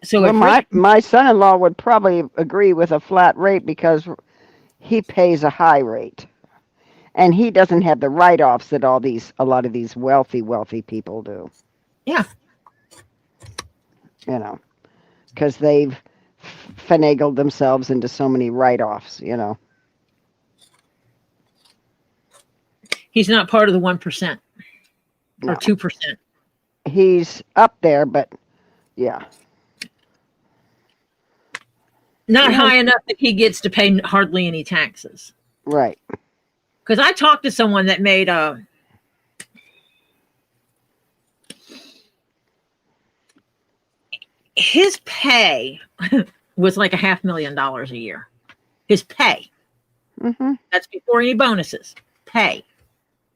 So Well, my son-in-law would probably agree with a flat rate because he pays a high rate, and he doesn't have the write-offs that a lot of these wealthy people do. Yeah. You know, because they've finagled themselves into so many write-offs. You know. He's not part of the 1% No. or 2%. He's up there, but yeah. Not Yeah. high enough that he gets to pay hardly any taxes. Right. Because I talked to someone that made his pay was like $500,000 a year. His pay. Mm-hmm. That's before any bonuses. Pay.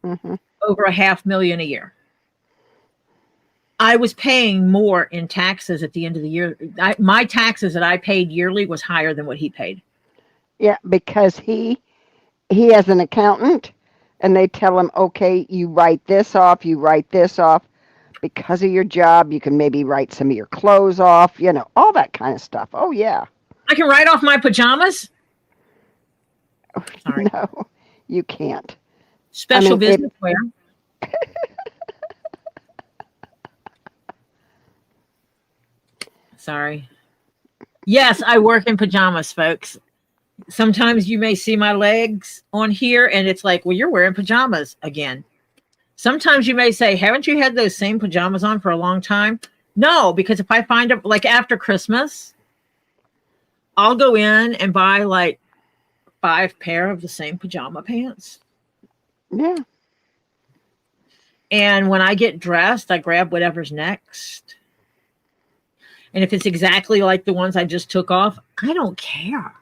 Mm-hmm. Over $500,000 a year. I was paying more in taxes at the end of the year. My taxes that I paid yearly was higher than what he paid. Yeah, because he has an accountant, and they tell him, okay, you write this off, you write this off. Because of your job, you can maybe write some of your clothes off, you know, all that kind of stuff. Oh, yeah. I can write off my pajamas? Sorry. No, you can't. Special business wear. Sorry. Yes, I work in pajamas, folks. Sometimes you may see my legs on here and it's like, well, you're wearing pajamas again. Sometimes you may say, haven't you had those same pajamas on for a long time? No, because if I find them, like after Christmas, I'll go in and buy like 5 pair of the same pajama pants. Yeah. And when I get dressed, I grab whatever's next. And if it's exactly like the ones I just took off, I don't care.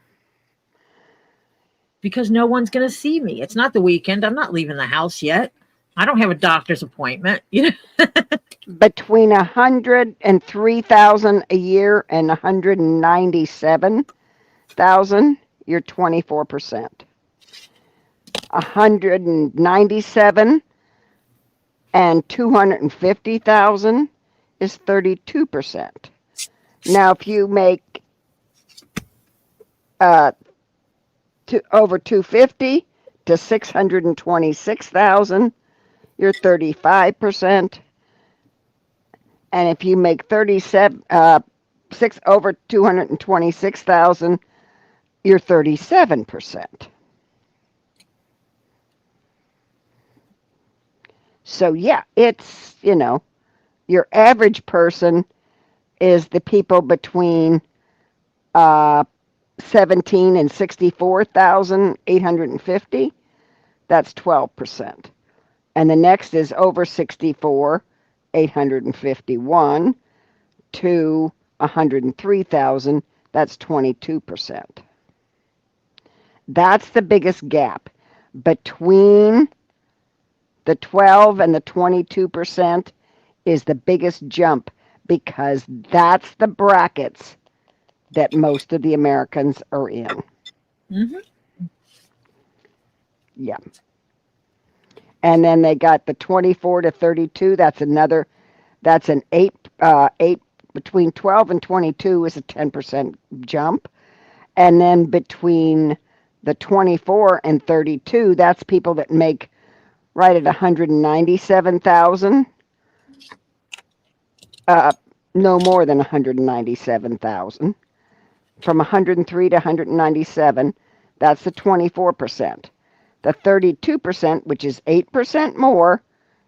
Because no one's going to see me. It's not the weekend. I'm not leaving the house yet. I don't have a doctor's appointment. You know? Between 103,000 a year and 197,000, you're 24%. 197 and 250,000 is 32%. Now, if you make over 250 to 626,000, you're 35%. And if you make 6 over 226,000, you're 37%. So yeah, it's, your average person is the people between 17 and 64,850. That's 12%. And the next is over 64, 851 to 103,000. That's 22%. That's the biggest gap between the 12 and the 22% is the biggest jump, because that's the brackets that most of the Americans are in. Mm-hmm. Yeah. And then they got the 24 to 32. That's an 8 between 12 and 22 is a 10% jump. And then between the 24 and 32, that's people that make right at 197,000. No more than 197,000. From 103 to 197, that's the 24%. The 32%, which is 8% more,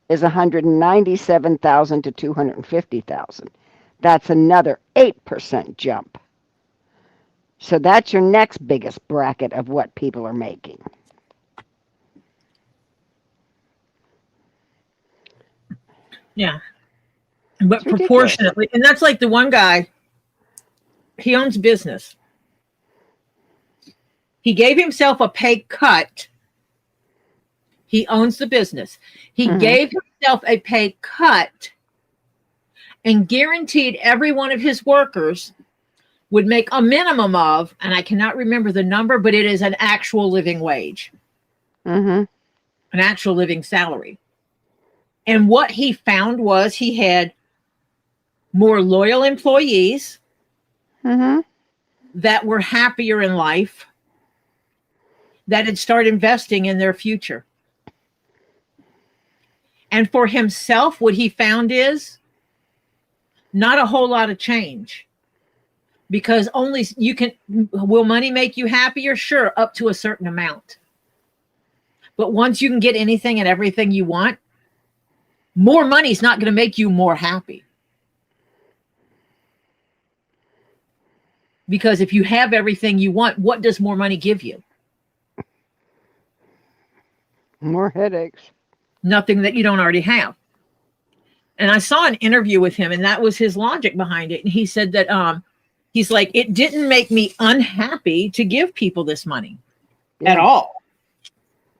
is 197,000 to 250,000. That's another 8% jump. So that's your next biggest bracket of what people are making. Yeah. But proportionately, and that's like the one guy, he owns business. He gave himself a pay cut. He owns the business. He gave himself a pay cut and guaranteed every one of his workers would make a minimum of, and I cannot remember the number, but it is an actual living wage. Mm-hmm. An actual living salary. And what he found was he had more loyal employees that were happier in life, that had started investing in their future. And for himself, what he found is not a whole lot of change, because only will money make you happier? Sure, up to a certain amount. But once you can get anything and everything you want, more money is not going to make you more happy. Because if you have everything you want, what does more money give you? More headaches. Nothing that you don't already have. And I saw an interview with him, and that was his logic behind it. And he said that he's like, it didn't make me unhappy to give people this money at all.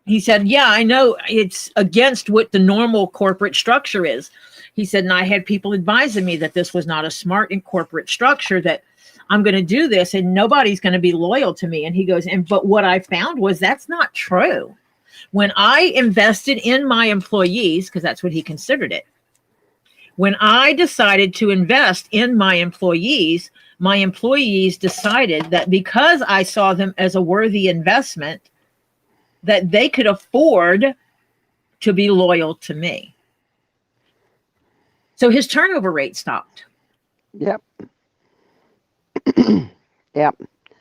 He said, yeah, I know it's against what the normal corporate structure is. He said, and I had people advising me that this was not a smart and corporate structure, that I'm going to do this and nobody's going to be loyal to me. And he goes, but what I found was that's not true. When I invested in my employees, because that's what he considered it, when I decided to invest in my employees decided that because I saw them as a worthy investment, that they could afford to be loyal to me. So his turnover rate stopped. Yep. Yep.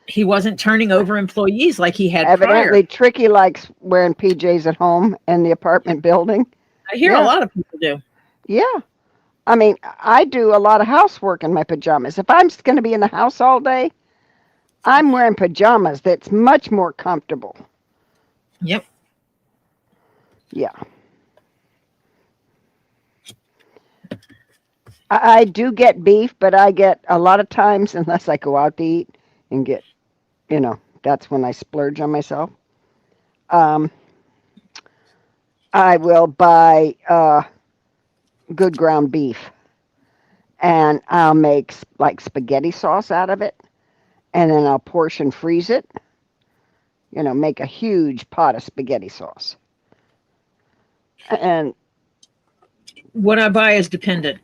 He wasn't turning over employees like he had Evidently, prior. Tricky likes wearing PJs at home in the apartment building. I hear a lot of people do. Yeah. I mean, I do a lot of housework in my pajamas. If I'm going to be in the house all day, I'm wearing pajamas that's much more comfortable. Yep. Yeah. I do get beef, but I get a lot of times, unless I go out to eat and get, that's when I splurge on myself. I will buy good ground beef, and I'll make like spaghetti sauce out of it, and then I'll portion freeze it. Make a huge pot of spaghetti sauce. And what I buy is dependent.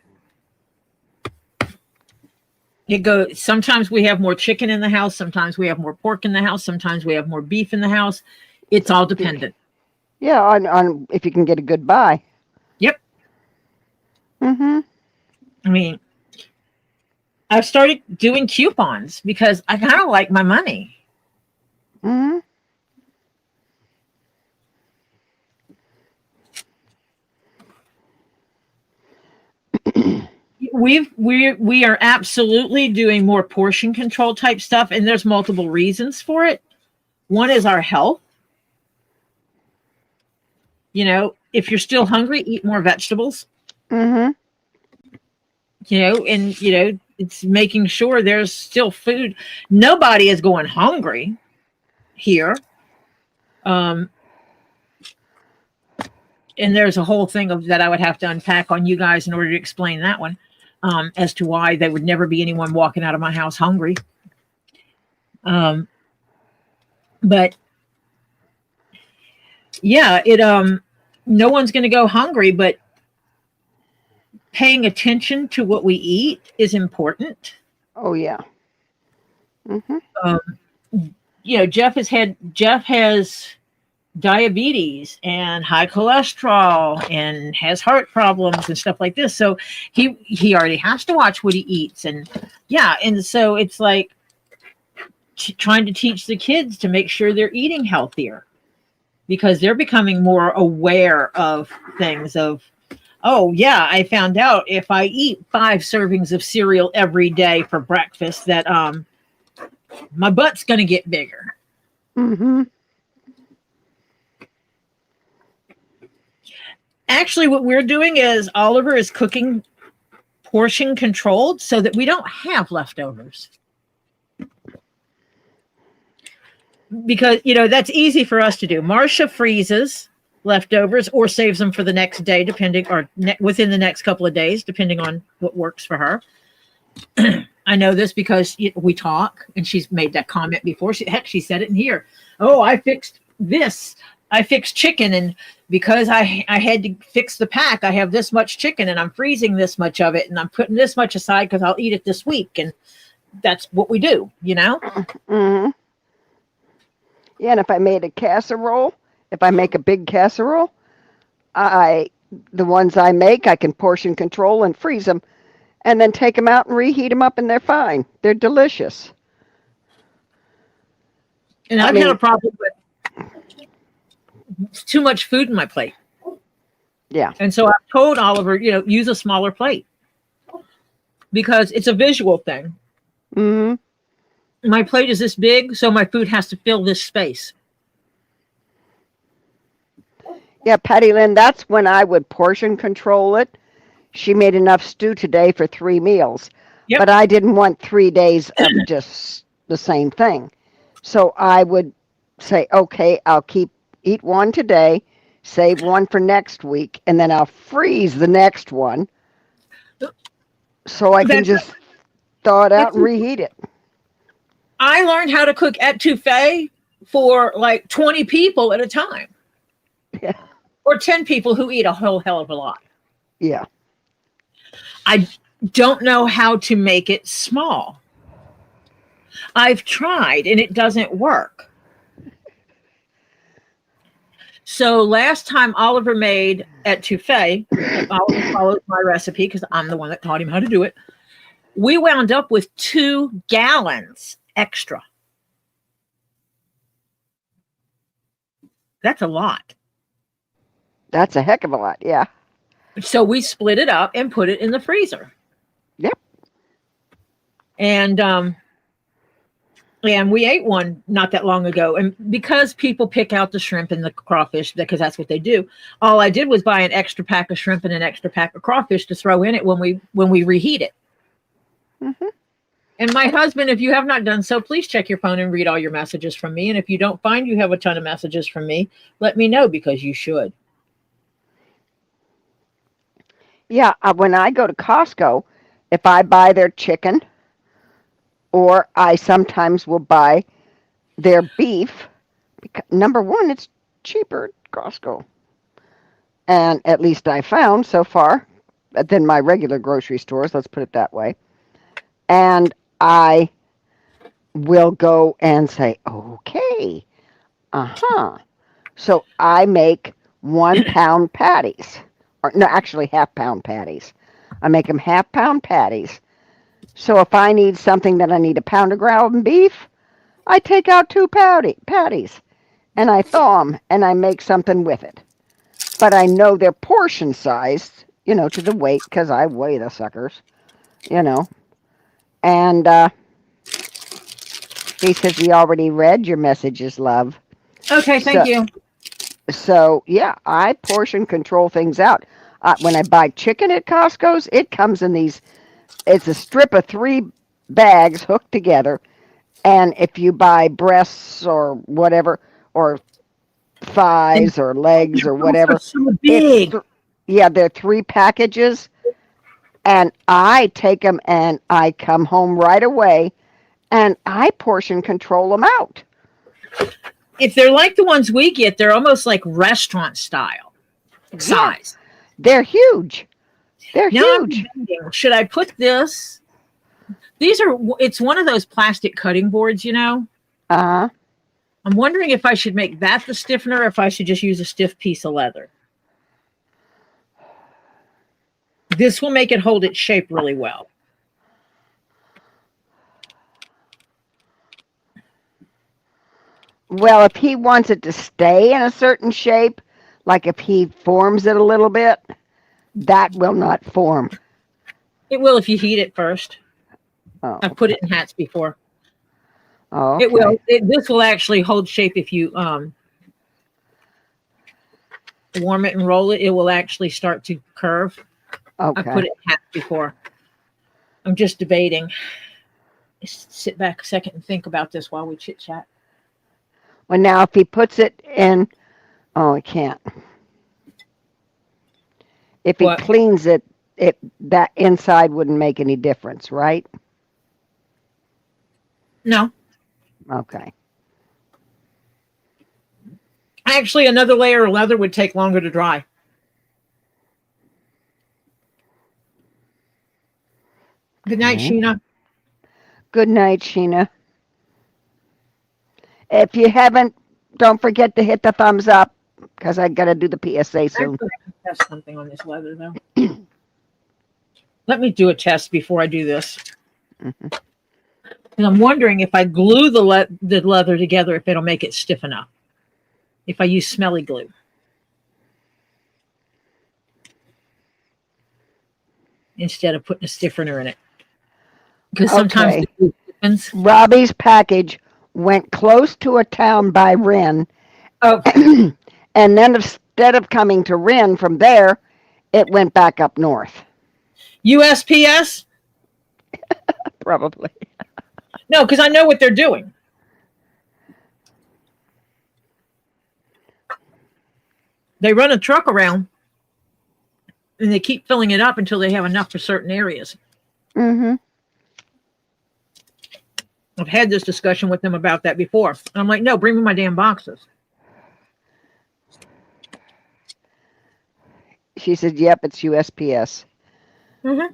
It goes. Sometimes we have more chicken in the house. Sometimes we have more pork in the house. Sometimes we have more beef in the house. It's all dependent. Yeah, on if you can get a good buy. Yep. Mm-hmm. I mean, I've started doing coupons because I kind of like my money. Mm-hmm. We are absolutely doing more portion control type stuff, and there's multiple reasons for it. One is our health. If you're still hungry, eat more vegetables. Mm-hmm. And it's making sure there's still food. Nobody is going hungry here. And there's a whole thing that I would have to unpack on you guys in order to explain that one, as to why there would never be anyone walking out of my house hungry. But yeah, no one's going to go hungry, but paying attention to what we eat is important. Oh yeah. Mm-hmm. Jeff has diabetes and high cholesterol and has heart problems and stuff like this. So he already has to watch what he eats. And so it's like trying to teach the kids to make sure they're eating healthier, because they're becoming more aware of things oh yeah, I found out if I eat 5 servings of cereal every day for breakfast that my butt's going to get bigger. Mm-hmm. Actually, what we're doing is Oliver is cooking portion controlled so that we don't have leftovers. Because, that's easy for us to do. Marcia freezes leftovers or saves them for the next day, within the next couple of days, depending on what works for her. I know this because we talk, and she's made that comment before. She said it in here. Oh, I fixed this. I fixed chicken, and because I had to fix the pack, I have this much chicken, and I'm freezing this much of it, and I'm putting this much aside because I'll eat it this week. And that's what we do, Mm-hmm. Yeah, and if I made if I make a big casserole, the ones I make, I can portion control and freeze them, and then take them out and reheat them up, and they're fine. They're delicious. And I've had a problem with too much food in my plate. Yeah. And so I've told Oliver, use a smaller plate, because it's a visual thing. Mm-hmm. My plate is this big, so my food has to fill this space. Yeah, Patty Lynn, that's when I would portion control it. She made enough stew today for 3 meals. Yep. But I didn't want 3 days of just the same thing. So I would say, okay, I'll eat one today, save one for next week, and then I'll freeze the next one so I can just thaw it out and reheat it. I learned how to cook etouffee for like 20 people at a time. Yeah. Or 10 people who eat a whole hell of a lot. Yeah. I don't know how to make it small. I've tried and it doesn't work. So last time Oliver made etouffee, Oliver followed my recipe because I'm the one that taught him how to do it. We wound up with 2 gallons extra. That's a lot. That's a heck of a lot, yeah. So we split it up and put it in the freezer. Yep. And we ate one not that long ago. And because people pick out the shrimp and the crawfish, because that's what they do, all I did was buy an extra pack of shrimp and an extra pack of crawfish to throw in it when we reheat it. Mm-hmm. And my husband, if you have not done so, please check your phone and read all your messages from me. And if you don't find you have a ton of messages from me, let me know, because you should. Yeah, when I go to Costco, if I buy their chicken, or I sometimes will buy their beef, because, number one, it's cheaper at Costco. And at least I found so far than my regular grocery stores, let's put it that way. And I will go and say, okay, so I make 1 pound patties. Or no, actually half-pound patties. I make them half-pound patties. So if I need something that I need a pound of ground beef, I take out 2 patties and I thaw them and I make something with it. But I know they're portion sized, to the weight, because I weigh the suckers, And he says he already read your messages, love. Okay, thank you. So, yeah, I portion control things out. When I buy chicken at Costco's, it comes in it's a strip of 3 bags hooked together. And if you buy breasts or whatever, or thighs or legs or whatever, so big. They're 3 packages. And I take them and I come home right away and I portion control them out. If they're like the ones we get, they're almost like restaurant style size. They're huge. They're huge. Should I put this? It's one of those plastic cutting boards, Uh-huh. I'm wondering if I should make that the stiffener or if I should just use a stiff piece of leather. This will make it hold its shape really well. Well, if he wants it to stay in a certain shape, like if he forms it a little bit, that will not form. It will if you heat it first. Oh, I've put it in hats before. Oh, okay. It will. This will actually hold shape if you warm it and roll it. It will actually start to curve. Okay. I put it in hats before. I'm just debating. Sit back a second and think about this while we chit chat. Well, now if he puts it in, he can't. If he cleans it, that inside wouldn't make any difference, right? No. Okay. Actually, another layer of leather would take longer to dry. Good night, Sheena. Good night, Sheena. If you haven't, don't forget to hit the thumbs up, because I got to do the PSA soon. I can test something on this leather, though. Let me do a test before I do this. Mm-hmm. And I'm wondering if I glue the leather together, if it'll make it stiff enough. If I use smelly glue. Instead of putting a stiffener in it. Because sometimes the glue stiffens. Robbie's package went close to a town by Wren. Okay. And then instead of coming to Wren from there, it went back up north. USPS? Probably. No, because I know what they're doing. They run a truck around and they keep filling it up until they have enough for certain areas. Mm-hmm. I've had this discussion with them about that before. And I'm like, no, bring me my damn boxes. She said, yep, it's USPS. Mm-hmm.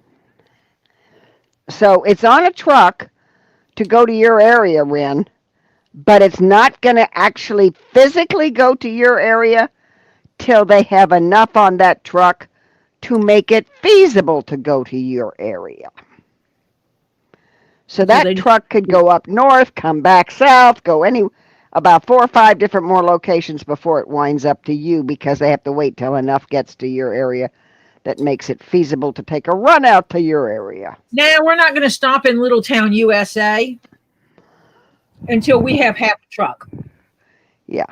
So it's on a truck to go to your area, Wren, but it's not going to actually physically go to your area till they have enough on that truck to make it feasible to go to your area. So that truck could go up north, come back south, go about 4 or 5 different more locations before it winds up to you, because they have to wait till enough gets to your area that makes it feasible to take a run out to your area. Now, we're not going to stop in Littletown, USA until we have half a truck. Yeah.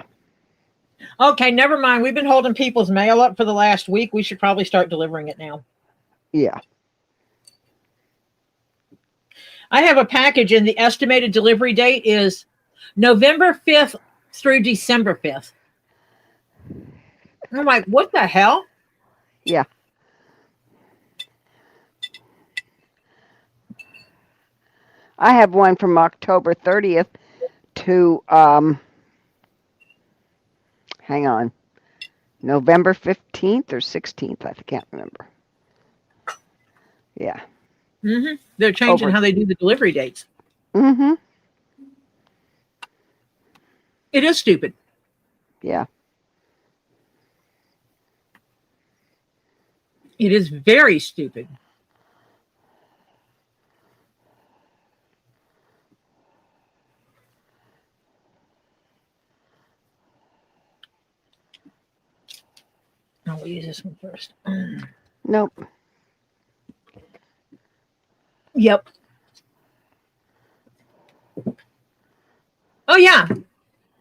Okay, never mind. We've been holding people's mail up for the last week. We should probably start delivering it now. Yeah. I have a package, and the estimated delivery date is November 5th through December 5th. I'm like, what the hell? Yeah. I have one from October 30th to, hang on, November 15th or 16th. I can't remember. Yeah. Mm-hmm. They're changing how they do the delivery dates. Mm-hmm. It is stupid. Yeah. It is very stupid. I'll use this one first. Nope. Yep. Oh yeah.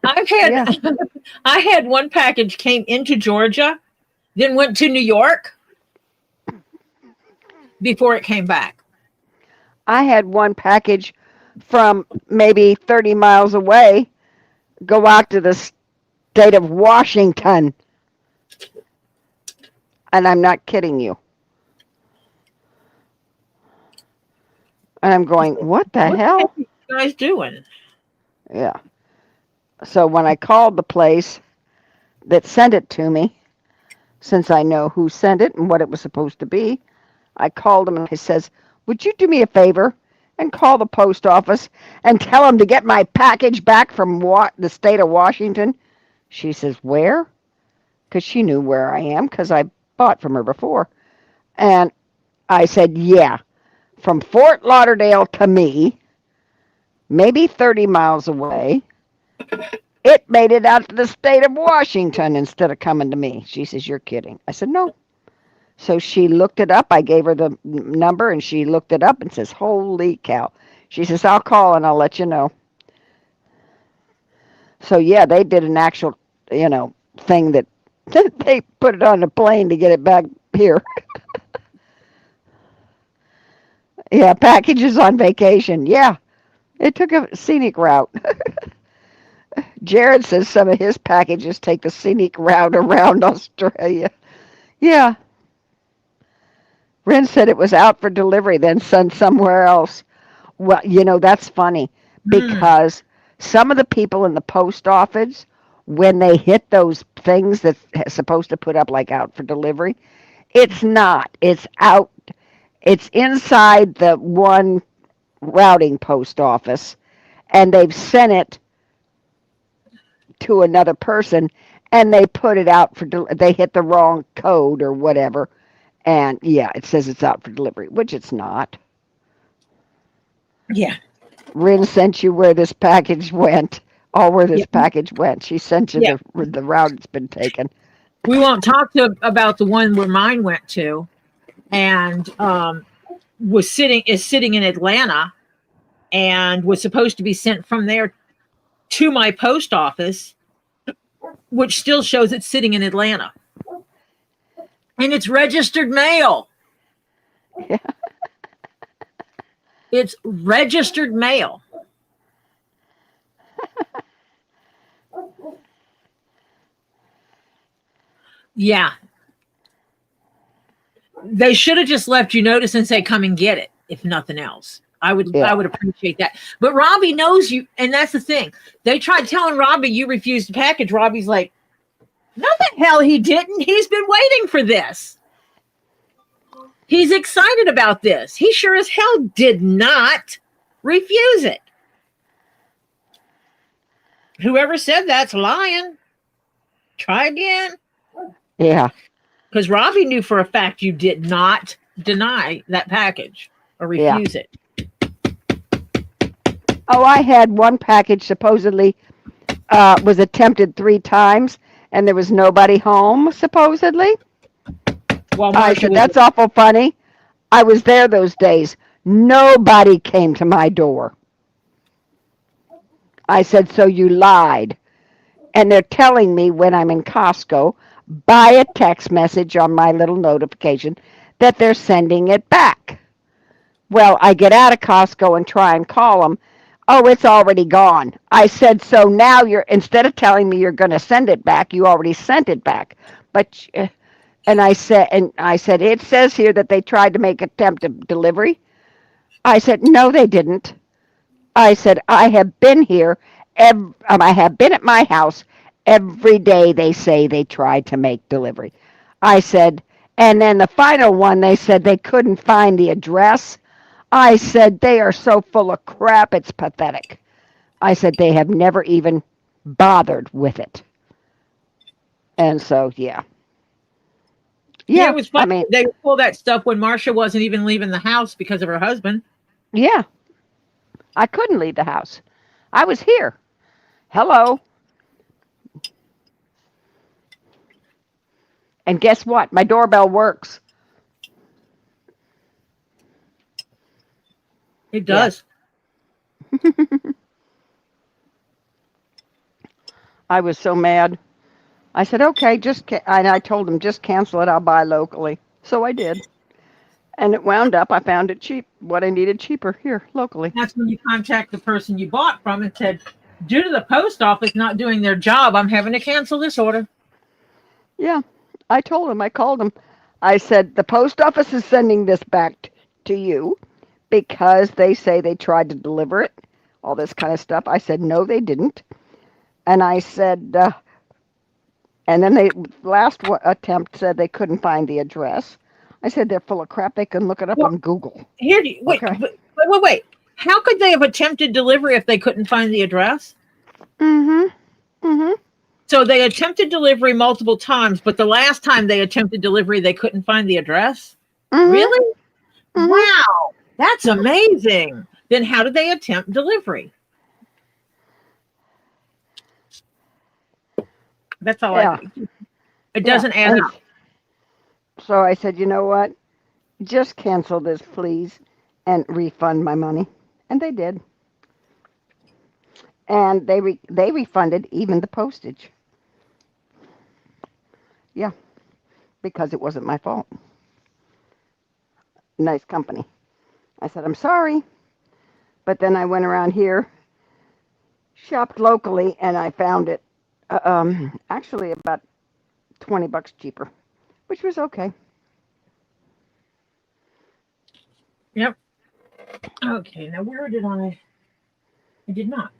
I've had I had one package came into Georgia, then went to New York before it came back. I had one package from maybe 30 miles away go out to the state of Washington. And I'm not kidding you. And I'm going, what the hell? What are you guys doing? Yeah. So when I called the place that sent it to me, since I know who sent it and what it was supposed to be, I called him and he says, would you do me a favor and call the post office and tell them to get my package back from the state of Washington? She says, where? Because she knew where I am because I bought from her before. And I said, yeah, from Fort Lauderdale to me, maybe 30 miles away. It made it out to the state of Washington instead of coming to me. She says, you're kidding. I said, no. So she looked it up. I gave her the number, and she looked it up and says, holy cow. She says, I'll call and I'll let you know. So, yeah, they did an actual, thing that they put it on a plane to get it back here. Yeah, packages on vacation. Yeah, it took a scenic route. Jared says some of his packages take the scenic route around Australia. Yeah. Ren said it was out for delivery, then sent somewhere else. Well, that's funny because some of the people in the post office, when they hit those things that's supposed to put up like out for delivery, it's not. It's out. It's inside the one routing post office, and they've sent it to another person, and they put it out for they hit the wrong code or whatever, and yeah, it says it's out for delivery, which it's not. Yeah. Rin sent you where this package went, where this package went. She sent you the route it's been taken. We won't talk about the one where mine went to, and is sitting in Atlanta, and was supposed to be sent from there to my post office, which still shows it's sitting in Atlanta. And it's registered mail. Yeah. It's registered mail. Yeah. They should have just left you notice and say, come and get it, if nothing else. I would appreciate that. But Robbie knows you, and that's the thing. They tried telling Robbie you refused the package. Robbie's like, no, the hell he didn't. He's been waiting for this. He's excited about this. He sure as hell did not refuse it. Whoever said that's lying. Try again. Yeah. Because Robbie knew for a fact you did not deny that package or refuse it. Oh, I had one package supposedly was attempted 3 times, and there was nobody home, supposedly. While I Marsha said, was that's awful funny. I was there those days. Nobody came to my door. I said, so you lied. And they're telling me when I'm in Costco, by a text message on my little notification, that they're sending it back. Well, I get out of Costco and try and call them. Oh, it's already gone. I said, so now instead of telling me you're going to send it back, you already sent it back. But, and I said, it says here that they tried to make attempted delivery. I said, no, they didn't. I said, I have been here, I have been at my house every day they say they tried to make delivery. I said, and then the final one, they said they couldn't find the address. I said, they are so full of crap, it's pathetic. I said, they have never even bothered with it. And so, yeah. yeah, Yeah, it was I funny. mean, They would pull that stuff when Marsha wasn't even leaving the house because of her husband. yeah, I couldn't leave the house. I was here. Hello. And guess what? My doorbell works. It does. I was so mad. I said, okay, and I told him, just cancel it. I'll buy locally. So I did. And it wound up, I found it cheap, what I needed cheaper here, locally. That's when you contact the person you bought from and said, due to the post office not doing their job, I'm having to cancel this order. Yeah, I told him, I called him. I said, the post office is sending this back to you because they say they tried to deliver it, all this kind of stuff. I said, no, they didn't. And I said, and then they last attempt said they couldn't find the address. I said, they're full of crap. They can look it up Well, on Google. Here, wait, Okay. wait. How could they have attempted delivery if they couldn't find the address? Mm-hmm. Mm-hmm. So they attempted delivery multiple times, but the last time they attempted delivery, they couldn't find the address? Mm-hmm. Really? Mm-hmm. Wow, that's amazing. Then how did they attempt delivery? That's all Yeah. It doesn't add up. So I said, you know what? Just cancel this, please, and refund my money. And they did. And they refunded even the postage. Yeah, because it wasn't my fault. Nice company. I said, I'm sorry. But then I went around here, shopped locally, and I found it actually about $20 cheaper, which was okay. Yep. Okay, now where did I did not.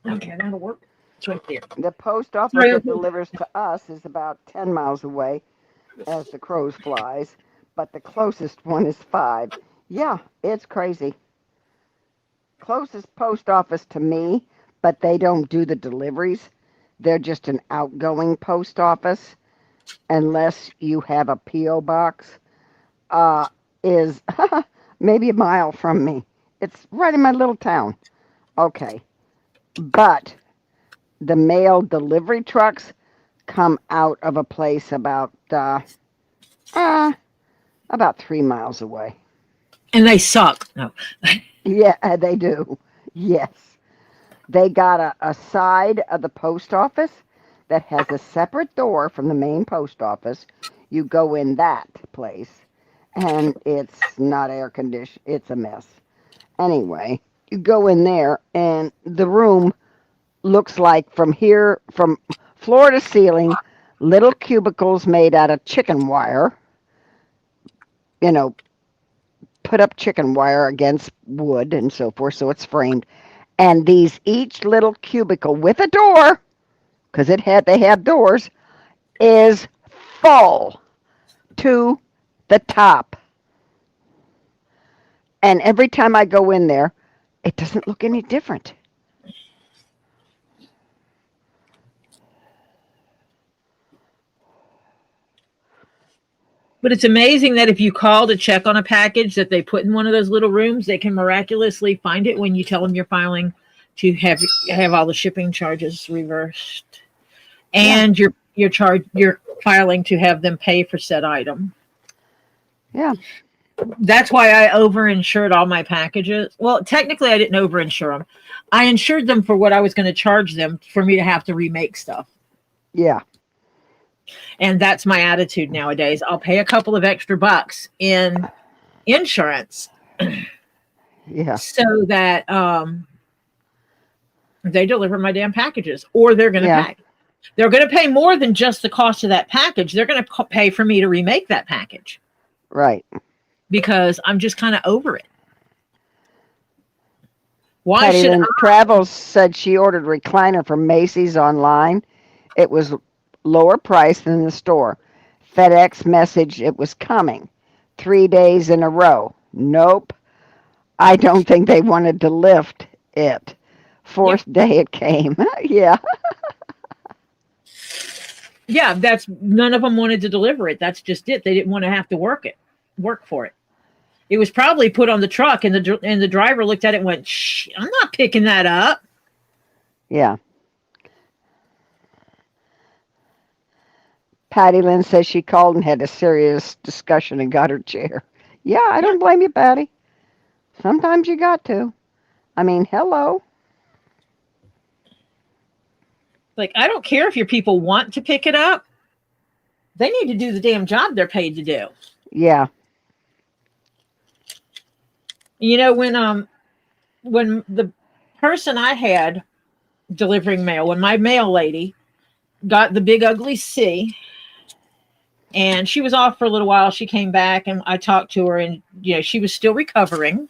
Okay, that'll work. It's right there. The post office Sorry. that delivers to us is about 10 miles away as the crows flies, but the closest one is 5. Yeah, it's crazy. Closest post office to me, but they don't do the deliveries. They're just an outgoing post office, unless you have a P.O. box, is maybe a mile from me. It's right in my little town. Okay, but the mail delivery trucks come out of a place about 3 miles away. And they suck. No. Yeah, they do. Yes. They got a side of the post office that has a separate door from the main post office. You go in that place, and it's not air conditioned. It's a mess. Anyway, you go in there, and the room looks like from floor to ceiling, little cubicles made out of chicken wire. You know, put up chicken wire against wood and so forth, so it's framed. And each little cubicle with a door, because they have doors, is full to the top. And every time I go in there, it doesn't look any different. But it's amazing that if you call to check on a package that they put in one of those little rooms, they can miraculously find it when you tell them you're filing to have all the shipping charges reversed. And your filing to have them pay for said item. Yeah. That's why I overinsured all my packages. Well, technically, I didn't overinsure them. I insured them for what I was going to charge them for me to have to remake stuff. Yeah. And that's my attitude nowadays. I'll pay a couple of extra bucks in insurance Yeah. so that they deliver my damn packages, or they're going to pay. They're going to pay more than just the cost of that package. They're going to pay for me to remake that package. Right. Because I'm just kind of over it. Why Patty should Lynn I? Travels said she ordered a recliner from Macy's online. It was lower price than the store. FedEx message it was coming 3 days in a row. Nope. I don't think they wanted to lift it. Fourth day it came. Yeah. Yeah, that's none of them wanted to deliver it. That's just it. They didn't want to have to work for it. It was probably put on the truck, and the driver looked at it and went, "Shh, I'm not picking that up." Yeah. Patty Lynn says she called and had a serious discussion and got her chair. Yeah, I don't blame you, Patty. Sometimes you got to. I mean, hello. Like, I don't care if your people want to pick it up. They need to do the damn job they're paid to do. Yeah. You know, when the person I had delivering mail, when my mail lady got the big ugly C, and she was off for a little while, she came back and I talked to her, and she was still recovering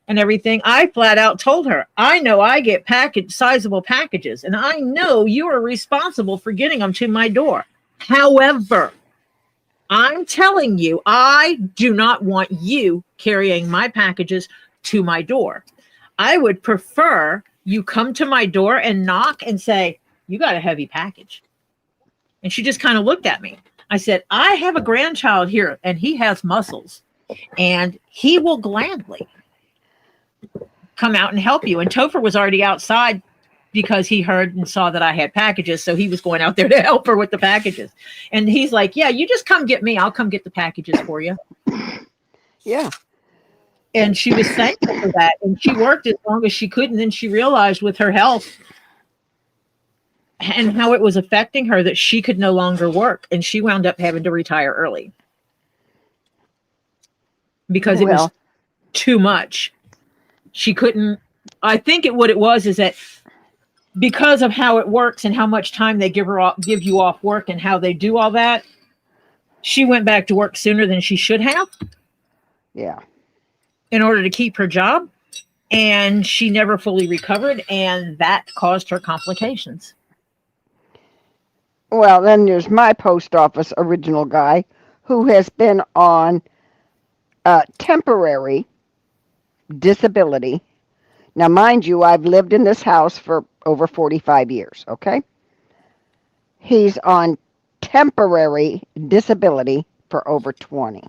and everything. I flat out told her, I know I get sizable packages, and I know you are responsible for getting them to my door. However, I'm telling you, I do not want you carrying my packages to my door. I would prefer you come to my door and knock and say, you got a heavy package. And she just kind of looked at me. I said, I have a grandchild here, and he has muscles, and he will gladly come out and help you. And Topher was already outside because he heard and saw that I had packages. So he was going out there to help her with the packages. And he's like, yeah, you just come get me. I'll come get the packages for you. Yeah. And she was thankful for that. And she worked as long as she could. And then she realized with her health and how it was affecting her that she could no longer work. And she wound up having to retire early because it was too much. She couldn't. I think what it was is that because of how it works and how much time they give you off work and how they do all that, she went back to work sooner than she should have. Yeah. In order to keep her job, and she never fully recovered, and that caused her complications. Well, then there's my post office original guy who has been on temporary disability. Now, mind you, I've lived in this house for over 45 years, okay? He's on temporary disability for over 20.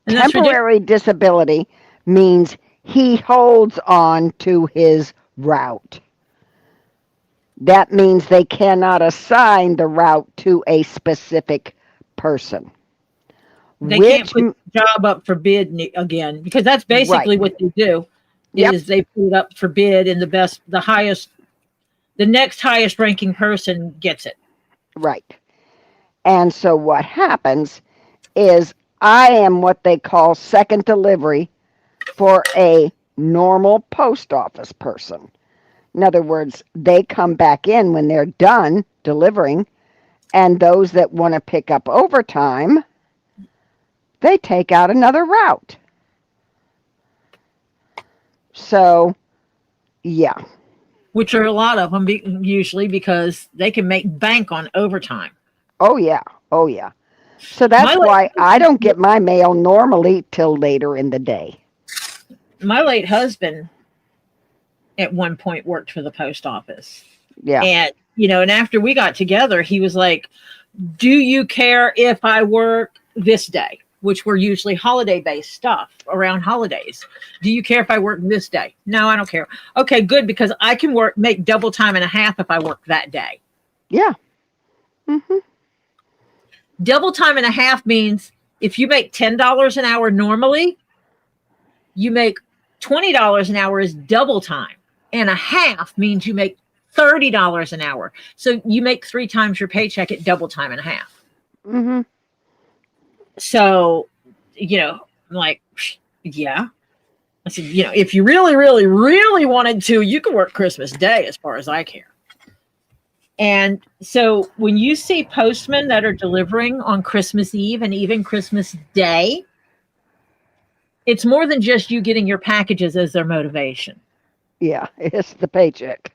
And temporary disability means he holds on to his route. That means they cannot assign the route to a specific person. They can't put the job up for bid again, because that's basically what they do. Is they put it up for bid, and the next highest ranking person gets it. Right. And so what happens is I am what they call second delivery for a normal post office person. In other words, they come back in when they're done delivering, and those that want to pick up overtime, they take out another route. So, yeah. Which are a lot of them usually, because they can make bank on overtime. Oh, yeah. Oh, yeah. So that's why I don't get my mail normally till later in the day. My late husband at one point worked for the post office. Yeah. And, and after we got together, he was like, do you care if I work this day? Which were usually holiday-based stuff around holidays. Do you care if I work this day? No, I don't care. Okay, good, because I can make double time and a half if I work that day. Yeah. Mm-hmm. Double time and a half means if you make $10 an hour normally, you make $20 an hour is double time. And a half means you make $30 an hour. So you make 3 times your paycheck at double time and a half. Mm-hmm. So, I'm like, yeah. I said, if you really, really, really wanted to, you could work Christmas Day as far as I care. And so when you see postmen that are delivering on Christmas Eve and even Christmas Day, it's more than just you getting your packages as their motivation. Yeah, it's the paycheck.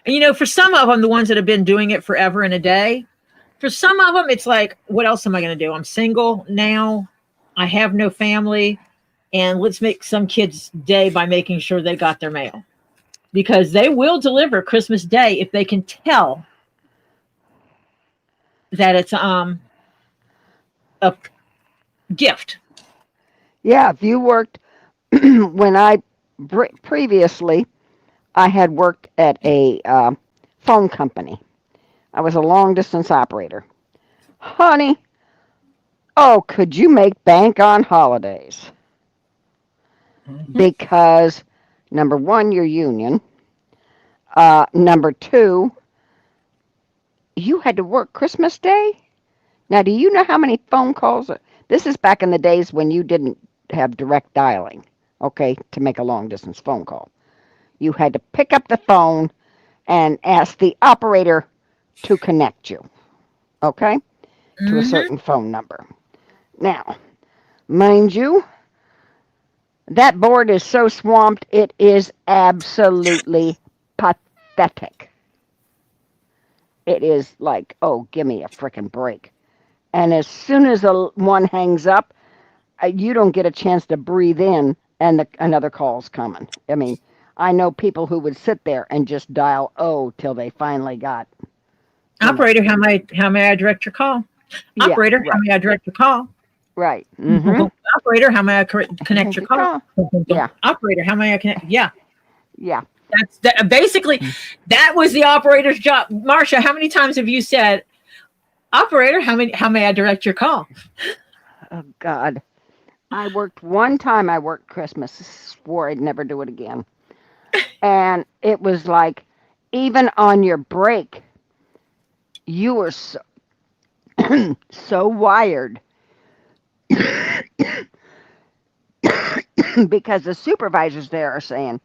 And for some of them, the ones that have been doing it forever and a day, for some of them, it's like, what else am I going to do? I'm single now. I have no family. And let's make some kids' day by making sure they got their mail. Because they will deliver Christmas Day if they can tell that it's a gift. Yeah, if you worked when previously I had worked at a phone company. I was a long distance operator. Honey, oh, could you make bank on holidays? Because number one, you're union. Number two, you had to work Christmas Day. Now, do you know how many phone calls? This is back in the days when you didn't have direct dialing, okay, to make a long distance phone call. You had to pick up the phone and ask the operator to connect you, okay, to a certain phone number. Now, mind you, that board is so swamped, it is absolutely pathetic. It is like, oh, give me a frickin' break. And as soon as one hangs up, you don't get a chance to breathe in, and another call's coming. I mean, I know people who would sit there and just dial O till they finally got. Operator, how may I direct your call? Operator, yeah, right. How may I direct your call? Right. Mm-hmm. Operator, how may I connect your call? Yeah. Operator, how may I connect? Yeah. Yeah. Basically, that was the operator's job. Marcia, how many times have you said, operator, how may I direct your call? Oh, God. One time I worked Christmas, swore I'd never do it again. And it was like, even on your break, you were so, so wired. Because the supervisors there are saying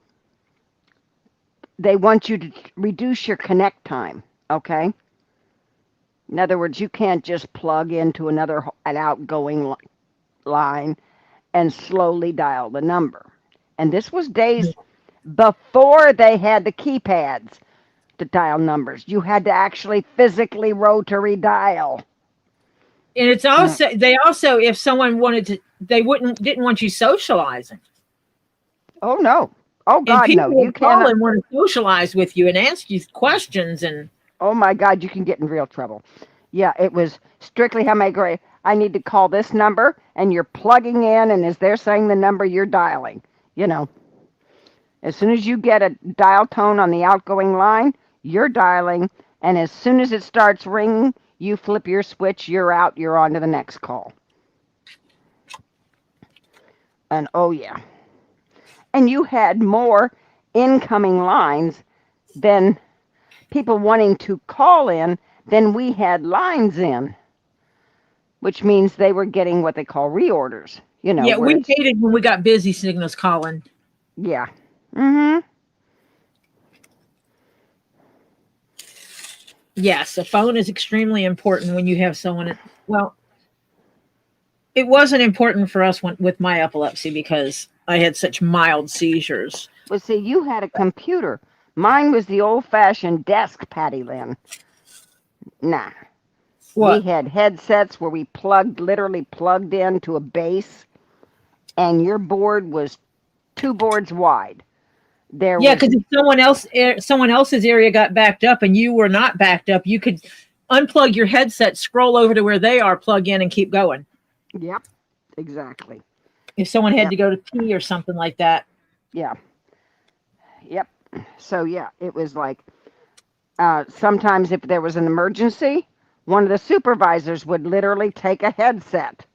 they want you to reduce your connect time, okay? In other words, you can't just plug into an outgoing line and slowly dial the number. And this was days before they had the keypads to dial numbers. You had to actually physically rotary dial. And it's also they also, if someone wanted to, they didn't want you socializing. Oh no! Oh God, and no! people You can't. And want to socialize with you and ask you questions and. Oh my God, you can get in real trouble. Yeah, it was strictly how I need to call this number, and you're plugging in, and as they're saying the number, you're dialing. As soon as you get a dial tone on the outgoing line, you're dialing, and as soon as it starts ringing, you flip your switch, you're out, you're on to the next call. And oh yeah. And you had more incoming lines than people wanting to call in than we had lines in, which means they were getting what they call reorders. Yeah, we hated when we got busy signals calling. Yeah. Mm-hmm. Yes, a phone is extremely important when you have someone. Well, it wasn't important for us with my epilepsy because I had such mild seizures. Well, see, you had a computer. Mine was the old-fashioned desk, Patty Lynn. Nah. What? We had headsets where we literally plugged into a base, and your board was 2 boards wide. Because if someone else's area got backed up and you were not backed up, you could unplug your headset, scroll over to where they are, plug in, and keep going. Yep, exactly. If someone had to go to pee or something like that. Yeah. Yep. So yeah, it was like Sometimes if there was an emergency, one of the supervisors would literally take a headset,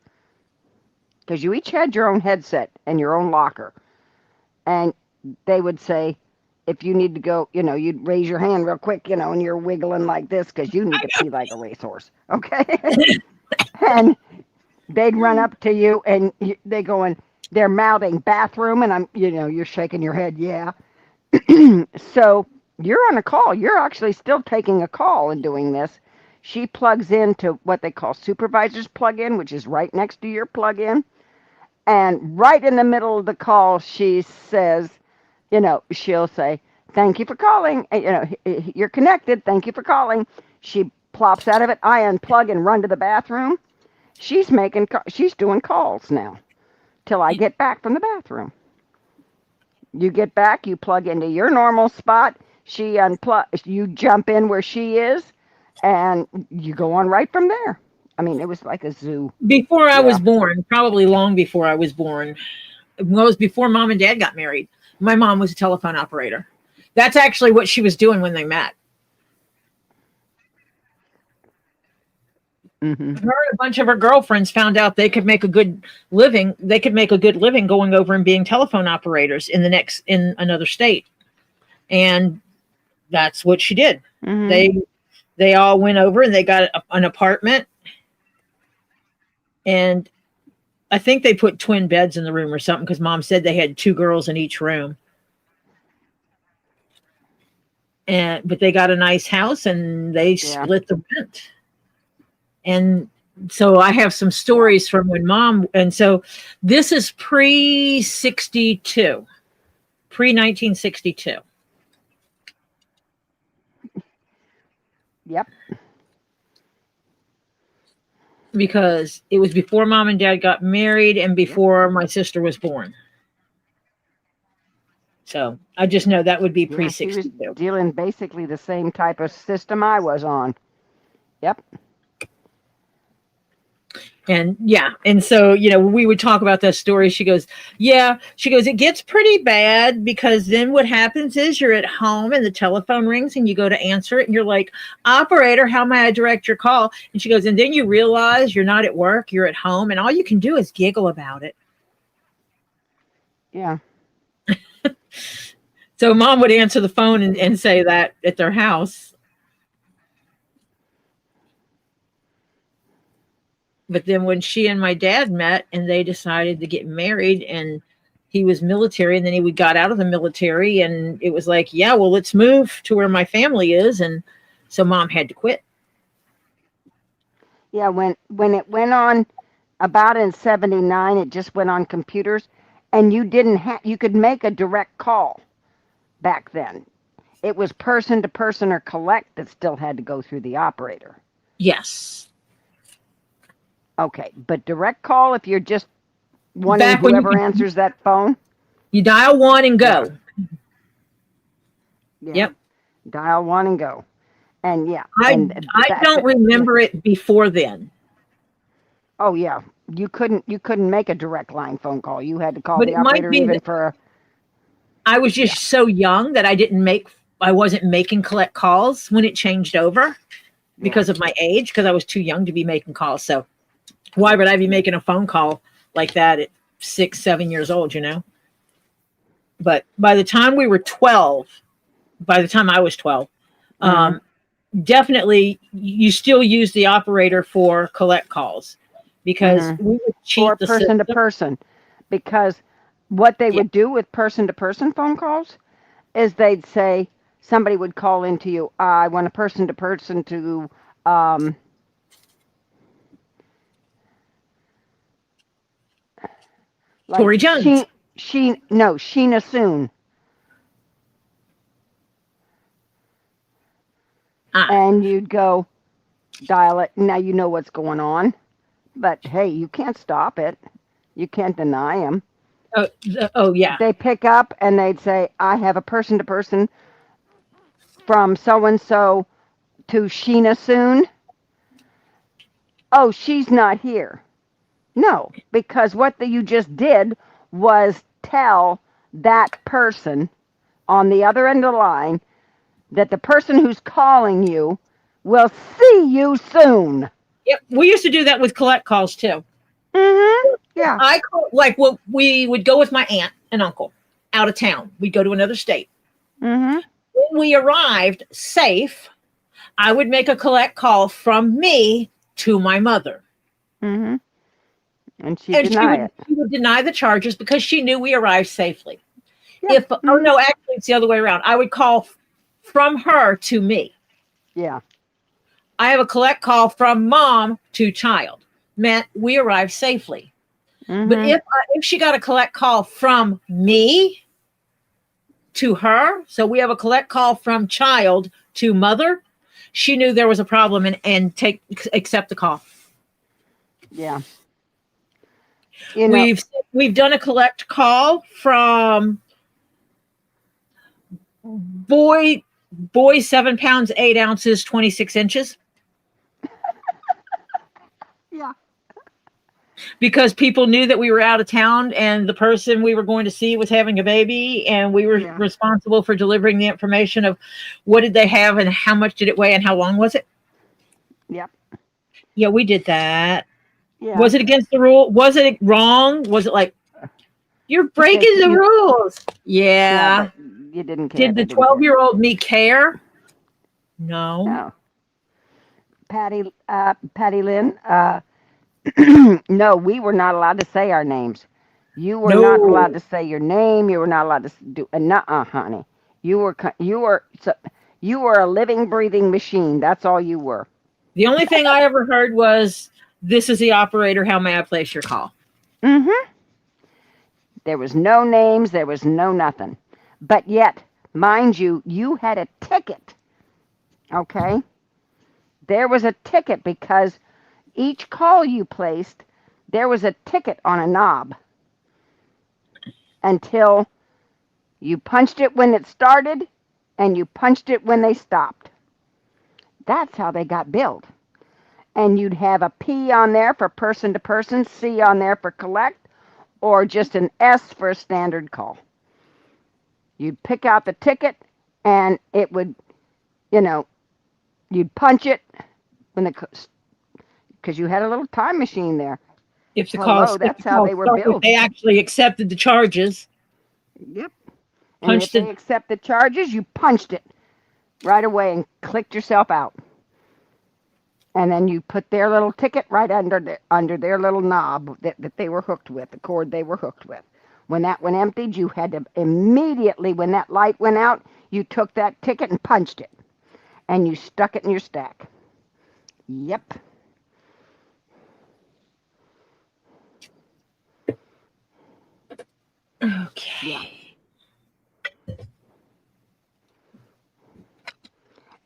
because you each had your own headset and your own locker. And they would say, if you need to go, you'd raise your hand real quick, and you're wiggling like this because you need to pee like a racehorse. Okay. And they'd run up to you and they go in, they're mouthing bathroom, and you're shaking your head. Yeah. So you're on a call. You're actually still taking a call and doing this. She plugs into what they call supervisor's plug-in, which is right next to your plug-in. And right in the middle of the call, she says, she'll say, thank you for calling. You're connected. Thank you for calling. She plops out of it. I unplug and run to the bathroom. She's doing calls now till I get back from the bathroom. You get back, you plug into your normal spot. You jump in where she is, and you go on right from there. I mean, it was like a zoo. Before I was born, probably long before I was born, it was before Mom and Dad got married. My mom was a telephone operator. That's actually what she was doing when they met. Mm-hmm. Her and a bunch of her girlfriends found out they could make a good living. They could make a good living going over and being telephone operators in another state, and that's what she did. Mm-hmm. They all went over and they got an apartment, and I think they put twin beds in the room or something because Mom said they had 2 girls in each room. But they got a nice house and they split the rent. And so I have some stories from when Mom, and so this is pre-62, pre-1962. Yep. Because it was before Mom and Dad got married and before my sister was born. So I just know that would be pre-62. She was dealing basically the same type of system I was on. Yep. And and so, we would talk about that story. She goes, it gets pretty bad because then what happens is you're at home and the telephone rings and you go to answer it and you're like, operator, how may I direct your call? And she goes, and then you realize you're not at work, you're at home, and all you can do is giggle about it. Yeah. So Mom would answer the phone and say that at their house. But then when she and my dad met and they decided to get married, and he was military and then he got out of the military, and it was like, let's move to where my family is. And so Mom had to quit. Yeah. When it went on about in 79, it just went on computers, and you could make a direct call back then. It was person to person or collect that still had to go through the operator. Yes. Okay, but direct call, if you're just wanting whoever answers that phone, you dial 1 and go. Yeah. Yep. Dial 1 and go. And I don't remember it before then. Oh yeah, you couldn't make a direct line phone call. You had to call the operator even for. I was just so young that I wasn't making collect calls when it changed over because of my age, because I was too young to be making calls. So why would I be making a phone call like that at 6, 7 years old, But by the time I was 12, definitely you still use the operator for collect calls because we would cheat the person to person. Because what they would do with person to person phone calls is they'd say, somebody would call into you, I want a person to person to like LadyToriJones. Sheena Soon. And you'd go dial it. Now you know what's going on. But hey, you can't stop it. You can't deny them. Oh yeah. They pick up and they'd say, I have a person to person from so-and-so to Sheena Soon. Oh, she's not here. No, because what you just did was tell that person on the other end of the line, that the person who's calling you will see you soon. Yep. We used to do that with collect calls too. Mm-hmm. Yeah. I call, like, well, we would go with my aunt and uncle out of town. We'd go to another state. Mm-hmm. When we arrived safe, I would make a collect call from me to my mother. Mm-hmm. And she And deny it. she would deny the charges because she knew we arrived safely. Yeah. If oh no, actually it's the other way around. I would call from her to me. Yeah. I have a collect call from mom to child. Meant we arrived safely. Mm-hmm. But if she got a collect call from me to her, so we have a collect call from child to mother, she knew there was a problem and accept the call. Yeah. You know, We've done a collect call from boy 7 pounds 8 ounces 26 inches. Yeah. Because people knew that we were out of town and the person we were going to see was having a baby, and we were responsible for delivering the information of what did they have and how much did it weigh and how long was it. Yep. Yeah, we did that. Yeah. Was it against the rule? Was it wrong? Was it like, you're breaking the rules? Yeah. You didn't care. Did the 12-year-old me care? No. No. Patty Lynn, no, we were not allowed to say our names. You were not allowed to say your name. You were not allowed to do. Nuh-uh, honey. You were a living, breathing machine. That's all you were. The only thing I ever heard was, "This is the operator. How may I place your call?" Mm-hmm. There was no names. There was no nothing. But yet, mind you, you had a ticket. Okay? There was a ticket because each call you placed, there was a ticket on a knob until you punched it when it started and you punched it when they stopped. That's how they got billed. And you'd have a P on there for person to person, C on there for collect, or just an S for a standard call. You'd pick out the ticket and it would, you'd punch it when because you had a little time machine there. If the call, that's how they were billed. They actually accepted the charges. Yep. And if they accept the charges, you punched it right away and clicked yourself out. And then you put their little ticket right under their little knob that they were hooked with, the cord they were hooked with. When that one emptied, you had to immediately, when that light went out, you took that ticket and punched it. And you stuck it in your stack. Yep. Okay. Yeah.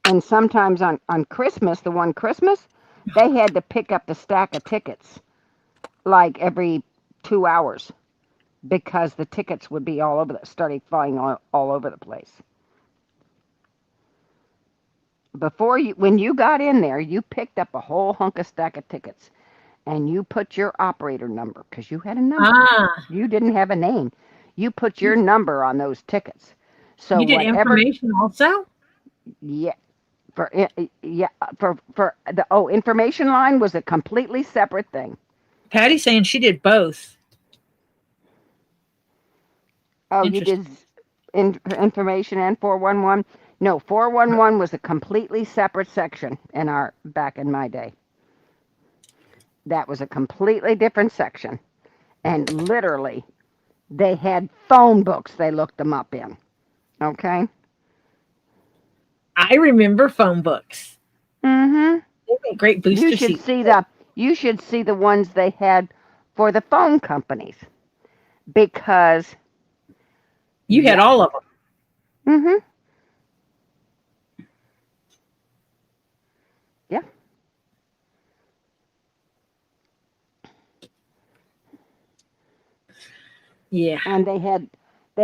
And sometimes on Christmas, the one Christmas, they had to pick up the stack of tickets like every 2 hours because the tickets would be started flying all over the place. When you got in there, you picked up a whole hunk of stack of tickets and you put your operator number because you had a number. You didn't have a name. You put your number on those tickets. So you did information also? Yeah. For the information line was a completely separate thing. Patty's saying she did both. Oh, you did information and 411? No, 411 was a completely separate section back in my day. That was a completely different section. And literally, they had phone books they looked them up in. Okay? I remember phone books. Mm-hmm. They made great booster seats. You should see the ones they had for the phone companies. Because you had all of them. Mm-hmm. Yeah. Yeah. And they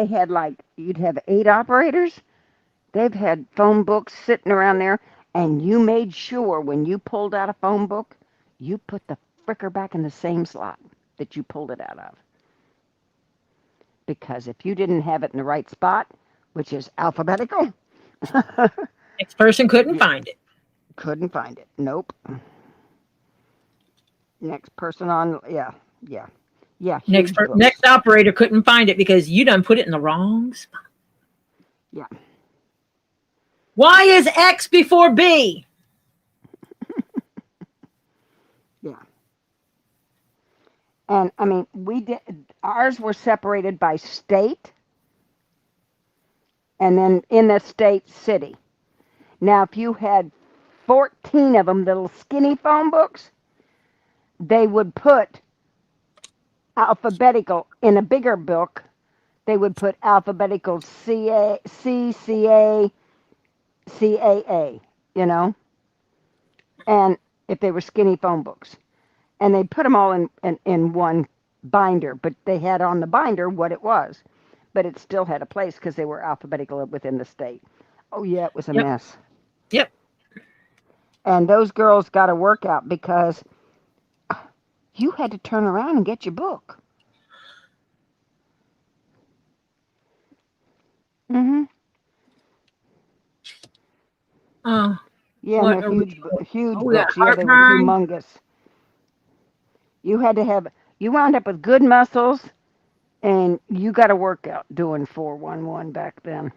had like, you'd have 8 operators. They've had phone books sitting around there, and you made sure when you pulled out a phone book, you put the fricker back in the same slot that you pulled it out of. Because if you didn't have it in the right spot, which is alphabetical, Next person couldn't find it. Couldn't find it. Nope. Next person on. Yeah. Next Huge books. next operator couldn't find it because you done put it in the wrong spot. Yeah. Why is X before B? Yeah. And I mean, ours were separated by state and then in the state city. Now, if you had 14 of them, little skinny phone books, they would put alphabetical in a bigger book. They would put alphabetical CA, CCA, CAA, and if they were skinny phone books. And they put them all in one binder, but they had on the binder what it was. But it still had a place because they were alphabetical within the state. Oh, yeah, it was a mess. Yep. And those girls got a workout because you had to turn around and get your book. Mm-hmm. Oh. Yeah, What and they're are we huge we got books. Yeah, they were heartburn? humongous. You wound up with good muscles, and you got a workout doing 411 back then.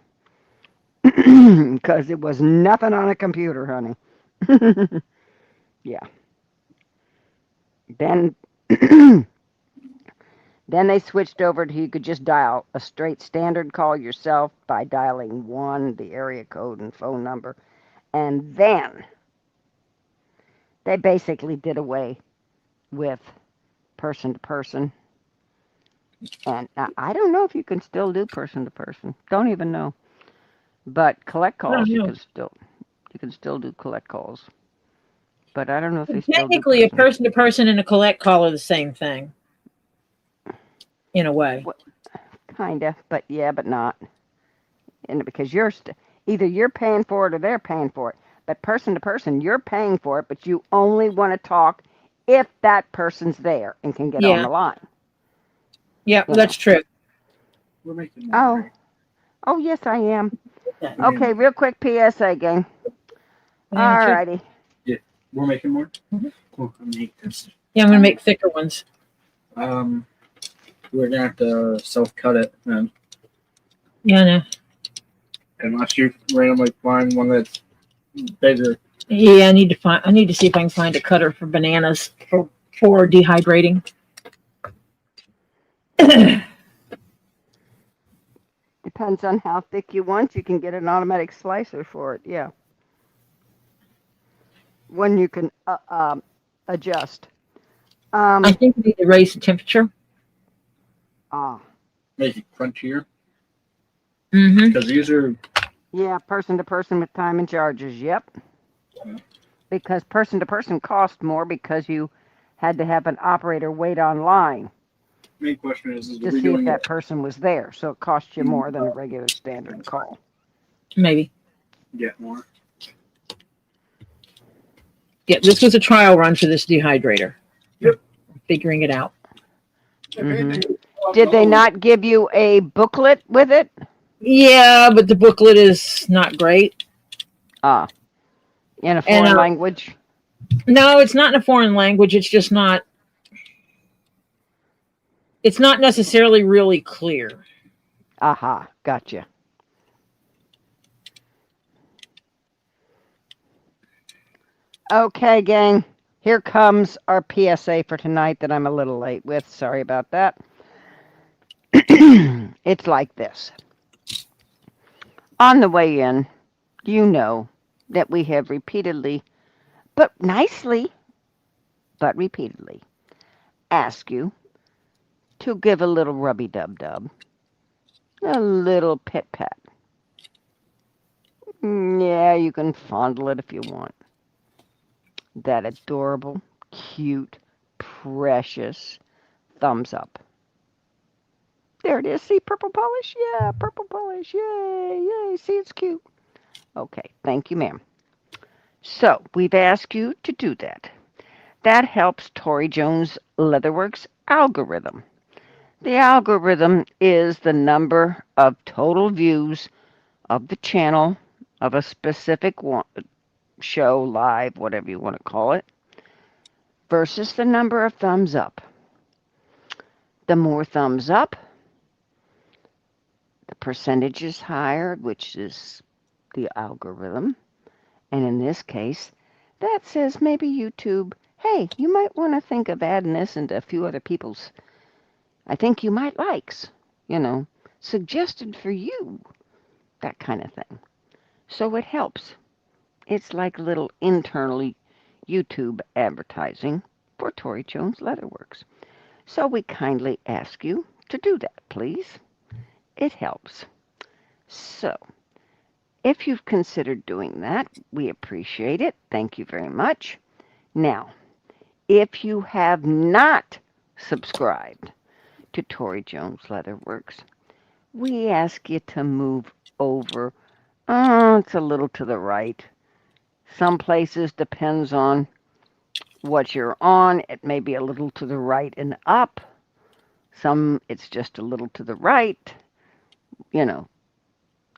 Because it was nothing on a computer, honey. Yeah. Then they switched over to you could just dial a straight standard call yourself by dialing 1, the area code and phone number. And then they basically did away with person to person. And I don't know if you can still do person to person. Don't even know. But collect calls you can still do collect calls. But I don't know if they still do Technically, a person to person and a collect call are the same thing. In a way. Kinda, but not. And because either you're paying for it or they're paying for it. But person to person, you're paying for it, but you only want to talk if that person's there and can get on the line. Yeah, that's true. We're making more. Oh, yes, I am. Okay, real quick PSA, gang. All righty. Yeah, we're making more. Mhm. Cool. I'm gonna make this. Yeah, I'm gonna make thicker ones. We're gonna have to self-cut it then, Yeah, I know. unless you randomly find one that's bigger. Yeah, I need to see if I can find a cutter for bananas for dehydrating. Depends on how thick you want. You can get an automatic slicer for it. Yeah. One you can adjust. I think we need to raise the temperature. Make it crunchier. Mm-hmm. Because these are. Yeah, person to person with time and charges. Yep. Because person to person cost more because you had to have an operator wait online. Main question is to see if that person was there, so it costs you more than a regular standard call. Maybe. Get more. Yeah, this was a trial run for this dehydrator. Yep. Figuring it out. Mm-hmm. Did they not give you a booklet with it? Yeah, but the booklet is not great. In a foreign language? No, it's not in a foreign language. It's just not. It's not necessarily really clear. Aha, gotcha. Okay, gang. Here comes our PSA for tonight that I'm a little late with. Sorry about that. It's like this. On the way in, you know that we have repeatedly, but nicely, but repeatedly, asked you to give a little rubby-dub-dub, a little pit-pat. Yeah, you can fondle it if you want. That adorable, cute, precious thumbs up. There it is. See, purple polish? Yeah, purple polish. Yay, yay. See, it's cute. Okay, thank you, ma'am. So, we've asked you to do that. That helps ToriJones Leatherwork's algorithm. The algorithm is the number of total views of the channel of a specific show, live, whatever you want to call it, versus the number of thumbs up. The more thumbs up, the percentage is higher, which is the algorithm. And in this case, that says maybe YouTube, hey, you might want to think of adding this into a few other people's, I think you might likes, suggested for you, that kind of thing. So it helps. It's like little internal YouTube advertising for Tori Jones Leatherworks. So we kindly ask you to do that, please. It helps. So, if you've considered doing that, we appreciate it. Thank you very much. Now, if you have not subscribed to Tori Jones Leatherworks, we ask you to move over. It's a little to the right. Some places depends on what you're on. It may be a little to the right and up. Some it's just a little to the right.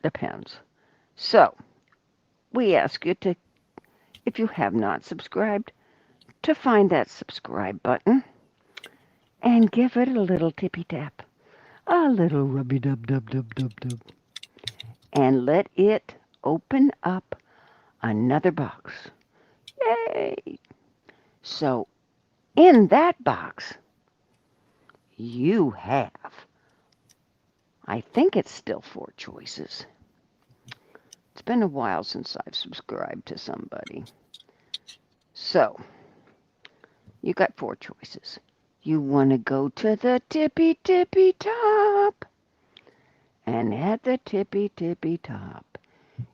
Depends. So, we ask you to, if you have not subscribed, to find that subscribe button and give it a little tippy tap, a little rubby dub dub dub dub dub, and let it open up another box. Yay! So, in that box, you have, I think it's still 4 choices. It's been a while since I've subscribed to somebody. So, you got 4 choices. You want to go to the tippy tippy top. And at the tippy tippy top,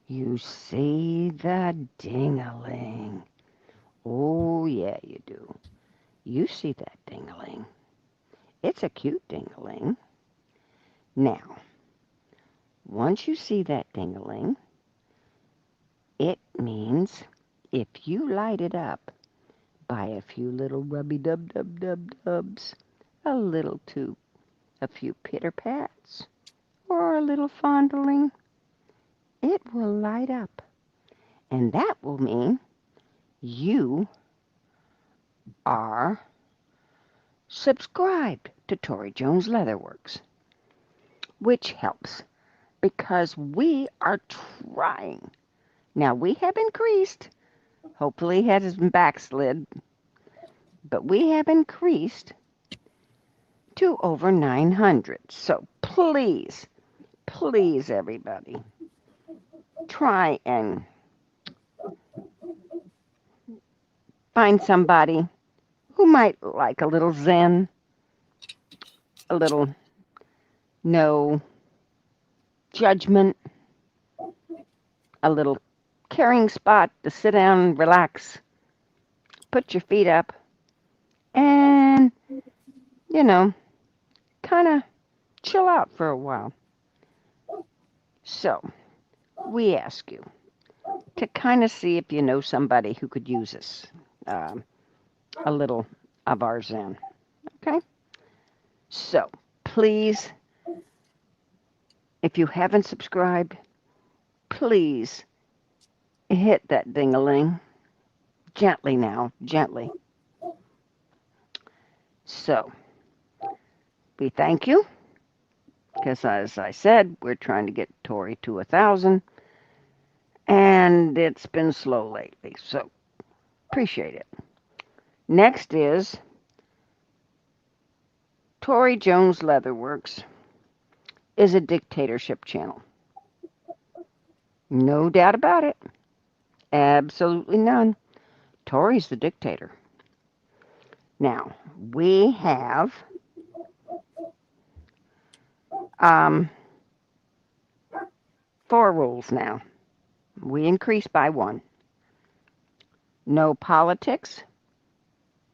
you see the ding-a-ling. Oh, yeah, you do. You see that ding-a-ling. It's a cute ding-a-ling. Now, once you see that ding-a-ling, it means if you light it up by a few little rubby dub dub dub dubs, a few pitter pats, or a little fondling, it will light up. And that will mean you are subscribed to Tori Jones Leatherworks, which helps because we are trying. Now, we have increased, hopefully it hasn't backslid, but we have increased to over 900. So please, please, everybody, try and find somebody who might like a little zen, a little no judgment, a little caring spot to sit down and relax, put your feet up, and, kind of chill out for a while. So, we ask you to kind of see if you know somebody who could use this, a little of our zen, okay? So, please, if you haven't subscribed, please hit that ding-a-ling. Gently now, gently. So, we thank you, because as I said, we're trying to get Tori to 1,000, and it's been slow lately, so appreciate it. Next is Tori Jones Leatherworks is a dictatorship channel. No doubt about it. Absolutely none. Tori's the dictator. Now, we have 4 rules now. We increased by 1. No politics,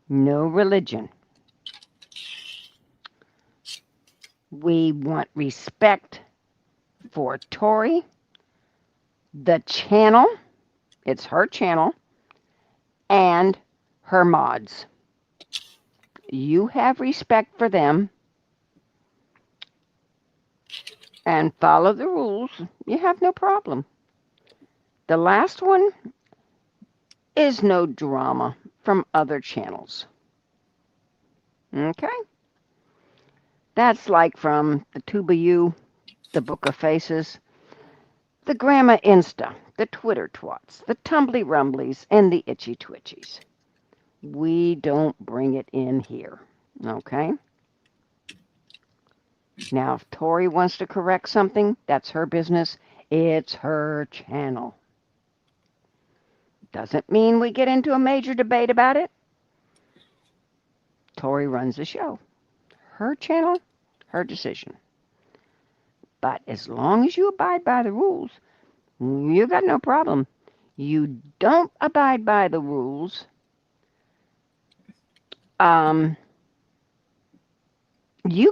no religion. We want respect for Tori, the channel, it's her channel, and her mods. You have respect for them and follow the rules. You have no problem. The last one is no drama from other channels. Okay? That's like from the Tuba U, the Book of Faces, the Grandma Insta, the Twitter Twats, the Tumbly Rumblies, and the Itchy Twitchies. We don't bring it in here. Okay? Now, if Tori wants to correct something, that's her business. It's her channel. Doesn't mean we get into a major debate about it. Tori runs the show. Her channel, her decision. But as long as you abide by the rules, you got no problem. You don't abide by the rules, you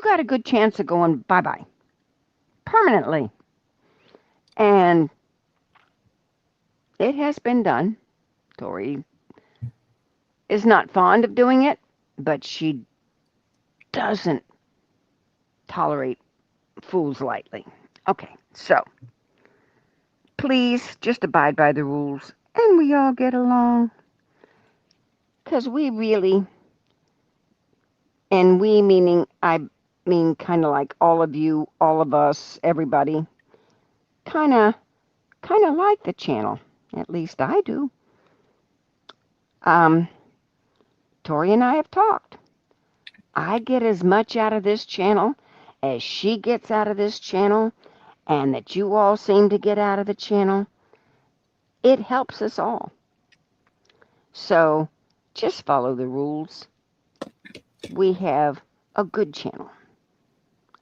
got a good chance of going bye-bye permanently. And it has been done. Tori is not fond of doing it, but she doesn't tolerate fools lightly. Okay, so please just abide by the rules and we all get along. Because we really, and we meaning, I mean kind of like all of you, all of us, everybody, kind of like the channel. At least I do. Tori and I have talked. I get as much out of this channel as she gets out of this channel, and that you all seem to get out of the channel. It helps us all. So just follow the rules. We have a good channel,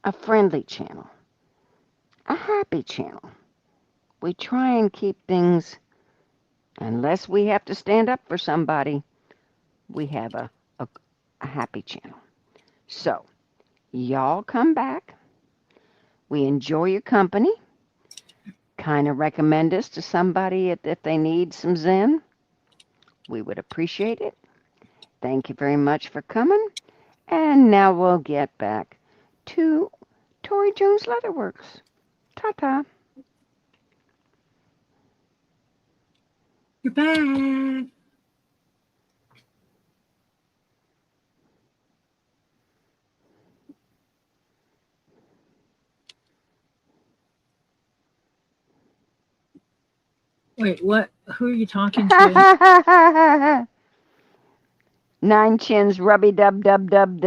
a friendly channel, a happy channel. We try and keep things, unless we have to stand up for somebody, we have a happy channel. So, y'all come back. We enjoy your company. Kind of recommend us to somebody if they need some Zen. We would appreciate it. Thank you very much for coming. And now we'll get back to ToriJones Leatherworks. Ta-ta. You're back. Wait, what? Who are you talking to? Nine Chins, rubby dub dub dub,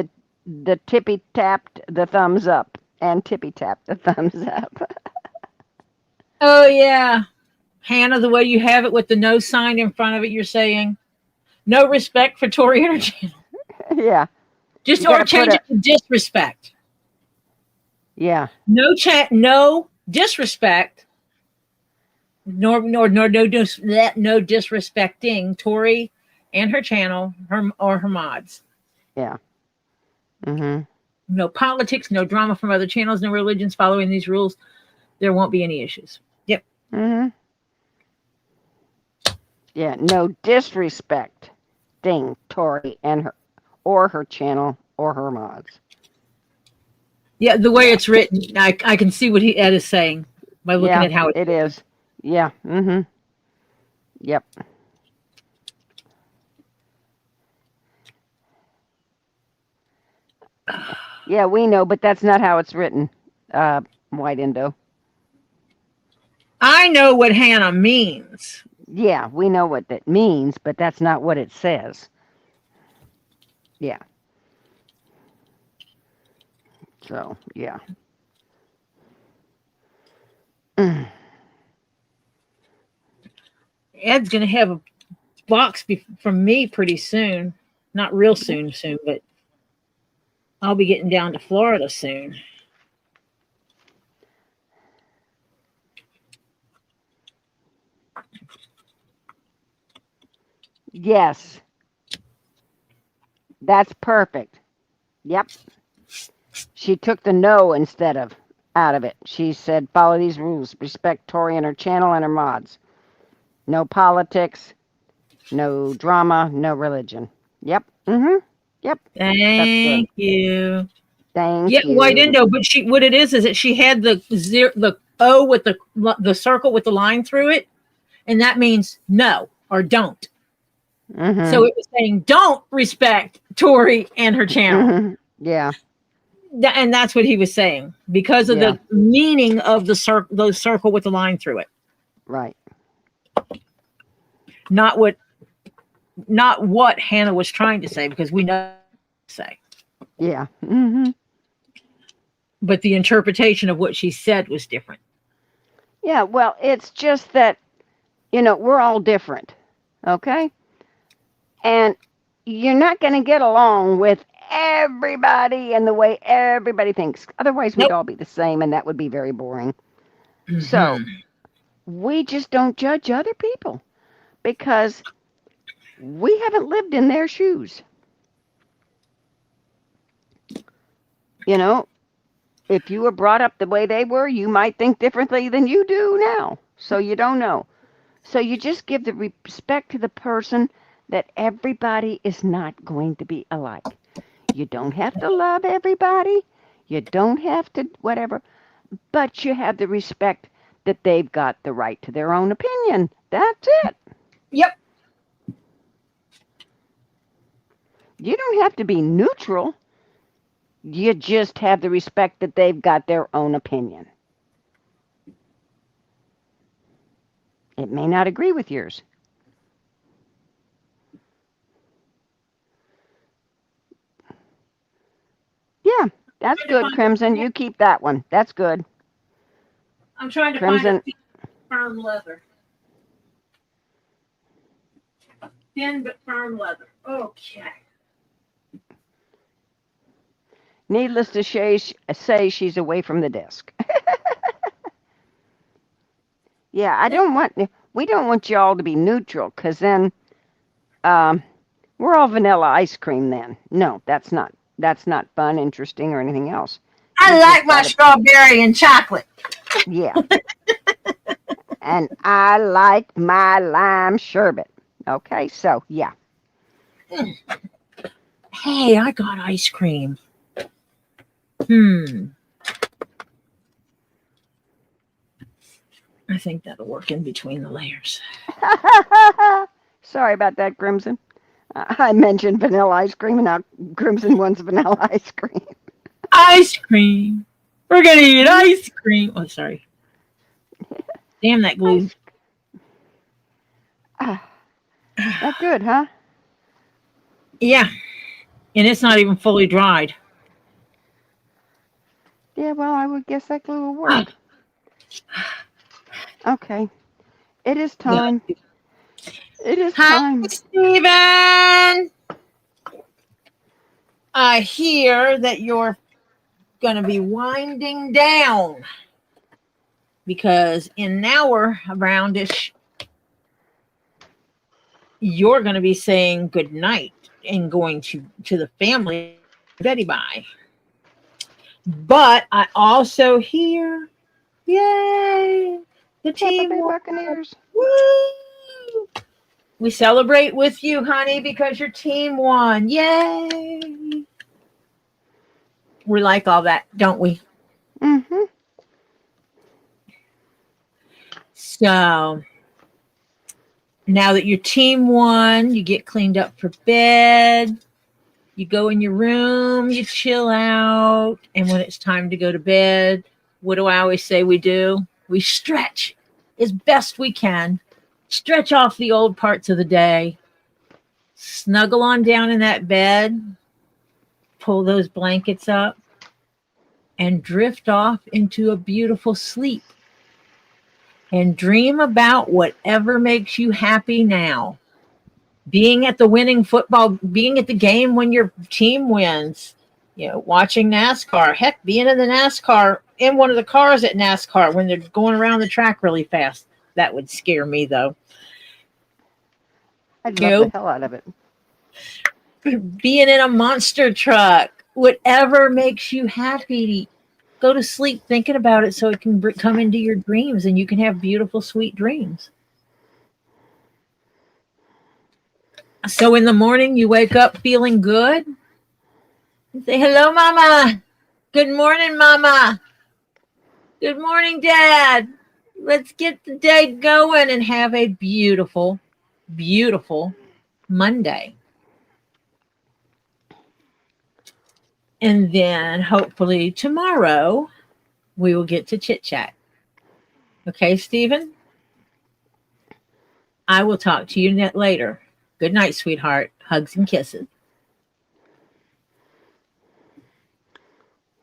the tippy tapped the thumbs up, and tippy tapped the thumbs up. Oh, yeah. Hannah, the way you have it with the no sign in front of it, you're saying no respect for Tori and her channel. Yeah. Just or change it to disrespect. Yeah. No disrespect. No disrespecting Tori and her channel, her mods. Yeah. Mm-hmm. No politics, no drama from other channels, no religions following these rules. There won't be any issues. Yep. Mm-hmm. Yeah, no disrespect. Ding, Tori and her, or her channel, or her mods. Yeah, the way it's written, I can see what Ed is saying by looking at how it is. Yeah. Mm-hmm. Yep. Yeah, we know, but that's not how it's written, White Indo. I know what Hannah means. Yeah, we know what that means, but that's not what it says. Yeah. So, yeah. Ed's going to have a box from me pretty soon. Not real soon, but I'll be getting down to Florida soon. Yes. That's perfect. Yep. She took the no instead of out of it. She said, follow these rules. Respect Tori and her channel and her mods. No politics, no drama, no religion. Yep. Mm-hmm. Yep. Thank you. Thank you. Yeah, White Indo, but what it is that she had the O with the circle with the line through it, And that means no or don't. Mhm. So it was saying don't respect Tori and her channel. Mhm. Yeah. And that's what he was saying because of Yeah. the meaning of the circle with the line through it. Right. Not what Hannah was trying to say, because we know what to say. Yeah. Mhm. But the interpretation of what she said was different. Yeah, well, it's just that, we're all different, okay? And you're not going to get along with everybody and the way everybody thinks. Otherwise, we'd Nope. all be the same, and that would be very boring. Mm-hmm. So, we just don't judge other people because we haven't lived in their shoes. If you were brought up the way they were, you might think differently than you do now. So you don't know. So you just give the respect to the person that everybody is not going to be alike. You don't have to love everybody. You don't have to whatever. But you have the respect that they've got the right to their own opinion. That's it. Yep. You don't have to be neutral. You just have the respect that they've got their own opinion. It may not agree with yours. Yeah, that's good, Crimson. You keep that one. That's good. I'm trying to Crimson. find a firm leather. Thin but firm leather. Okay. Needless to say, she's away from the desk. Yeah, we don't want y'all to be neutral, because then we're all vanilla ice cream then. No, that's not fun, interesting, or anything else. I like my strawberry and chocolate. Yeah. And I like my lime sherbet. Okay, so yeah. Hey, I got ice cream. I think that'll work in between the layers. Sorry about that, Crimson. I mentioned vanilla ice cream, and now Crimson wants vanilla ice cream. Ice cream. We're going to eat ice cream. Oh, sorry. Damn that glue. That's good, huh? Yeah. And it's not even fully dried. Yeah, well, I would guess that glue will work. Okay. It is time. Yeah. It is time. Hi, Steven. I hear that you're going to be winding down because in an hour around-ish, you're going to be saying good night and going to the family Betty bye. But I also hear, yay, the team Tampa Bay Buccaneers. Woo! We celebrate with you, honey, because your team won. Yay! We like all that, don't we? Mm-hmm. So now that your team won, you get cleaned up for bed. You go in your room, you chill out. And when it's time to go to bed, what do I always say we do? We stretch as best we can. Stretch off the old parts of the day. Snuggle on down in that bed. Pull those blankets up. And drift off into a beautiful sleep. And dream about whatever makes you happy now. Being at the winning football, being at the game when your team wins, watching NASCAR, heck, being in the NASCAR, in one of the cars at NASCAR when they're going around the track really fast. That would scare me, though. I'd love the hell out of it. Being in a monster truck, whatever makes you happy. Go to sleep thinking about it so it can come into your dreams and you can have beautiful, sweet dreams. So in the morning, you wake up feeling good. You say, hello, Mama. Good morning, Mama. Good morning, Dad. let's get the day going and have a beautiful, beautiful Monday. And then hopefully tomorrow we will get to chit chat. Okay, Stephen? I will talk to you later. Good night, sweetheart. Hugs and kisses.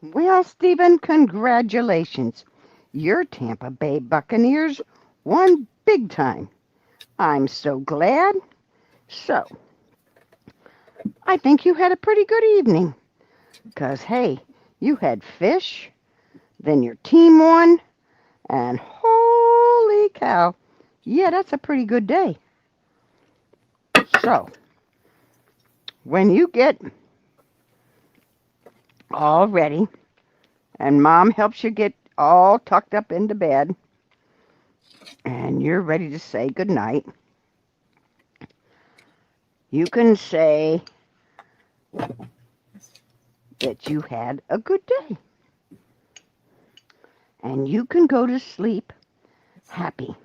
Well, Stephen, congratulations. Your Tampa Bay Buccaneers won big time. I'm so glad. So, I think you had a pretty good evening. Because, hey, you had fish, then your team won, and holy cow, yeah, that's a pretty good day. So, when you get all ready and Mom helps you get all tucked up into bed and you're ready to say goodnight, you can say that you had a good day. And you can go to sleep happy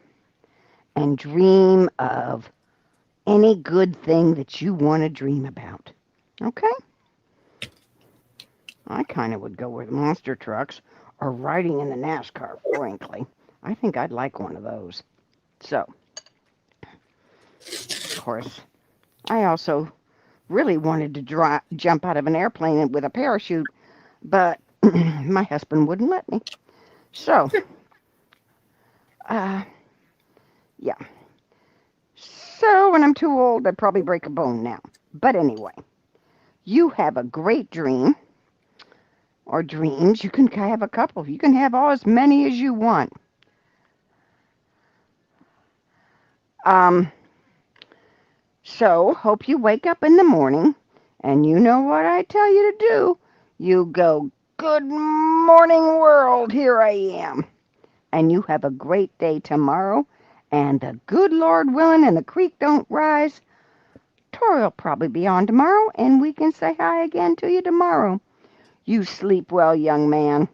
and dream of any good thing that you want to dream about. Okay? I kind of would go with monster trucks or riding in the NASCAR, frankly. I think I'd like one of those. So, of course, I also really wanted to jump out of an airplane with a parachute, but my husband wouldn't let me. So, yeah. So when I'm too old, I'd probably break a bone now. But anyway, you have a great dream, or dreams. You can have a couple. You can have as many as you want. So hope you wake up in the morning, and you know what I tell you to do. You go, good morning world, here I am. And you have a great day tomorrow. And the good Lord willing and the creek don't rise, Tori will probably be on tomorrow, and we can say hi again to you tomorrow. You sleep well, young man,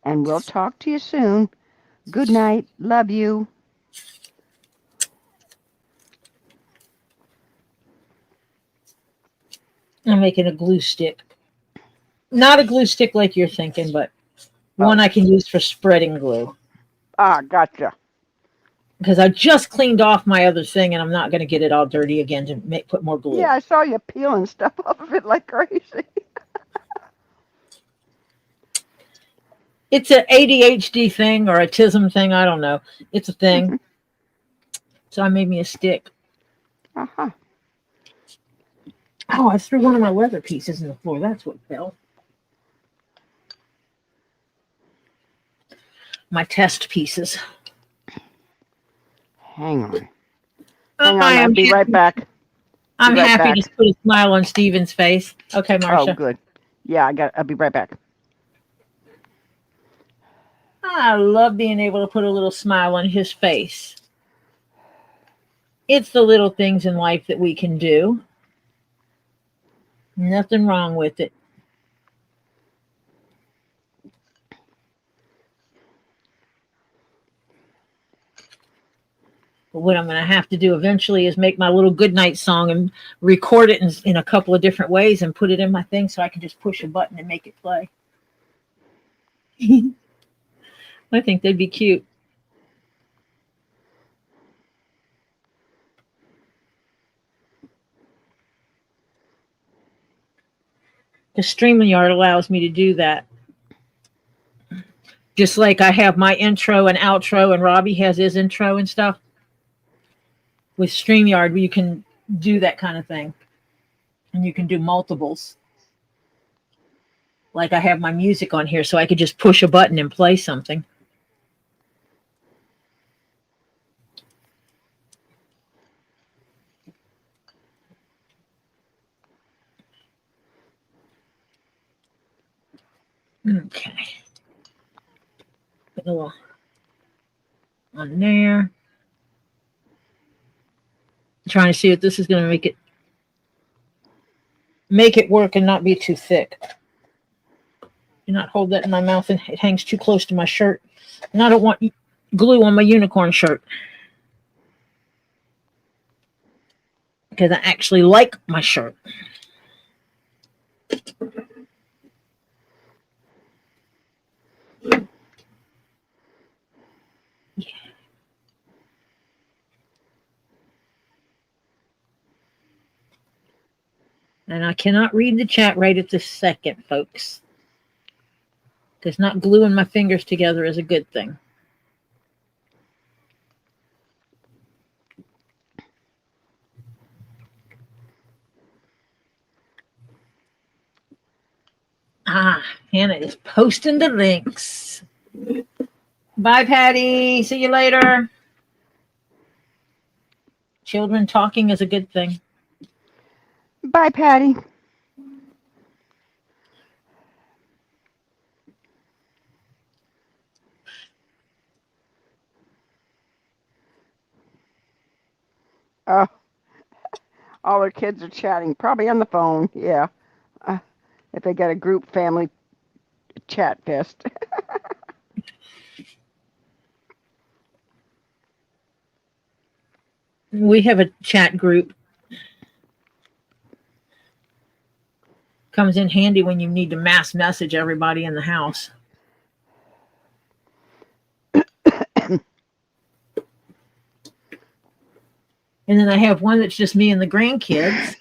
and we'll talk to you soon. Good night. Love you. I'm making a glue stick. Not a glue stick like you're thinking, but one I can use for spreading glue. Ah, gotcha. Because I just cleaned off my other thing, and I'm not going to get it all dirty again to put more glue. Yeah, I saw you peeling stuff off of it like crazy. It's an ADHD thing or a autism thing. I don't know. It's a thing. So I made me a stick. Uh-huh. Oh, I threw one of my leather pieces in the floor. That's what fell. My test pieces. Hang on. I'll be right back. I'm happy to put a smile on Steven's face. Okay, Marcia. Oh, good. Yeah, I'll be right back. I love being able to put a little smile on his face. It's the little things in life that we can do. Nothing wrong with it. But what I'm going to have to do eventually is make my little goodnight song and record it in a couple of different ways and put it in my thing so I can just push a button and make it play. I think they'd be cute. The StreamYard allows me to do that. Just like I have my intro and outro and Robbie has his intro and stuff. With StreamYard, you can do that kind of thing. And you can do multiples. Like I have my music on here, so I could just push a button and play something. Okay. Put a little on there. I'm trying to see if this is going to make it work and not be too thick. Do not hold that in my mouth, and it hangs too close to my shirt. And I don't want glue on my unicorn shirt. Because I actually like my shirt. And I cannot read the chat right at this second, folks. Because not gluing my fingers together is a good thing. Ah, Hannah is posting the links. Bye, Patty. See you later. Children talking is a good thing. Bye, Patty. Oh, all our kids are chatting, probably on the phone. Yeah, if they got a group family chat fest. We have a chat group. Comes in handy when you need to mass message everybody in the house. And then I have one that's just me and the grandkids.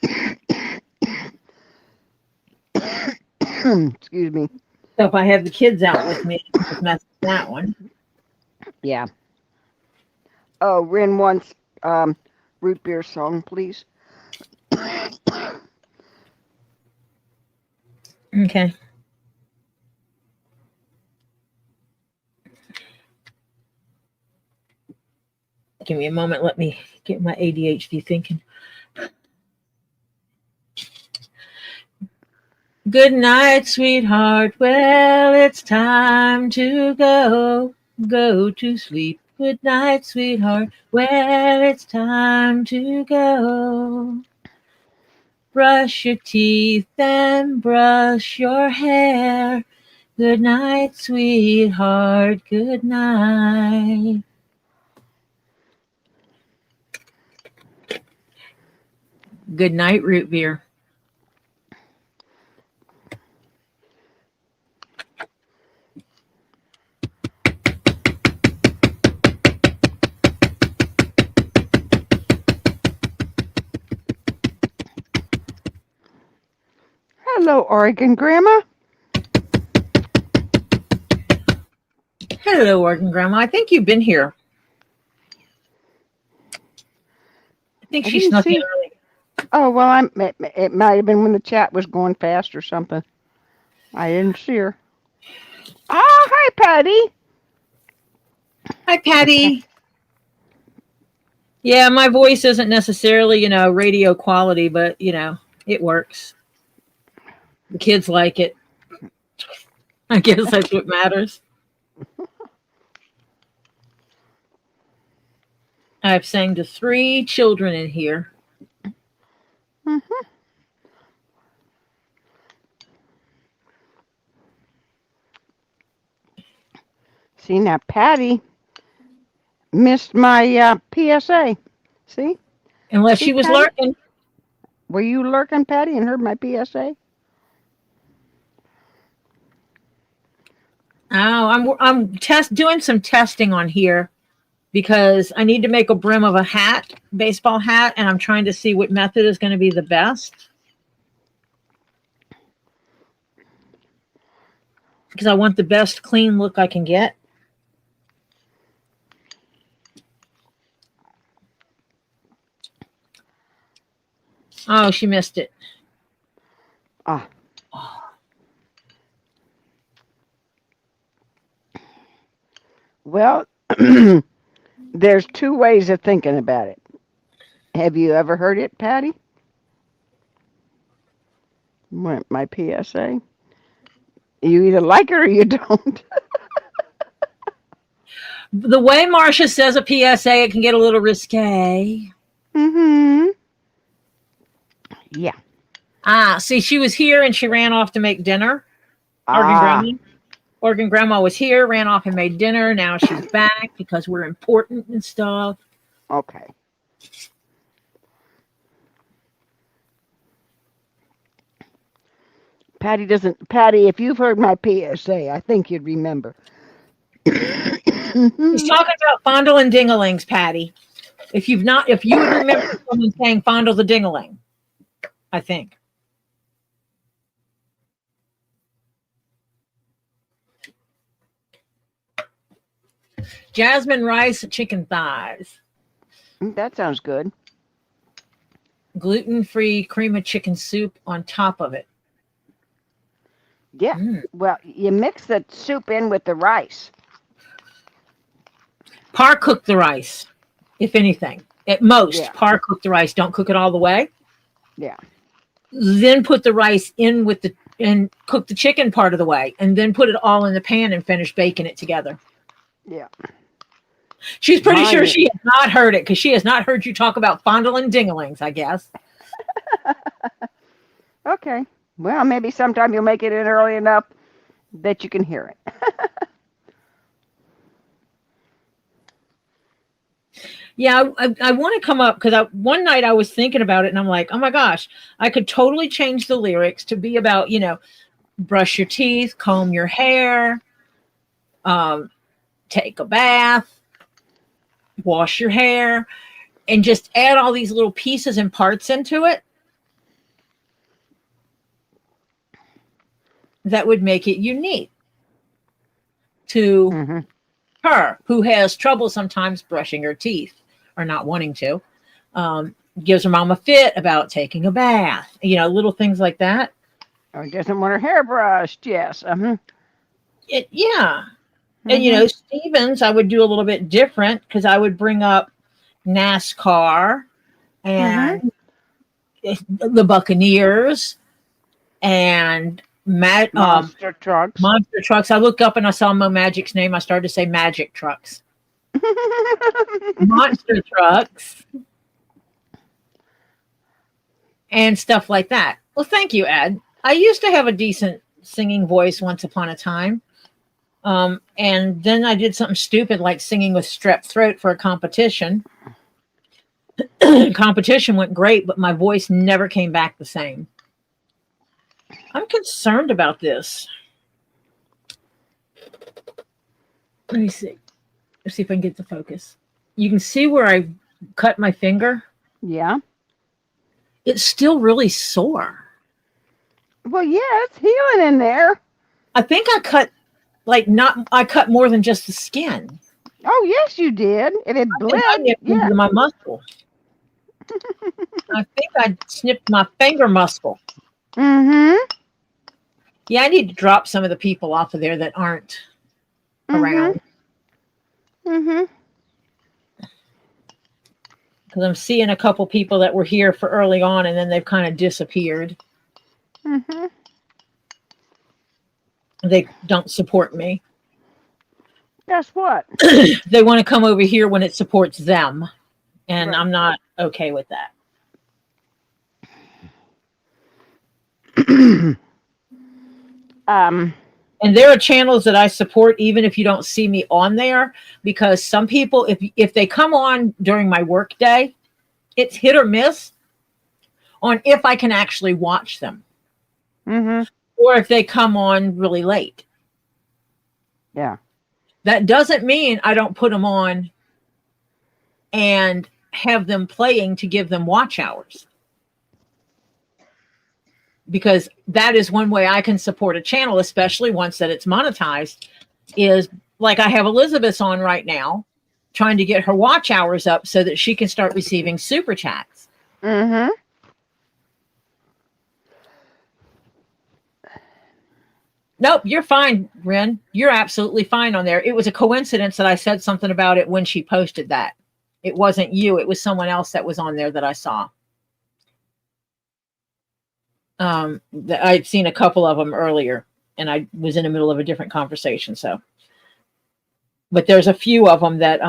Excuse me. So if I have the kids out with me, I just message that one. Yeah. Oh, Rin wants root beer song, please. Okay. Give me a moment. Let me get my ADHD thinking. Good night, sweetheart. Well, it's time to go. Go to sleep. Good night, sweetheart. Well, it's time to go. Brush your teeth and brush your hair. Good night, sweetheart. Good night. Good night, root beer. Hello, Oregon Grandma. Hello, Oregon Grandma. I think you've been here. I think I she didn't snuck in see- early. Oh, well, it might have been when the chat was going fast or something. I didn't see her. Ah, hi, Patty. Hi, Patty. Yeah, my voice isn't necessarily, radio quality, but, it works. The kids like it. I guess that's what matters. I've sang to 3 children in here. Mm-hmm. See, now Patty missed my PSA. See? Unless See, she was Patty? lurking. Were you lurking, Patty, and heard my PSA? Oh, I'm doing some testing on here because I need to make a brim of a hat, baseball hat, and I'm trying to see what method is going to be the best. Because I want the best clean look I can get. Oh, she missed it. Ah. Well, there's 2 ways of thinking about it. Have you ever heard it, Patty? My PSA? You either like it or you don't. The way Marcia says a PSA, it can get a little risque. Mm-hmm. Yeah. See, she was here and she ran off to make dinner. Ah. Oregon grandma was here, ran off and made dinner. Now she's back because we're important and stuff. Okay. Patty, if you've heard my PSA, I think you'd remember. He's talking about fondle and dingalings, Patty. If you would remember someone saying fondle the dingaling, I think. Jasmine rice, chicken thighs. That sounds good. Gluten-free cream of chicken soup on top of it. Yeah. Well, you mix the soup in with the rice. Par cook the rice, if anything. At most, Yeah. par cook the rice. Don't cook it all the way. Yeah. Then put the rice in and cook the chicken part of the way, and then put it all in the pan and finish baking it together. Yeah. She's pretty sure she has not heard it because she has not heard you talk about fondle and dingalings, I guess. Okay. Well, maybe sometime you'll make it in early enough that you can hear it. Yeah, I want to come up because one night I was thinking about it and I'm like, oh my gosh, I could totally change the lyrics to be about, brush your teeth, comb your hair, take a bath, wash your hair, and just add all these little pieces and parts into it that would make it unique to her, who has trouble sometimes brushing her teeth or not wanting to. Gives her mom a fit about taking a bath, little things like that. Or doesn't want her hair brushed. Yes. Yeah. And, Stevens, I would do a little bit different because I would bring up NASCAR and the Buccaneers and monster trucks. Monster trucks. I looked up and I saw Mo Magic's name. I started to say magic trucks. Monster trucks. And stuff like that. Well, thank you, Ed. I used to have a decent singing voice once upon a time. And then I did something stupid like singing with strep throat for a competition. Competition went great, but my voice never came back the same. I'm concerned about this. Let me see. Let's see if I can get the focus. You can see where I cut my finger. Yeah. It's still really sore. Well, yeah, it's healing in there. I think I cut I cut more than just the skin. Oh, yes, you did. And it bled. Into my muscle. I think I snipped my finger muscle. Mm-hmm. Yeah, I need to drop some of the people off of there that aren't around. Mm-hmm. Because I'm seeing a couple people that were here for early on and then they've kind of disappeared. Mm-hmm. They don't support me. Guess what? They want to come over here when it supports them. And Right. I'm not okay with that. And there are channels that I support even if you don't see me on there, because some people, if they come on during my work day, it's hit or miss on if I can actually watch them. Mm-hmm. Or if they come on really late. Yeah. That doesn't mean I don't put them on and have them playing to give them watch hours. Because that is one way I can support a channel, especially once that it's monetized, is like I have Elizabeth on right now, trying to get her watch hours up so that she can start receiving super chats. Mm-hmm. Nope, you're fine, Ren. You're absolutely fine on there. It was a coincidence that I said something about it when she posted that. It wasn't you. It was someone else that was on there that I saw. I'd seen a couple of them earlier, and I was in the middle of a different conversation. So, but there's a few of them that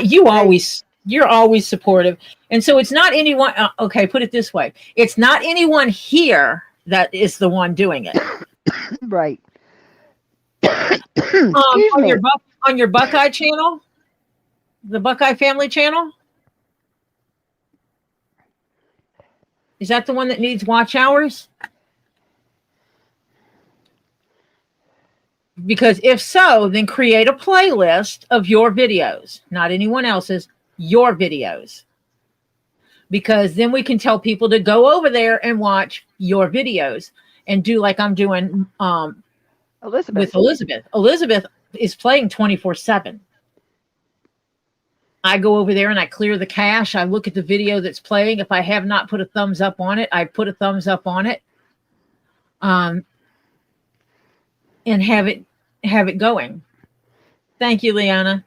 you always You're always supportive. And so it's not anyone, okay, put it this way. It's not anyone here that is the one doing it. Right. Excuse on me. your Buckeye channel, the Buckeye family channel. Is that the one that needs watch hours? Because if so, then create a playlist of your videos, not anyone else's, your videos. Because then we can tell people to go over there and watch your videos and do like I'm doing Elizabeth. with Elizabeth. Elizabeth is playing 24/7. I go over there and I clear the cache. I look at the video that's playing. If I have not put a thumbs up on it, I put a thumbs up on it. And have it going. Thank you, Liana.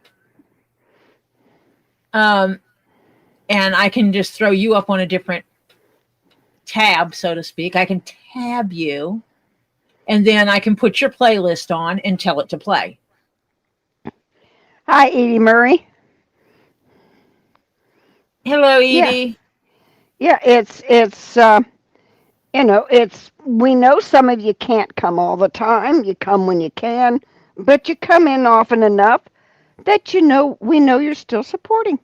And I can just throw you up on a different tab, so to speak. I can tab you, and then I can put your playlist on and tell it to play. Hi, Edie Murray. Hello, Edie. Yeah, it's we know some of you can't come all the time. You come when you can, but you come in often enough that we know you're still supporting.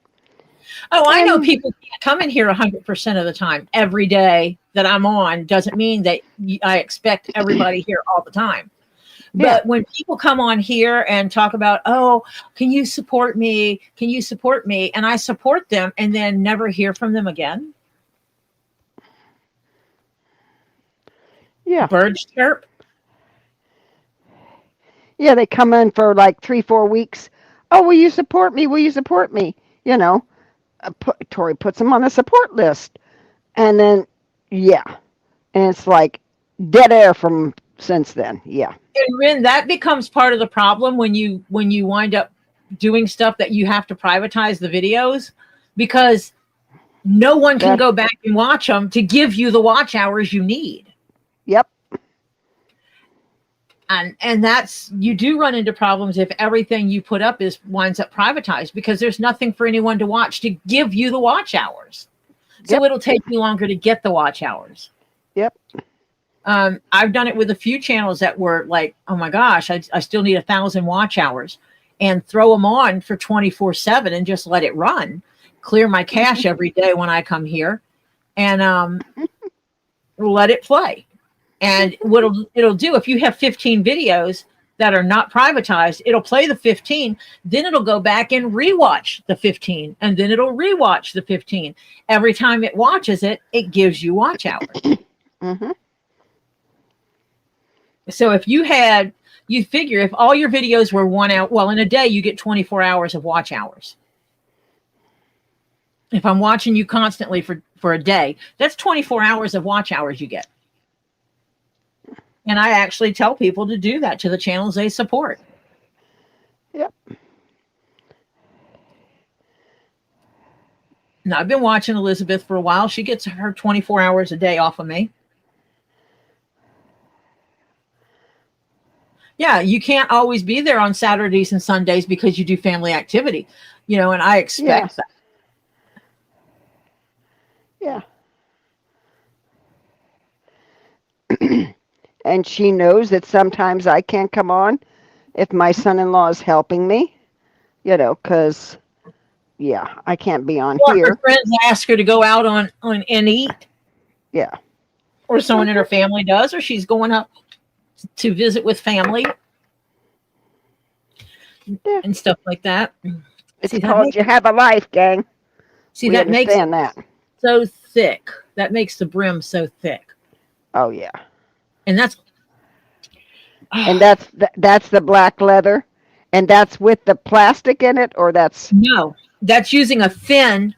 Oh, I know people can't come in here 100% of the time. Every day that I'm on doesn't mean that I expect everybody here all the time. But when people come on here and talk about, oh, can you support me? Can you support me? And I support them and then never hear from them again. Yeah. Birds chirp. Yeah, they come in for like 3-4 weeks. Oh, will you support me? Will you support me? Tori puts them on the support list. And then, and it's like dead air from since then. Yeah. And Rin, that becomes part of the problem when you wind up doing stuff that you have to privatize the videos, because no one can go back and watch them to give you the watch hours you need. Yep. And that's, you do run into problems if everything you put up winds up privatized, because there's nothing for anyone to watch to give you the watch hours. So it'll take you longer to get the watch hours. Yep. I've done it with a few channels that were like, oh my gosh, I still need 1,000 watch hours, and throw them on for 24/7 and just let it run. Clear my cache every day when I come here, and let it play. And what it'll do, if you have 15 videos that are not privatized, it'll play the 15, then it'll go back and rewatch the 15, and then it'll rewatch the 15. Every time it watches it, it gives you watch hours. Mm-hmm. So if you figure if all your videos were 1 hour, well, in a day, you get 24 hours of watch hours. If I'm watching you constantly for a day, that's 24 hours of watch hours you get. And I actually tell people to do that to the channels they support. Yep. Now, I've been watching Elizabeth for a while. She gets her 24 hours a day off of me. Yeah, you can't always be there on Saturdays and Sundays because you do family activity, and I expect that. Yeah. And she knows that sometimes I can't come on if my son-in-law is helping me, because, I can't be on here. Her friends ask her to go out on and eat. Yeah. Or someone in her family does, or she's going up to visit with family and stuff like that. It's called You Have a Life, gang. See, we that makes that so thick. That makes the brim so thick. Oh, yeah. And that's the black leather, and that's with the plastic in it, or that's using a thin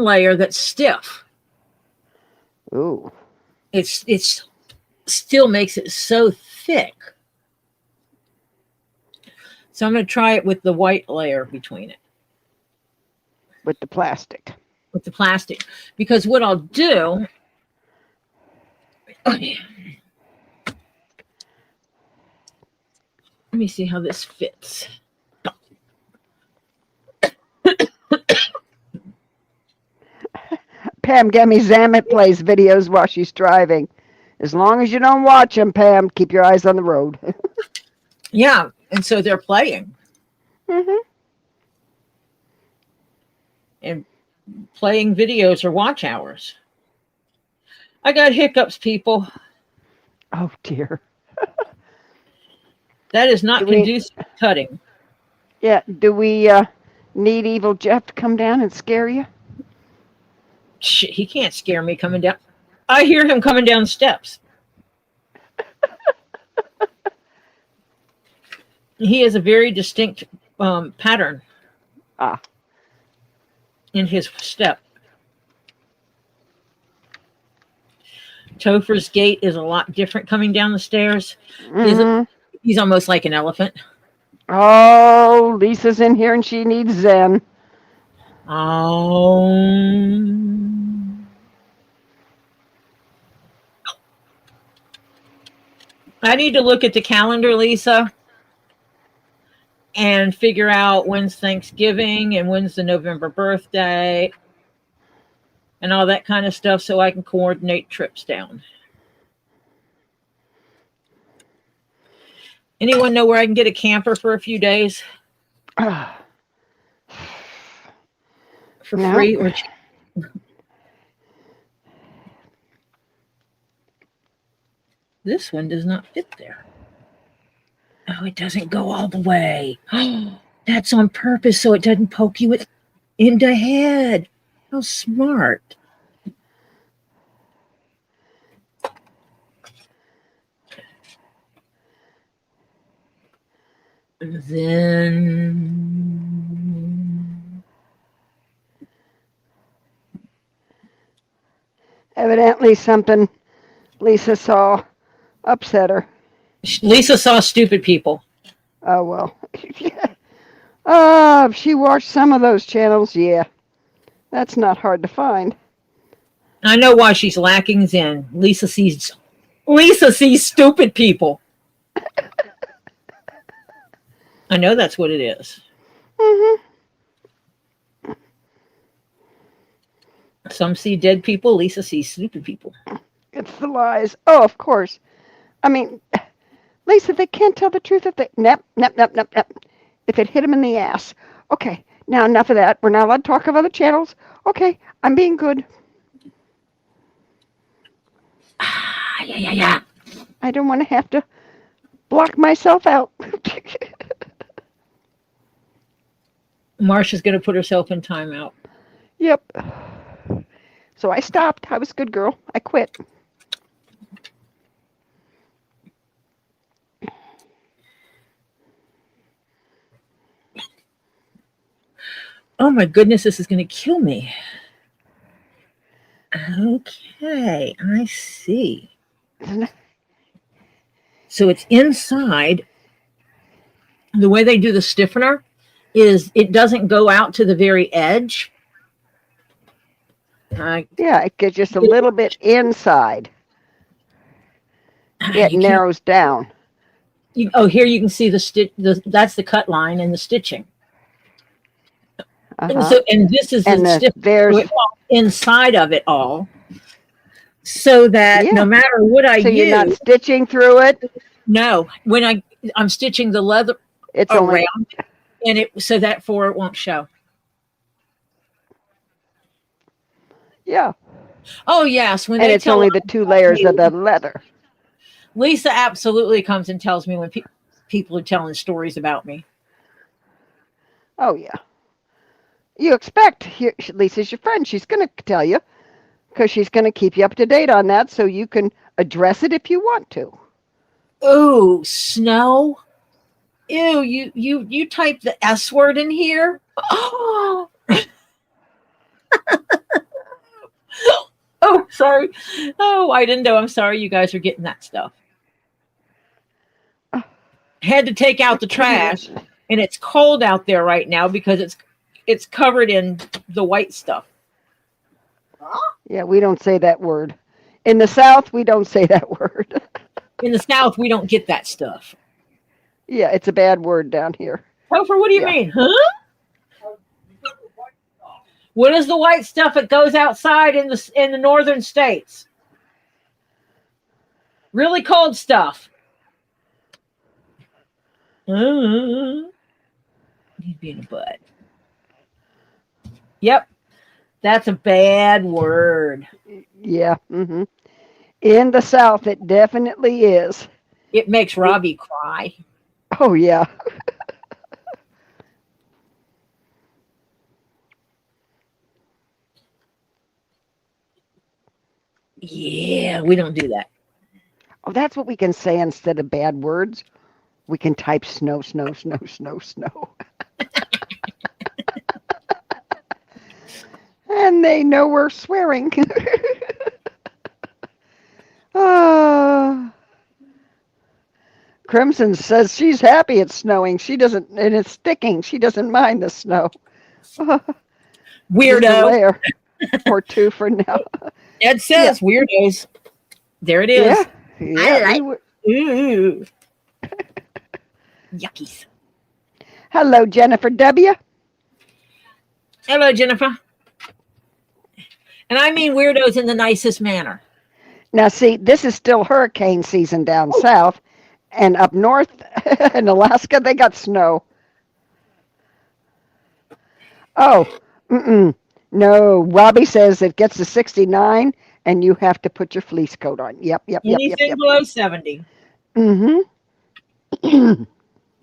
layer that's stiff. Ooh. It's still makes it so thick. So I'm going to try it with the white layer between it. With the plastic. Because what I'll do, let me see how this fits. Pam Gemmy Zamet plays videos while she's driving. As long as you don't watch them, Pam, keep your eyes on the road. Yeah, and so they're playing. Mm-hmm. And playing videos are watch hours. I got hiccups, people. Oh, dear. That is not Do we- conducive to cutting. Yeah, do we need Evil Jeff to come down and scare you? Shit, he can't scare me coming down. I hear him coming down the steps. He has a very distinct pattern in his step. Topher's gait is a lot different coming down the stairs. Mhm. He's almost like an elephant. Oh, Lisa's in here and she needs Zen. Oh. I need to look at the calendar, Lisa, and figure out when's Thanksgiving and when's the November birthday and all that kind of stuff so I can coordinate trips down. Anyone know where I can get a camper for a few days? For No. free or cheap? This one does not fit there. Oh, it doesn't go all the way. That's on purpose so it doesn't poke you in the head. How smart. And then Evidently something Lisa saw upset her. Lisa saw stupid people. Oh, well. If she watched some of those channels, yeah. That's not hard to find. I know why she's lacking Zen. Lisa sees stupid people. I know that's what it is. Mm-hmm. Some see dead people. Lisa sees stupid people. It's the lies. Oh, of course. I mean, Lisa, they can't tell the truth if they... Nep. If it hit them in the ass. Okay, now enough of that. We're not allowed to talk of other channels. Okay, I'm being good. Yeah. I don't want to have to block myself out. Marsha's going to put herself in timeout. Yep. So I stopped. I was a good girl. I quit. Oh my goodness, this is going to kill me. Okay, I see. So it's inside. The way they do the stiffener is it doesn't go out to the very edge. Yeah, it gets just a little bit inside. It narrows down. Here you can see the stitch. That's the cut line and the stitching. Uh-huh. And this is And the stiff there's inside of it all, so that no matter what I use, you're not stitching through it. No, when I'm stitching the leather It's around, only and it so that it won't show. yeah. Oh yes, when And they it's tell only the two layers of the leather. Lisa absolutely comes and tells me when people are telling stories about me. Oh yeah. You expect Lisa's your friend. She's going to tell you because she's going to keep you up to date on that so you can address it if you want to. Ooh, snow. Ew, you type the S word in here. Oh. Oh, sorry. Oh, I didn't know. I'm sorry you guys are getting that stuff. Had to take out the trash, and it's cold out there right now because it's covered in the white stuff. Yeah, we don't say that word. In the South, we don't say that word. In the South, we don't get that stuff. Yeah, it's a bad word down here. Topher, what do you mean? Huh? What is the white stuff that goes outside in the northern states? Really cold stuff. He's being a butt. Yep. That's a bad word. Yeah. In the South, it definitely is. It makes Robbie cry. Oh, yeah. Yeah, we don't do that. Oh, that's what we can say instead of bad words. We can type snow, snow, snow, snow, snow. And they know we're swearing. Crimson says she's happy it's snowing. She doesn't, and it's sticking. She doesn't mind the snow. Weirdo. Just a layer or two for now. Ed says weirdos. There it is. Yeah. Ooh. Yuckies. Hello, Jennifer W. Hello, Jennifer. And I mean weirdos in the nicest manner. Now, see, this is still hurricane season down south, and up north in Alaska, they got snow. Oh, no. Robbie says it gets to 69, and you have to put your fleece coat on. Yep. Anything below 70. Mm-hmm.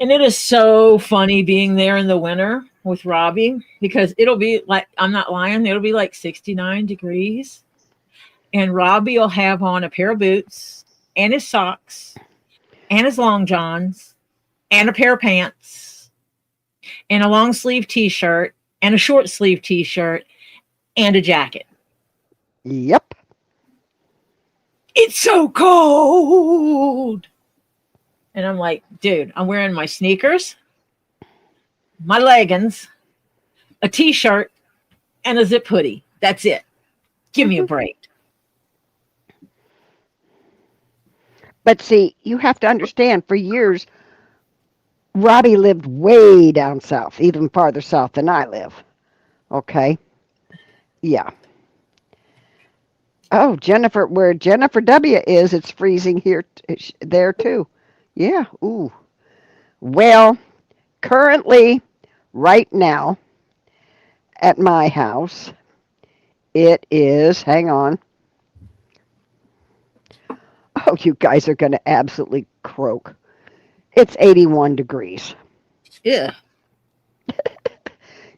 And it is so funny being there in the winter with Robbie because it'll be like, I'm not lying, it'll be like 69 degrees. And Robbie will have on a pair of boots and his socks and his long johns and a pair of pants and a long sleeve t-shirt and a short sleeve t-shirt and a jacket. Yep. It's so cold. And I'm like, dude, I'm wearing my sneakers, my leggings, a t-shirt, and a zip hoodie. That's it. Give me a break. But see, you have to understand, for years, Robbie lived way down south, even farther south than I live. Okay? Yeah. Oh, Jennifer, where Jennifer W. is, it's freezing here, there too. Yeah. Ooh. Well, currently, right now, at my house, it is, hang on. Oh, you guys are going to absolutely croak. It's 81 degrees. Yeah.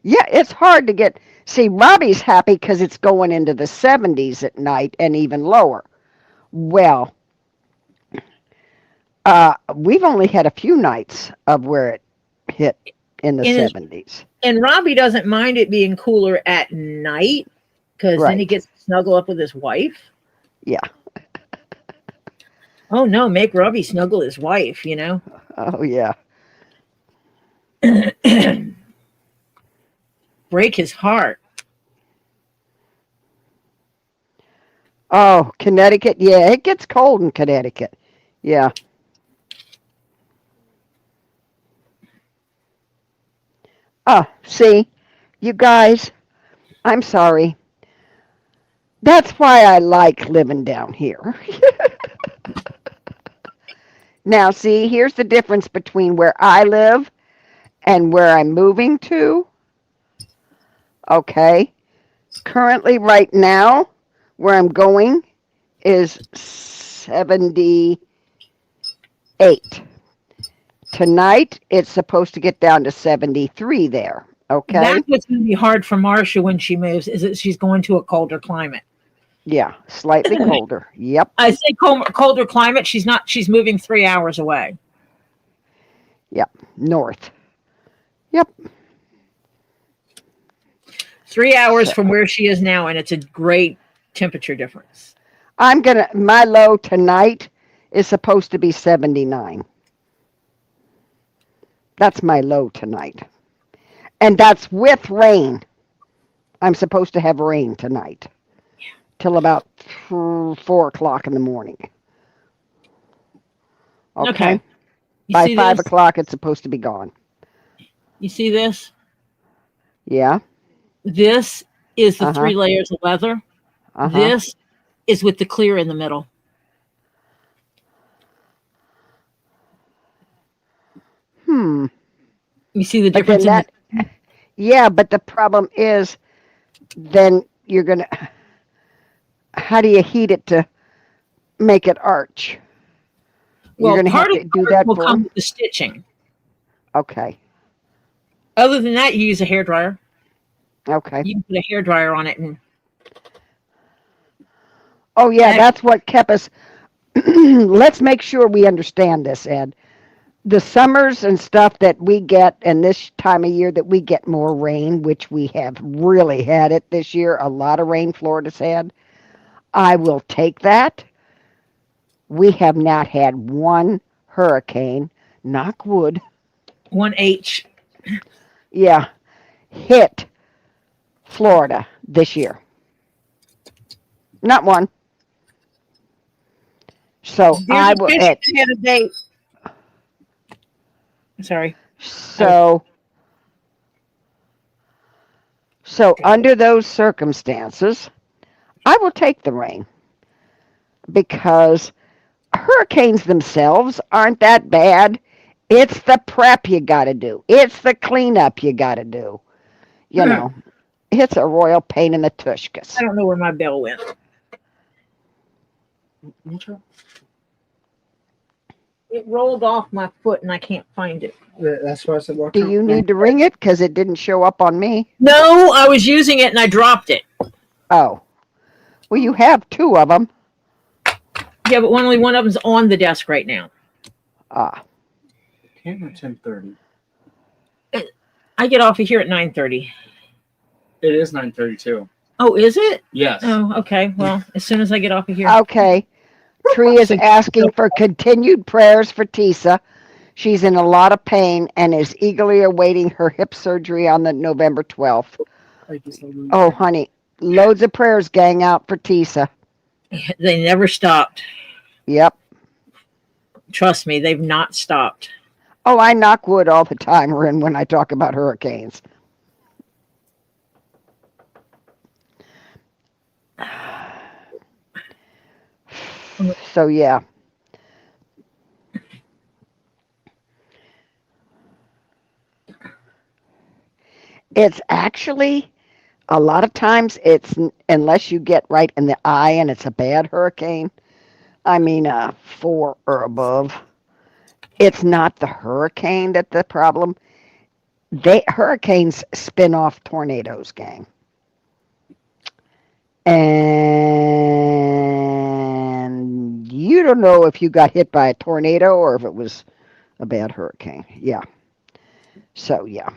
Yeah, it's hard to get. See, Robbie's happy because it's going into the 70s at night and even lower. Well, we've only had a few nights of where it hit in the 70s. And Robbie doesn't mind it being cooler at night because then he gets to snuggle up with his wife. Yeah. Oh, no, make Robbie snuggle his wife, you know? Oh, yeah. Break his heart. Oh, Connecticut. Yeah, it gets cold in Connecticut. Yeah. Oh, see, you guys, I'm sorry. That's why I like living down here. Now, see, here's the difference between where I live and where I'm moving to. Okay. Currently, right now, where I'm going is 78. Tonight, it's supposed to get down to 73 there. Okay. That's what's going to be hard for Marcia when she moves, is that she's going to a colder climate. Yeah, slightly colder. Yep. I say colder climate. She's moving 3 hours away. Yep. North. Yep. 3 hours from where she is now, and it's a great temperature difference. My low tonight is supposed to be 79. That's my low tonight. And that's with rain. I'm supposed to have rain tonight. Till about 4 o'clock in the morning. Okay. By 5 o'clock, it's supposed to be gone. You see this? Yeah. This is the Uh-huh. 3 layers of leather. Uh-huh. This is with the clear in the middle. Hmm. You see the But then difference in that, yeah, but the problem is then you're going to, how do you heat it to make it arch? You're well, going to have part of to the do art that will for come 'em? with the stitching. Okay. Other than that, you use a hairdryer. Okay. You can put a hairdryer on it and Oh, yeah, act- that's what kept us. Let's make sure we understand this, Ed. The summers and stuff that we get, and this time of year that we get more rain, which we have really had it this year, a lot of rain Florida's had. I will take that. We have not had one hurricane, knock wood, 1H. yeah, hit Florida this year. Not one. So There's I a will. fish that had a date. Sorry. So under those circumstances, I will take the rain because hurricanes themselves aren't that bad. It's the prep you got to do. It's the cleanup you got to do. You know, it's a royal pain in the tushkas. I don't know where my bell went. It rolled off my foot and I can't find it. That's why I said walk Do out. you need to ring it? Because it didn't show up on me. No, I was using it and I dropped it. Oh. Well, you have two of them. Yeah, but only one of them's on the desk right now. Ah. Camera 10:30. I get off of here at 9:30. It is 9:32. Oh, is it? Yes. Oh, okay. Well, as soon as I get off of here. Okay. Tree is asking for continued prayers for Teesa. She's in a lot of pain and is eagerly awaiting her hip surgery on the November 12th. Oh, honey, loads of prayers gang out for Teesa. They never stopped. Yep. Trust me, they've not stopped. Oh, I knock wood all the time, Rin, when I talk about hurricanes. So, yeah. It's actually, a lot of times, it's unless you get right in the eye and it's a bad hurricane, I mean, 4 or above, it's not the hurricane that's the problem. Hurricanes spin off tornadoes, gang. And you don't know if you got hit by a tornado or if it was a bad hurricane. Yeah. So, yeah.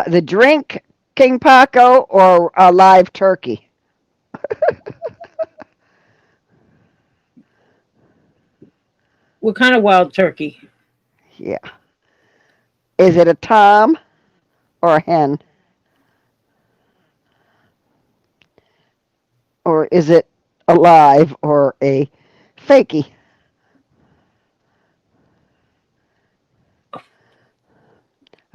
The drink, KingPaco, or a live turkey? What kind of wild turkey? Yeah. Is it a tom or a hen? Or is it a live or a fakey?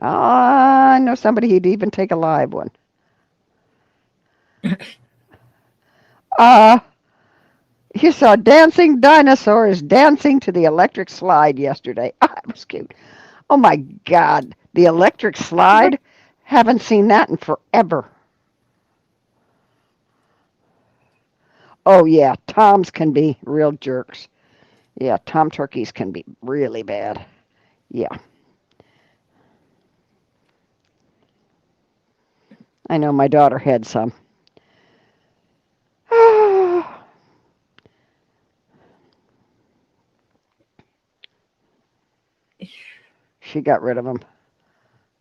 I know somebody who'd even take a live one. You saw dancing dinosaurs dancing to the electric slide yesterday. It was cute. Oh my God, the electric slide? Haven't seen that in forever. Oh yeah, toms can be real jerks. Yeah, tom turkeys can be really bad. Yeah. I know my daughter had some. She got rid of them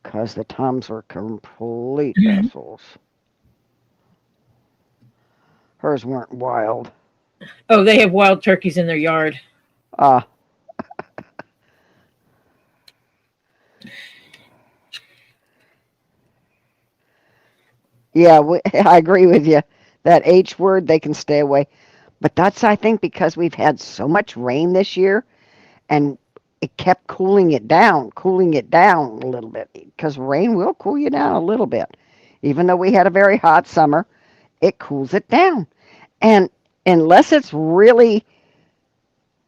because the toms were complete assholes. Hers weren't wild. Oh, they have wild turkeys in their yard. Yeah, I agree with you. That H word, they can stay away. But that's, I think, because we've had so much rain this year, and it kept cooling it down a little bit, because rain will cool you down a little bit. Even though we had a very hot summer, it cools it down. And unless it's really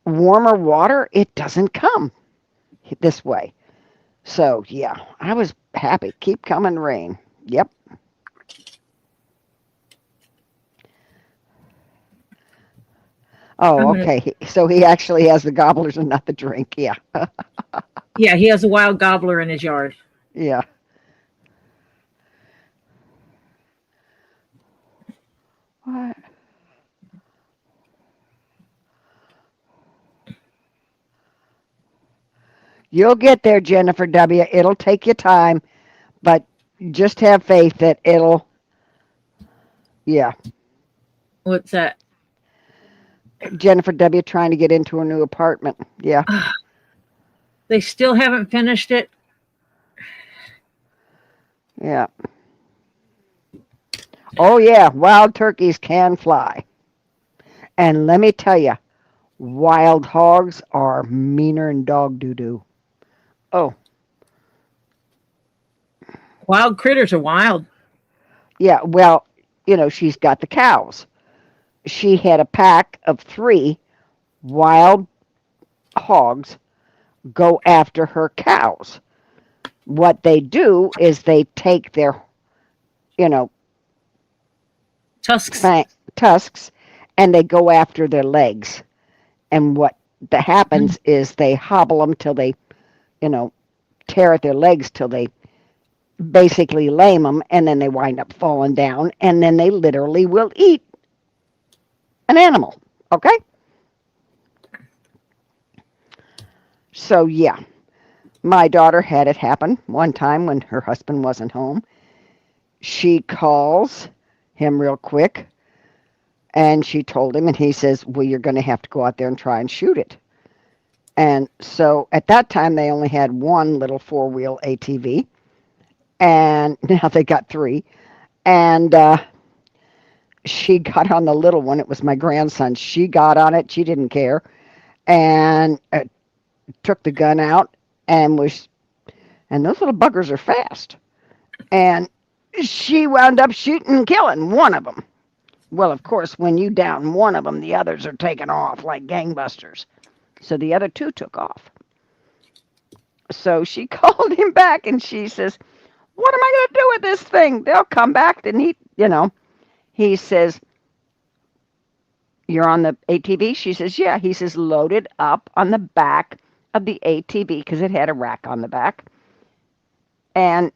warmer water, it doesn't come this way. So, yeah, I was happy. Keep coming, rain. Yep. Oh, okay. So he actually has the gobblers and not the drink. Yeah. Yeah, he has a wild gobbler in his yard. Yeah. What? You'll get there, Jennifer W. It'll take you time, but just have faith that it'll, yeah. What's that? Jennifer W. trying to get into her new apartment. Yeah. They still haven't finished it. Yeah. Oh, yeah. Wild turkeys can fly. And let me tell you, wild hogs are meaner than dog doo-doo. Oh. Wild critters are wild. Yeah, well, she's got the cows. She had a pack of 3 wild hogs go after her cows. What they do is they take their, tusks, and they go after their legs. And what happens is they hobble them till they, tear at their legs till they basically lame them, and then they wind up falling down, and then they literally will eat an animal. Okay? So, yeah. My daughter had it happen one time when her husband wasn't home. She calls him real quick, and she told him, and he says, well, you're going to have to go out there and try and shoot it. And so at that time, they only had one little 4-wheel ATV, and now they got 3. And she got on the little one. It was my grandson. She got on it. She didn't care, and took the gun out, and those little buggers are fast. And she wound up shooting and killing one of them. Well, of course, when you down one of them, the others are taking off like gangbusters. So the other 2 took off. So she called him back, and she says, what am I going to do with this thing? They'll come back. And he says, you're on the ATV? She says, yeah. He says, load it up on the back of the ATV, because it had a rack on the back. And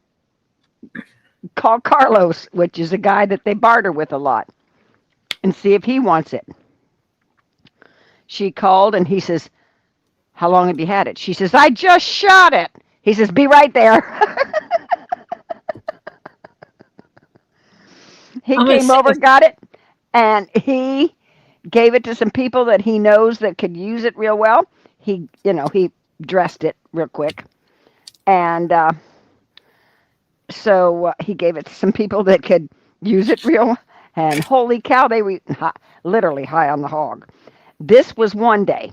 call Carlos, which is a guy that they barter with a lot, and see if he wants it. She called, and he says, how long have you had it? She says, I just shot it. He says, be right there. He came over, got it, and he gave it to some people that he knows that could use it real well. He dressed it real quick. And so he gave it to some people that could use it real. And holy cow, they were literally high on the hog. This was one day.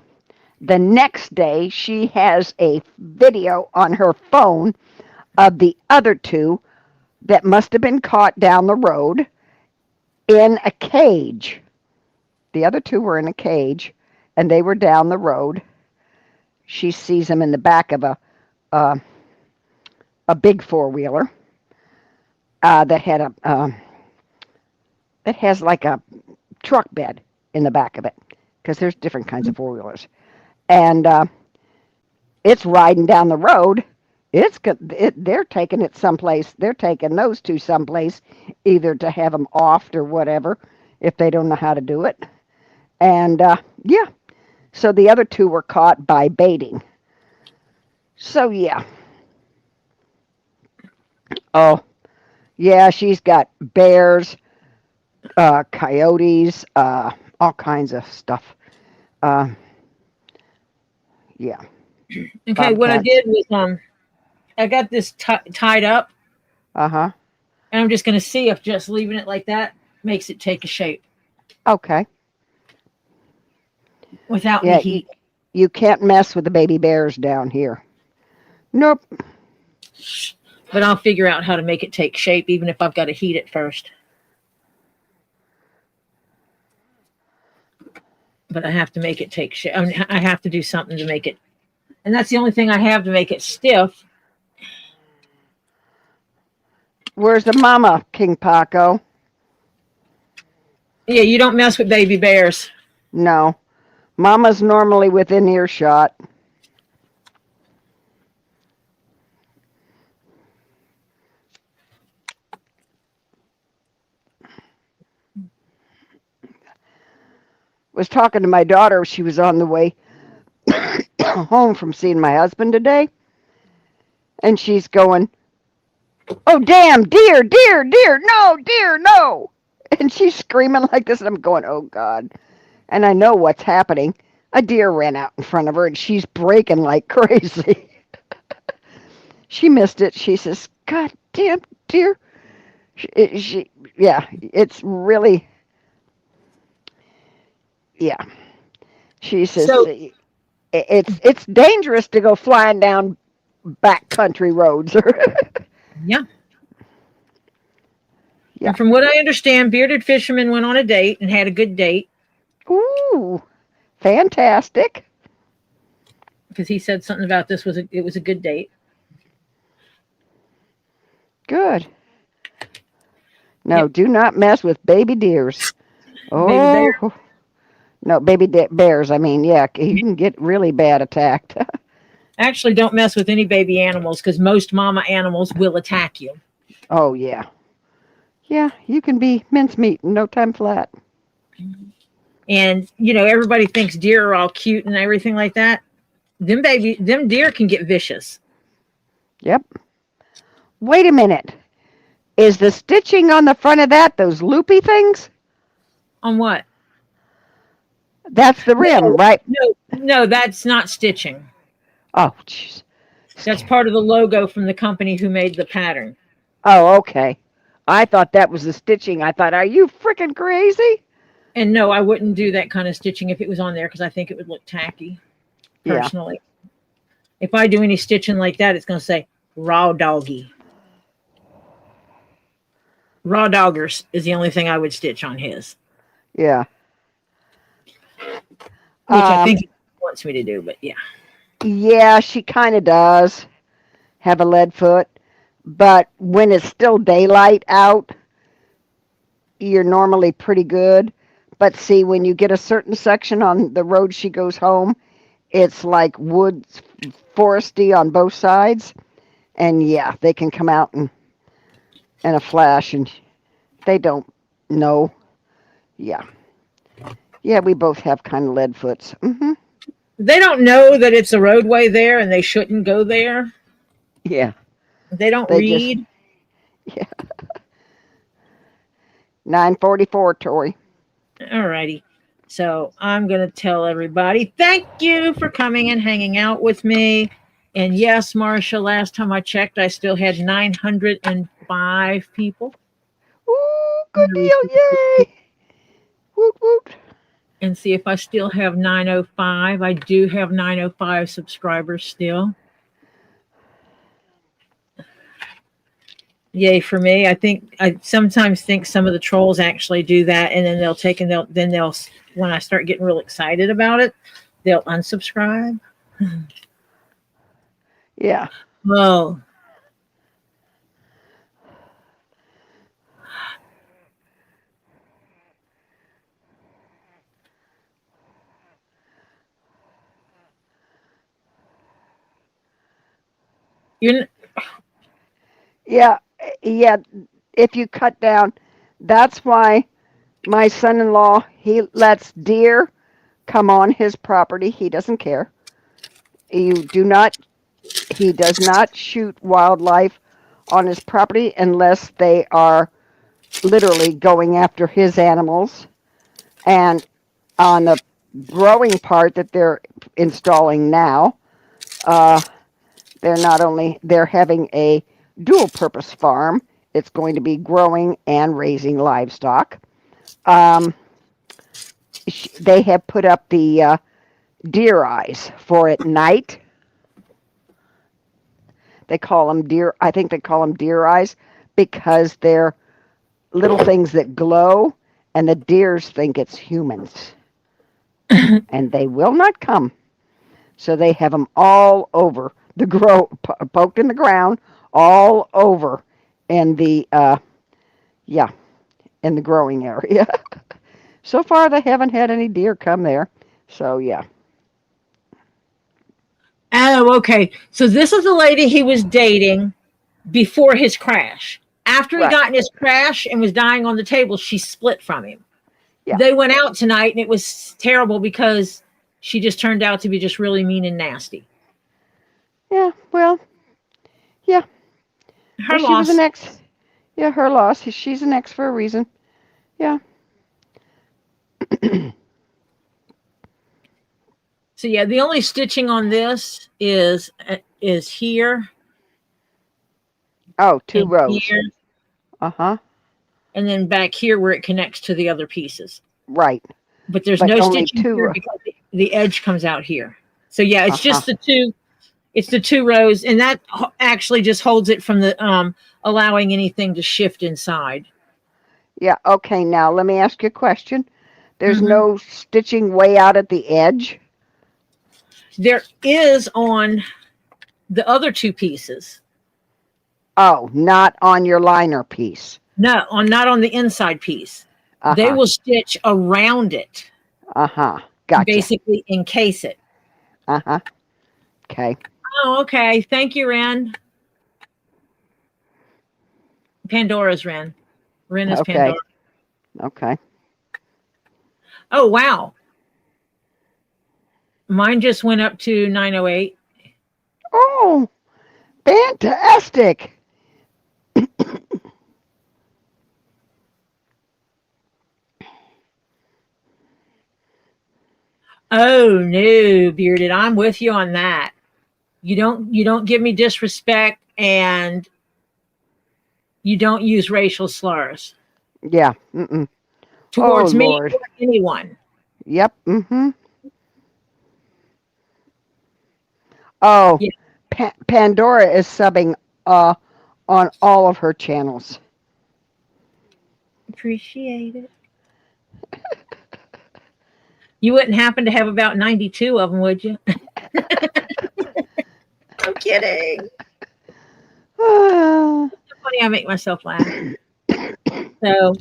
The next day, she has a video on her phone of the other 2 that must have been caught down the road in a cage. The other 2 were in a cage, and they were down the road. She sees them in the back of a big 4-wheeler that had that has like a truck bed in the back of it, because there's different kinds of 4-wheelers. And it's riding down the road. They're taking it someplace. They're taking those 2 someplace, either to have them offed or whatever, if they don't know how to do it. And yeah, so the other 2 were caught by baiting. So yeah. Oh, yeah, she's got bears, coyotes, all kinds of stuff. Yeah. Okay, what I did was I got this tied up. Uh-huh. And I'm just going to see if just leaving it like that makes it take a shape. Okay. Without the heat. You can't mess with the baby bears down here. Nope. But I'll figure out how to make it take shape, even if I've got to heat it first. But I have to make it take shape. I mean, I have to do something to make it. And that's the only thing I have to make it stiff. Where's the mama, KingPaco? Yeah, you don't mess with baby bears. No. Mama's normally within earshot. Was talking to my daughter. She was on the way home from seeing my husband today. And she's going, "Oh, damn, deer, deer, deer, no, deer, no." And she's screaming like this. And I'm going, "Oh, God." And I know what's happening. A deer ran out in front of her and she's braking like crazy. She missed it. She says, "God damn deer." Yeah, it's really, yeah. She says, So, it's dangerous to go flying down backcountry roads. yeah. Yeah. And from what I understand, Bearded Fisherman went on a date and had a good date. Ooh, fantastic. Because he said something about it was a good date. Good. No, Yep. do not mess with baby deers. Oh, Baby no, baby bears. I mean, yeah, you can get really bad attacked. Actually, don't mess with any baby animals because most mama animals will attack you. Oh, yeah. Yeah, you can be mincemeat in no time flat. And everybody thinks deer are all cute and everything like that. Them deer can get vicious. Yep. Wait a minute. Is the stitching on the front of that those loopy things? On what? That's the rim, right? No, that's not stitching. Oh, jeez. That's part of the logo from the company who made the pattern. Oh, okay. I thought that was the stitching. I thought, are you freaking crazy? And no, I wouldn't do that kind of stitching if it was on there because I think it would look tacky, personally. Yeah. If I do any stitching like that, it's going to say raw doggy. Raw doggers is the only thing I would stitch on his. Yeah. Which I think he wants me to do, but yeah. Yeah, she kind of does have a lead foot. But when it's still daylight out, you're normally pretty good. But see, when you get a certain section on the road she goes home, it's like woods, foresty on both sides. And yeah, they can come out in a flash and they don't know. Yeah. Yeah, we both have kind of lead foots. Mm-hmm. They don't know that it's a roadway there and they shouldn't go there. Yeah. They don't read. Yeah. 9:44, Tori. All righty. So I'm going to tell everybody, thank you for coming and hanging out with me. And yes, Marsha, last time I checked, I still had 905 people. Ooh, good deal. Yay. Woot, woot. And see if I still have 905. I do have 905 subscribers still. Yay for me. I sometimes think some of the trolls actually do that, and then they'll when I start getting real excited about it, they'll unsubscribe. Yeah. Oh. Yeah. If you cut down, that's why my son-in-law, he lets deer come on his property. He doesn't care. He does not shoot wildlife on his property unless they are literally going after his animals. And on the growing part that they're installing now, they're having a dual purpose farm. It's going to be growing and raising livestock. They have put up the deer eyes for at night. They call them deer. I think they call them deer eyes because they're little things that glow, and the deers think it's humans, and they will not come. So they have them all over the poked in the ground, all over in the in the growing area. So far, they haven't had any deer come there. So yeah. Oh, okay. So this is the lady he was dating before his crash. After he Right. got in his crash and was dying on the table, she split from him. Yeah. They went out tonight, and it was terrible because she just turned out to be just really mean and nasty. Yeah. Well. Yeah. Her Well, she was loss. an ex. Yeah, her loss. She's an ex for a reason. Yeah. So yeah, the only stitching on this is here. Oh, two and rows. here, Uh-huh. and then back here where it connects to the other pieces. Right. But there's But no only stitching two here rows. because the edge comes out here. So yeah, it's just Uh-huh. the two. It's the two rows, and that actually just holds it from the allowing anything to shift inside. Yeah. Okay. Now let me ask you a question. There's Mhm. no stitching way out at the edge. There is on the other two pieces. Oh, not on your liner piece. No, not on the inside piece. They Uh-huh. will stitch around it, Uh-huh. Gotcha. basically encase it. Uh-huh. Okay. Oh, okay. Thank you, Ren. Pandora's Ren. Ren is Okay. Pandora. Okay. Oh, wow. Mine just went up to 908. Oh, fantastic. Oh no, Bearded. I'm with you on that. You don't give me disrespect, and you don't use racial slurs Yeah. Mm-mm. Oh, towards me Lord. or anyone. Yep. Mm-hmm. Oh, Yeah. Pandora is subbing on all of her channels. Appreciate it. You wouldn't happen to have about 92 of them, would you? I'm kidding. Ah. Funny, I make myself laugh. So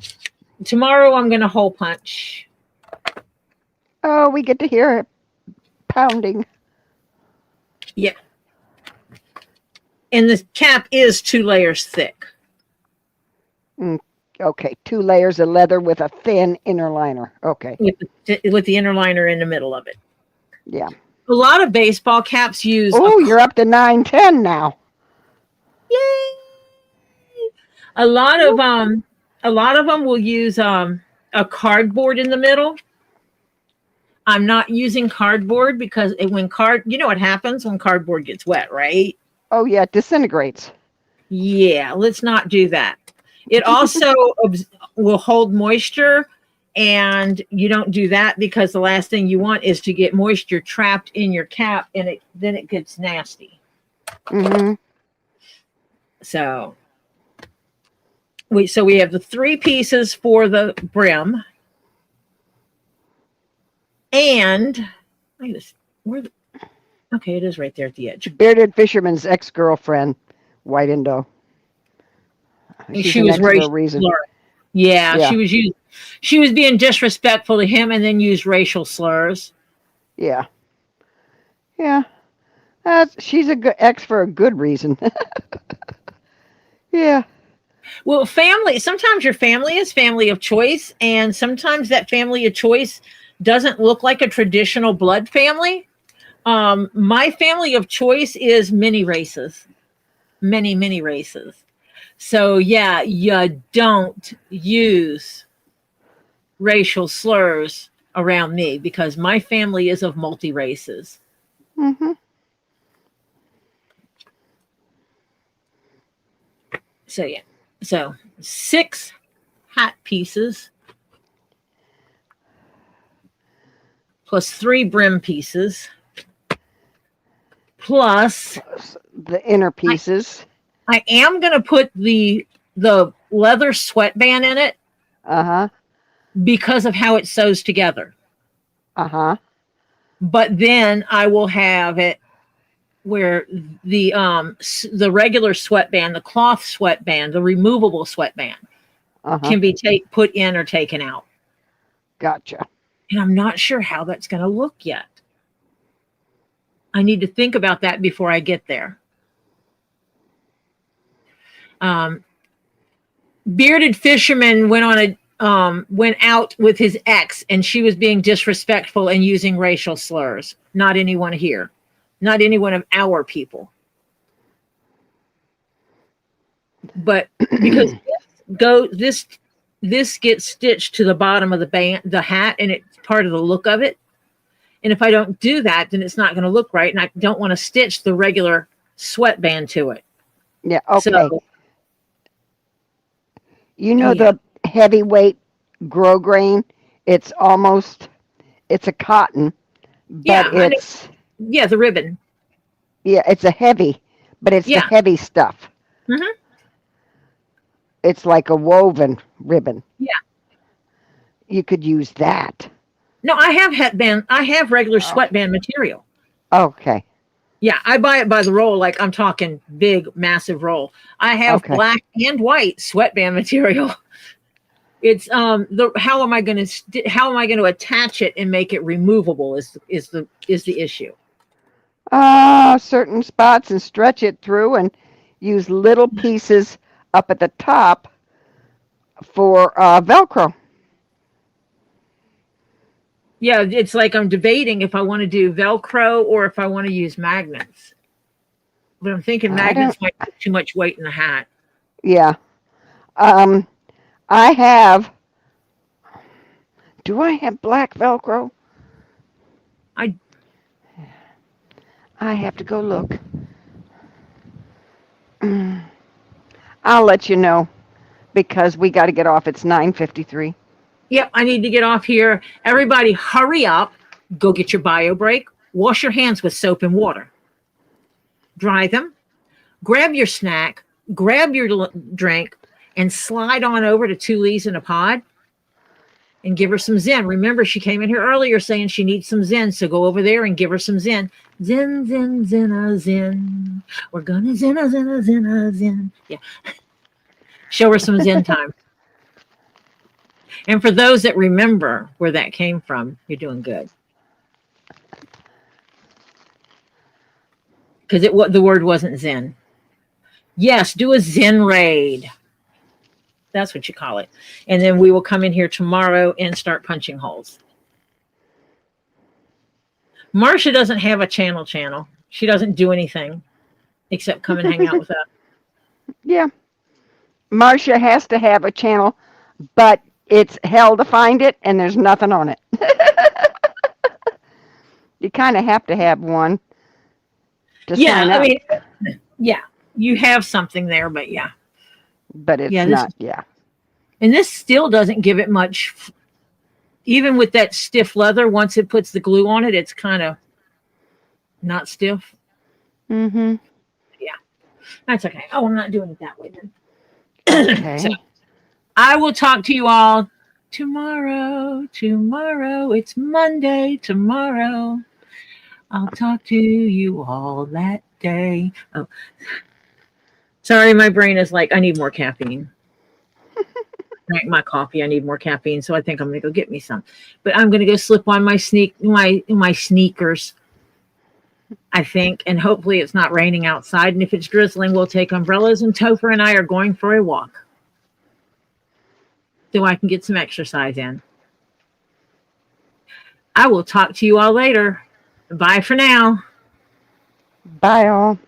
tomorrow I'm going to hole punch. Oh, we get to hear it pounding. Yeah. And the cap is 2 layers thick. Okay, 2 layers of leather with a thin inner liner. Okay. With the inner liner in the middle of it. Yeah. A lot of baseball caps use. Oh, you're up to 910 now. Yay! A lot of them will use a cardboard in the middle. I'm not using cardboard because you know what happens when cardboard gets wet, right? Oh yeah, it disintegrates. Yeah, let's not do that. It also will hold moisture, and you don't do that because the last thing you want is to get moisture trapped in your cap, and then it gets nasty. Mm-hmm. So we have the 3 pieces for the brim, and okay, it is right there at the edge. Bearded Fisherman's ex-girlfriend, White Indo. She's an ex for a reason. Yeah, Yeah. she was being disrespectful to him and then used racial slurs. Yeah. Yeah. She's a good ex for a good reason. Yeah. Well, sometimes your family is family of choice, and sometimes that family of choice doesn't look like a traditional blood family. My family of choice is many races. Many races. So yeah, you don't use racial slurs around me because my family is of multi races. Mm-hmm. So yeah, so 6 hat pieces. plus 3 brim pieces, plus The inner pieces. I am going to put the leather sweatband in it Uh-huh. because of how it sews together. Uh-huh. But then I will have it where the regular sweatband, the cloth sweatband, the removable sweatband can be put in or taken out. Gotcha. And I'm not sure how that's going to look yet. I need to think about that before I get there. Bearded Fisherman went out with his ex, and she was being disrespectful and using racial slurs. Not anyone here. Not any one of our people. But because this gets stitched to the bottom of the hat, and it's part of the look of it. And if I don't do that, then it's not going to look right. And I don't want to stitch the regular sweatband to it. Yeah, okay. So, you know the heavyweight grosgrain? It's a cotton, but it's... Yeah, the ribbon. Yeah, it's a heavy, but it's the heavy stuff. Mm-hmm. It's like a woven ribbon. Yeah. You could use that. No, I have headband. I have regular sweatband material. Okay. Yeah, I buy it by the roll, like I'm talking big, massive roll. I have black and white sweatband material. It's how am I going to attach it and make it removable is the issue. Certain spots and stretch it through and use little pieces up at the top for Velcro. Yeah, it's like I'm debating if I want to do Velcro or if I want to use magnets. But I'm thinking magnets might put too much weight in the hat. Yeah. Do I have black Velcro? I have to go look. I'll let you know because we got to get off. It's 9:53. Yep, I need to get off here. Everybody hurry up. Go get your bio break. Wash your hands with soap and water. Dry them. Grab your snack. Grab your drink and slide on over to Two Leaves in a Pod and give her some Zen. Remember, she came in here earlier saying she needs some Zen, so go over there and give her some Zen. Zen, Zen, Zen, Zen. We're gonna Zen, Zen, Zen, Zen. Yeah. Show her some Zen time. And for those that remember where that came from, you're doing good. Because the word wasn't Zen. Yes, do a Zen raid. That's what you call it. And then we will come in here tomorrow and start punching holes. Marcia doesn't have a channel. She doesn't do anything except come and hang out with us. Yeah. Marcia has to have a channel, but it's hell to find it, and there's nothing on it. You kind of have to have one to sign up. I mean, yeah, you have something there, but yeah. But it's not. And this still doesn't give it much. Even with that stiff leather, once it puts the glue on it, it's kind of not stiff. Mm-hmm. Yeah, that's okay. Oh, I'm not doing it that way then. Okay. So, I will talk to you all tomorrow. It's Monday. Tomorrow. I'll talk to you all that day. Oh, sorry. My brain is like, I need more caffeine. Drank my coffee. I need more caffeine. So I think I'm going to go get me some. But I'm going to go slip on my sneakers, I think. And hopefully it's not raining outside. And if it's drizzling, we'll take umbrellas. And Topher and I are going for a walk, so I can get some exercise in. I will talk to you all later. Bye for now. Bye all.